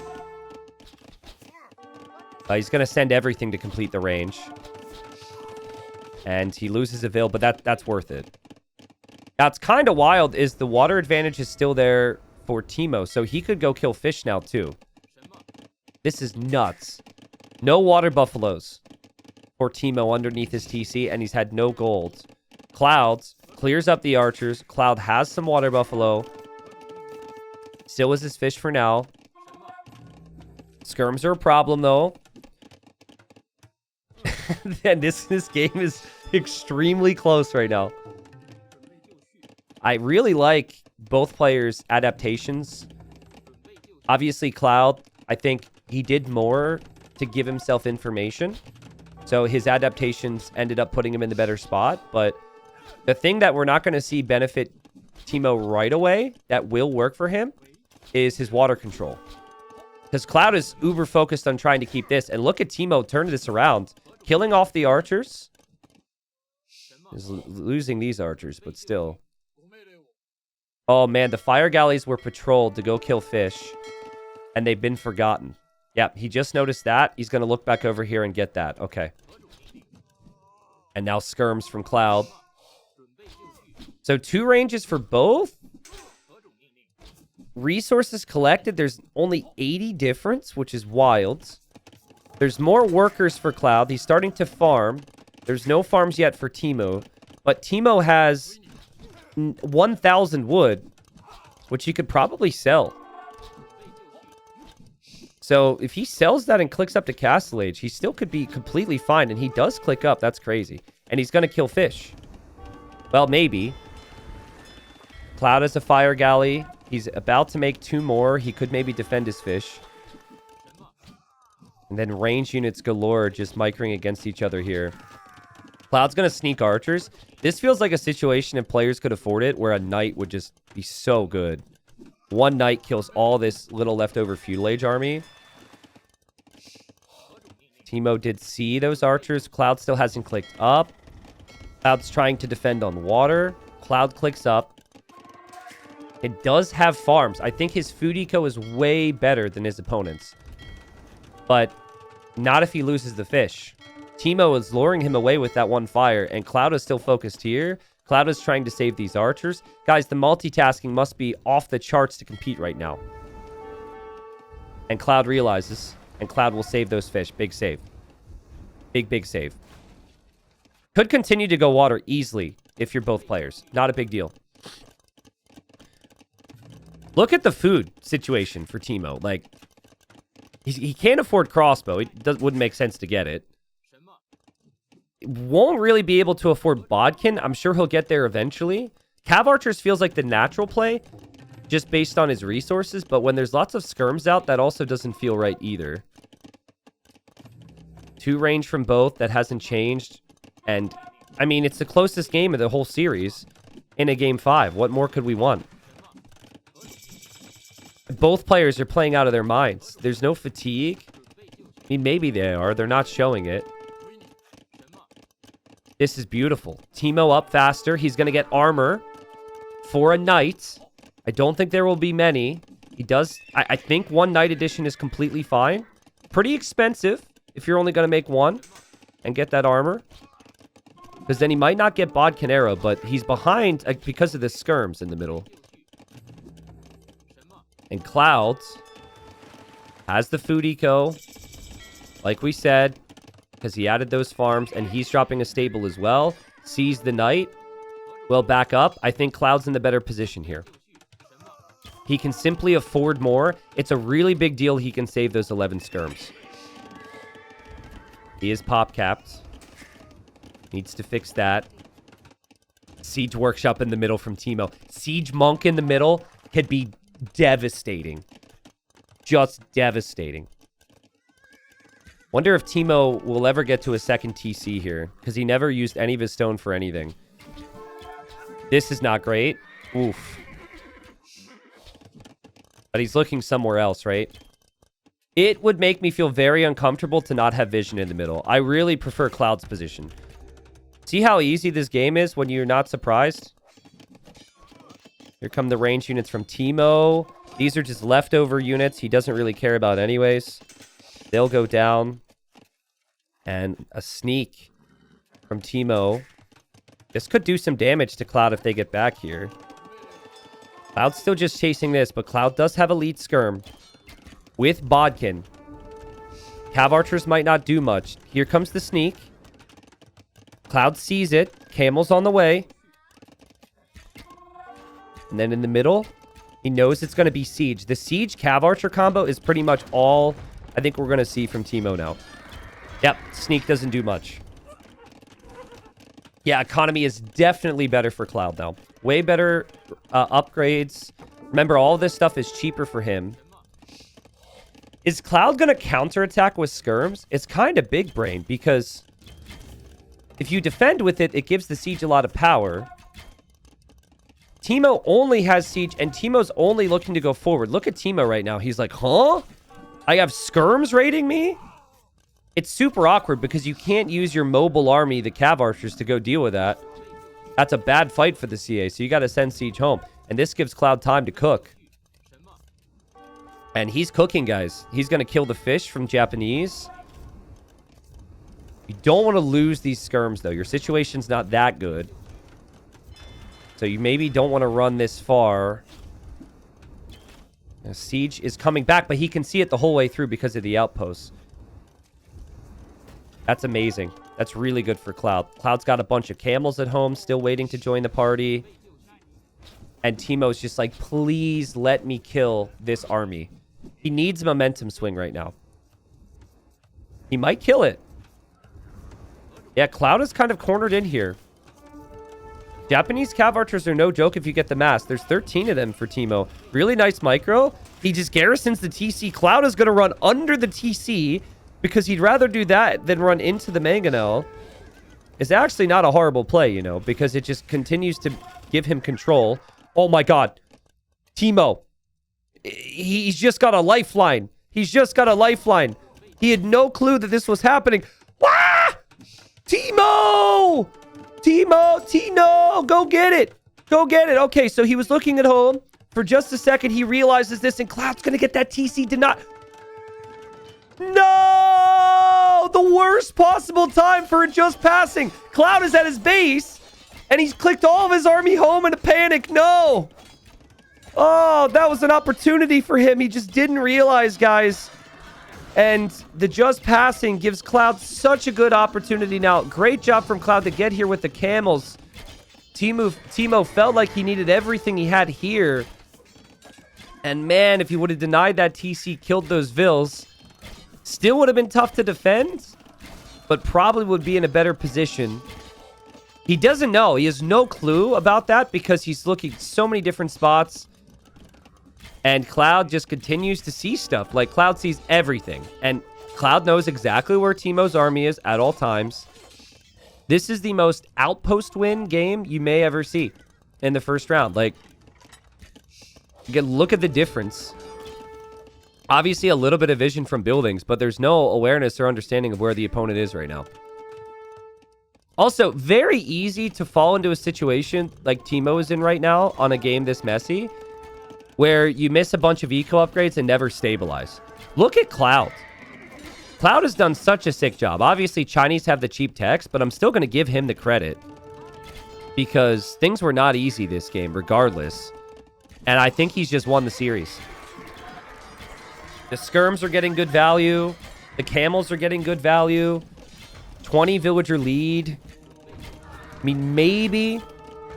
He's going to send everything to complete the range. And he loses a Vil, but that's worth it. Now, it's kind of wild is the water advantage is still there for Teemo. So he could go kill fish now, too. This is nuts. No water buffaloes for Teemo underneath his TC, and he's had no gold. Clouds clears up the archers. Cloud has some water buffalo. Still is his fish for now. Skirms are a problem, though. And this game is extremely close right now. I really like both players' adaptations. Obviously, Cloud, I think he did more to give himself information. So his adaptations ended up putting him in the better spot. But the thing that we're not going to see benefit Teemo right away, that will work for him, is his water control. Because Cloud is uber focused on trying to keep this. And look at Teemo turn this around. Killing off the archers. Is losing these archers, but still. Oh, man. The fire galleys were patrolled to go kill fish. And they've been forgotten. Yeah, he just noticed that. He's going to look back over here and get that. Okay. And now skirms from Cloud. So 2 ranges for both. Resources collected. There's only 80 difference, which is wild. There's more workers for Cloud. He's starting to farm. There's no farms yet for Teemo. But Teemo has 1,000 wood, which he could probably sell. So if he sells that and clicks up to Castle Age, he still could be completely fine. And he does click up. That's crazy. And he's going to kill fish. Well, maybe. Cloud has a fire galley. He's about to make 2 more. He could maybe defend his fish. And then range units galore just micring against each other here. Cloud's going to sneak archers. This feels like a situation if players could afford it where a knight would just be so good. 1 knight kills all this little leftover feudal age army. Teemo did see those archers. Cloud still hasn't clicked up. Cloud's trying to defend on water. Cloud clicks up. It does have farms. I think his food eco is way better than his opponent's. But not if he loses the fish. Teemo is luring him away with that 1 fire, and Cloud is still focused here. Cloud is trying to save these archers. Guys, the multitasking must be off the charts to compete right now. And Cloud realizes, and Cloud will save those fish. Big save. Big save. Could continue to go water easily if you're both players. Not a big deal. Look at the food situation for Teemo. Like, he can't afford crossbow. It wouldn't make sense to get it. Won't really be able to afford bodkin. I'm sure he'll get there eventually. Cav archers feels like the natural play, just based on his resources. But when there's lots of skirms out, that also doesn't feel right either. 2 range from both. That hasn't changed. And, I mean, it's the closest game of the whole series in a game 5. What more could we want? Both players are playing out of their minds. There's no fatigue. I mean, maybe they are. They're not showing it. This is beautiful. Teemo up faster. He's going to get armor for a knight. I don't think there will be many. He does. I think 1 knight edition is completely fine. Pretty expensive if you're only going to make 1 and get that armor. Because then he might not get bodkin arrow, but he's behind because of the skirms in the middle. And Cloud has the food eco, like we said, because he added those farms, and he's dropping a stable as well. Sees the knight. Will back up. I think Cloud's in the better position here. He can simply afford more. It's a really big deal he can save those 11 skirms. He is pop capped. Needs to fix that. Siege Workshop in the middle from Teemo. Siege Monk in the middle could be devastating. Just devastating. Wonder if Teemo will ever get to a second TC here, because he never used any of his stone for anything. This is not great. Oof. But he's looking somewhere else, right? It would make me feel very uncomfortable to not have vision in the middle. I really prefer Cloud's position. See how easy this game is when you're not surprised? Here come the range units from Teemo. These are just leftover units he doesn't really care about anyways. They'll go down. And a sneak from Teemo. This could do some damage to Cloud if they get back here. Cloud's still just chasing this, but Cloud does have elite skirm with Bodkin. Cav archers might not do much. Here comes the sneak. Cloud sees it. Camel's on the way. And then in the middle, he knows it's going to be siege. The siege cav archer combo is pretty much all I think we're going to see from Teemo now. Yep, sneak doesn't do much. Yeah, economy is definitely better for Cloud now. Way better upgrades. Remember, all this stuff is cheaper for him. Is Cloud going to counterattack with skirms? It's kind of big brain because if you defend with it, it gives the siege a lot of power. Teemo only has siege, and Teemo's only looking to go forward. Look at Teemo right now. He's like, huh? I have skirms raiding me? It's super awkward because you can't use your mobile army, the cav archers, to go deal with that. That's a bad fight for the CA, so you got to send siege home. And this gives Cloud time to cook. And he's cooking, guys. He's going to kill the fish from Japanese. You don't want to lose these skirms, though. Your situation's not that good. So you maybe don't want to run this far. Now, siege is coming back, but he can see it the whole way through because of the outposts. That's amazing. That's really good for Cloud. Cloud's got a bunch of camels at home still waiting to join the party. And Teemo's just like, please let me kill this army. He needs a momentum swing right now. He might kill it. Yeah, Cloud is kind of cornered in here. Japanese cav archers are no joke if you get the mass. There's 13 of them for Teemo. Really nice micro. He just garrisons the TC. Cloud is going to run under the TC because he'd rather do that than run into the mangonel. It's actually not a horrible play, you know, because it just continues to give him control. Oh my god. Teemo. He's just got a lifeline. He's just got a lifeline. He had no clue that this was happening. Wah! Teemo! Teemo! Teemo! Go get it! Go get it! Okay, so he was looking at home. For just a second, he realizes this, and Cloud's gonna get that TC. Did not... No! The worst possible time for just passing. Cloud is at his base, and he's clicked all of his army home in a panic. No! Oh, that was an opportunity for him. He just didn't realize, guys. And the just passing gives Cloud such a good opportunity now. Great job from Cloud to get here with the camels. Teemo felt like he needed everything he had here. And man, if he would have denied that TC, killed those Vills, still would have been tough to defend, but probably would be in a better position. He doesn't know. He has no clue about that because he's looking so many different spots. And Cloud just continues to see stuff. Like, Cloud sees everything. And Cloud knows exactly where Teemo's army is at all times. This is the most outpost win game you may ever see in the first round. Like, you can look at the difference. Obviously, a little bit of vision from buildings, but there's no awareness or understanding of where the opponent is right now. Also, very easy to fall into a situation like Teemo is in right now on a game this messy, where you miss a bunch of eco upgrades and never stabilize. Look at Cloud. Cloud has done such a sick job. Obviously, Chinese have the cheap techs, but I'm still going to give him the credit because things were not easy this game, regardless. And I think he's just won the series. The skirms are getting good value. The camels are getting good value. 20 villager lead. I mean, maybe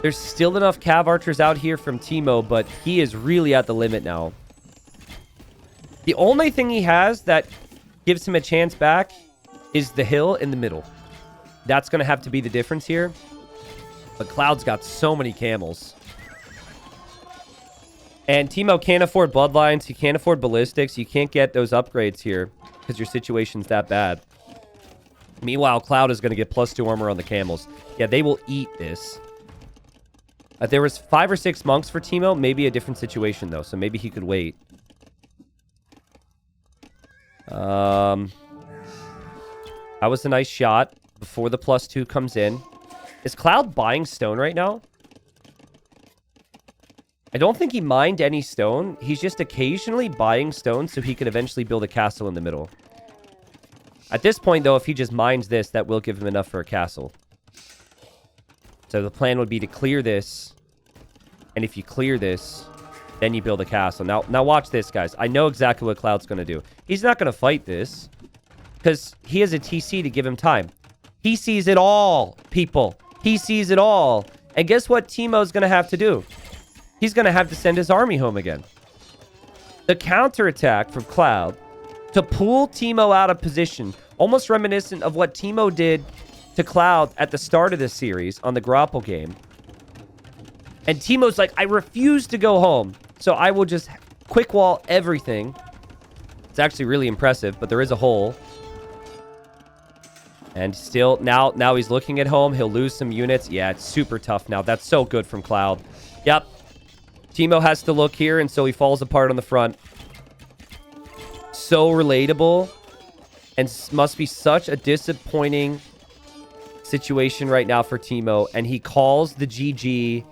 there's still enough cav archers out here from Teemo, but he is really at the limit now. The only thing he has that gives him a chance back is the hill in the middle. That's going to have to be the difference here. But Cloud's got so many camels. And Teemo can't afford bloodlines. He can't afford ballistics. You can't get those upgrades here because your situation's that bad. Meanwhile, Cloud is going to get +2 armor on the camels. Yeah, they will eat this. If there was 5 or 6 monks for Teemo, maybe a different situation, though. So maybe he could wait. That was a nice shot before the +2 comes in. Is Cloud buying stone right now? I don't think he mined any stone. He's just occasionally buying stone so he can eventually build a castle in the middle. At this point, though, if he just mines this, that will give him enough for a castle. So the plan would be to clear this. And if you clear this, Then you build a castle. Now watch this, guys. I know exactly what Cloud's going to do. He's not going to fight this because he has a TC to give him time. He sees it all, people. He sees it all. And guess what Teemo's going to have to do? He's going to have to send his army home again. The counterattack from Cloud to pull Teemo out of position, almost reminiscent of what Teemo did to Cloud at the start of this series on the Grapple game. And Teemo's like, I refuse to go home, so I will just quick wall everything. It's actually really impressive, but there is a hole. And still, now he's looking at home. He'll lose some units. Yeah, it's super tough now. That's so good from Cloud. Yep. Teemo has to look here, and so he falls apart on the front. So relatable. And must be such a disappointing situation right now for Teemo. And he calls the GG.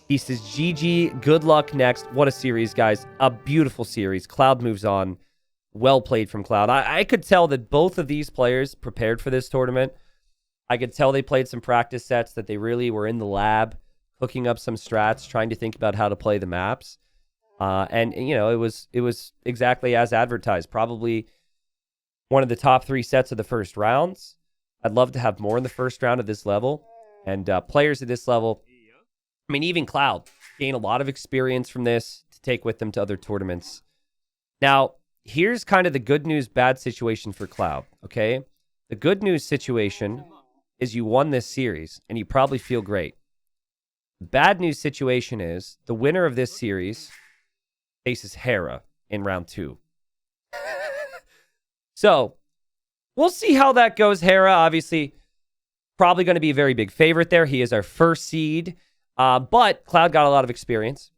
He says, GG, good luck next. What a series, guys. A beautiful series. Cloud moves on. Well played from Cloud. I could tell that both of these players prepared for this tournament. I could tell they played some practice sets, that they really were in the lab, hooking up some strats, trying to think about how to play the maps. And you know, it was exactly as advertised. Probably one of the top 3 sets of the first rounds. I'd love to have more in the first round of this level. And players at this level, I mean, even Cloud, gain a lot of experience from this to take with them to other tournaments. Now, here's kind of the good news, bad situation for Cloud, okay? The good news situation is you won this series, and you probably feel great. The bad news situation is the winner of this series faces Hera in round 2. So, we'll see how that goes. Hera, obviously, probably going to be a very big favorite there. He is our first seed. But Cloud got a lot of experience,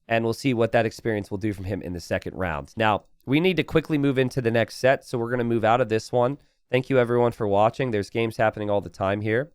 and we'll see what that experience will do from him in the second round. Now, we need to quickly move into the next set, so we're going to move out of this one. Thank you, everyone, for watching. There's games happening all the time here.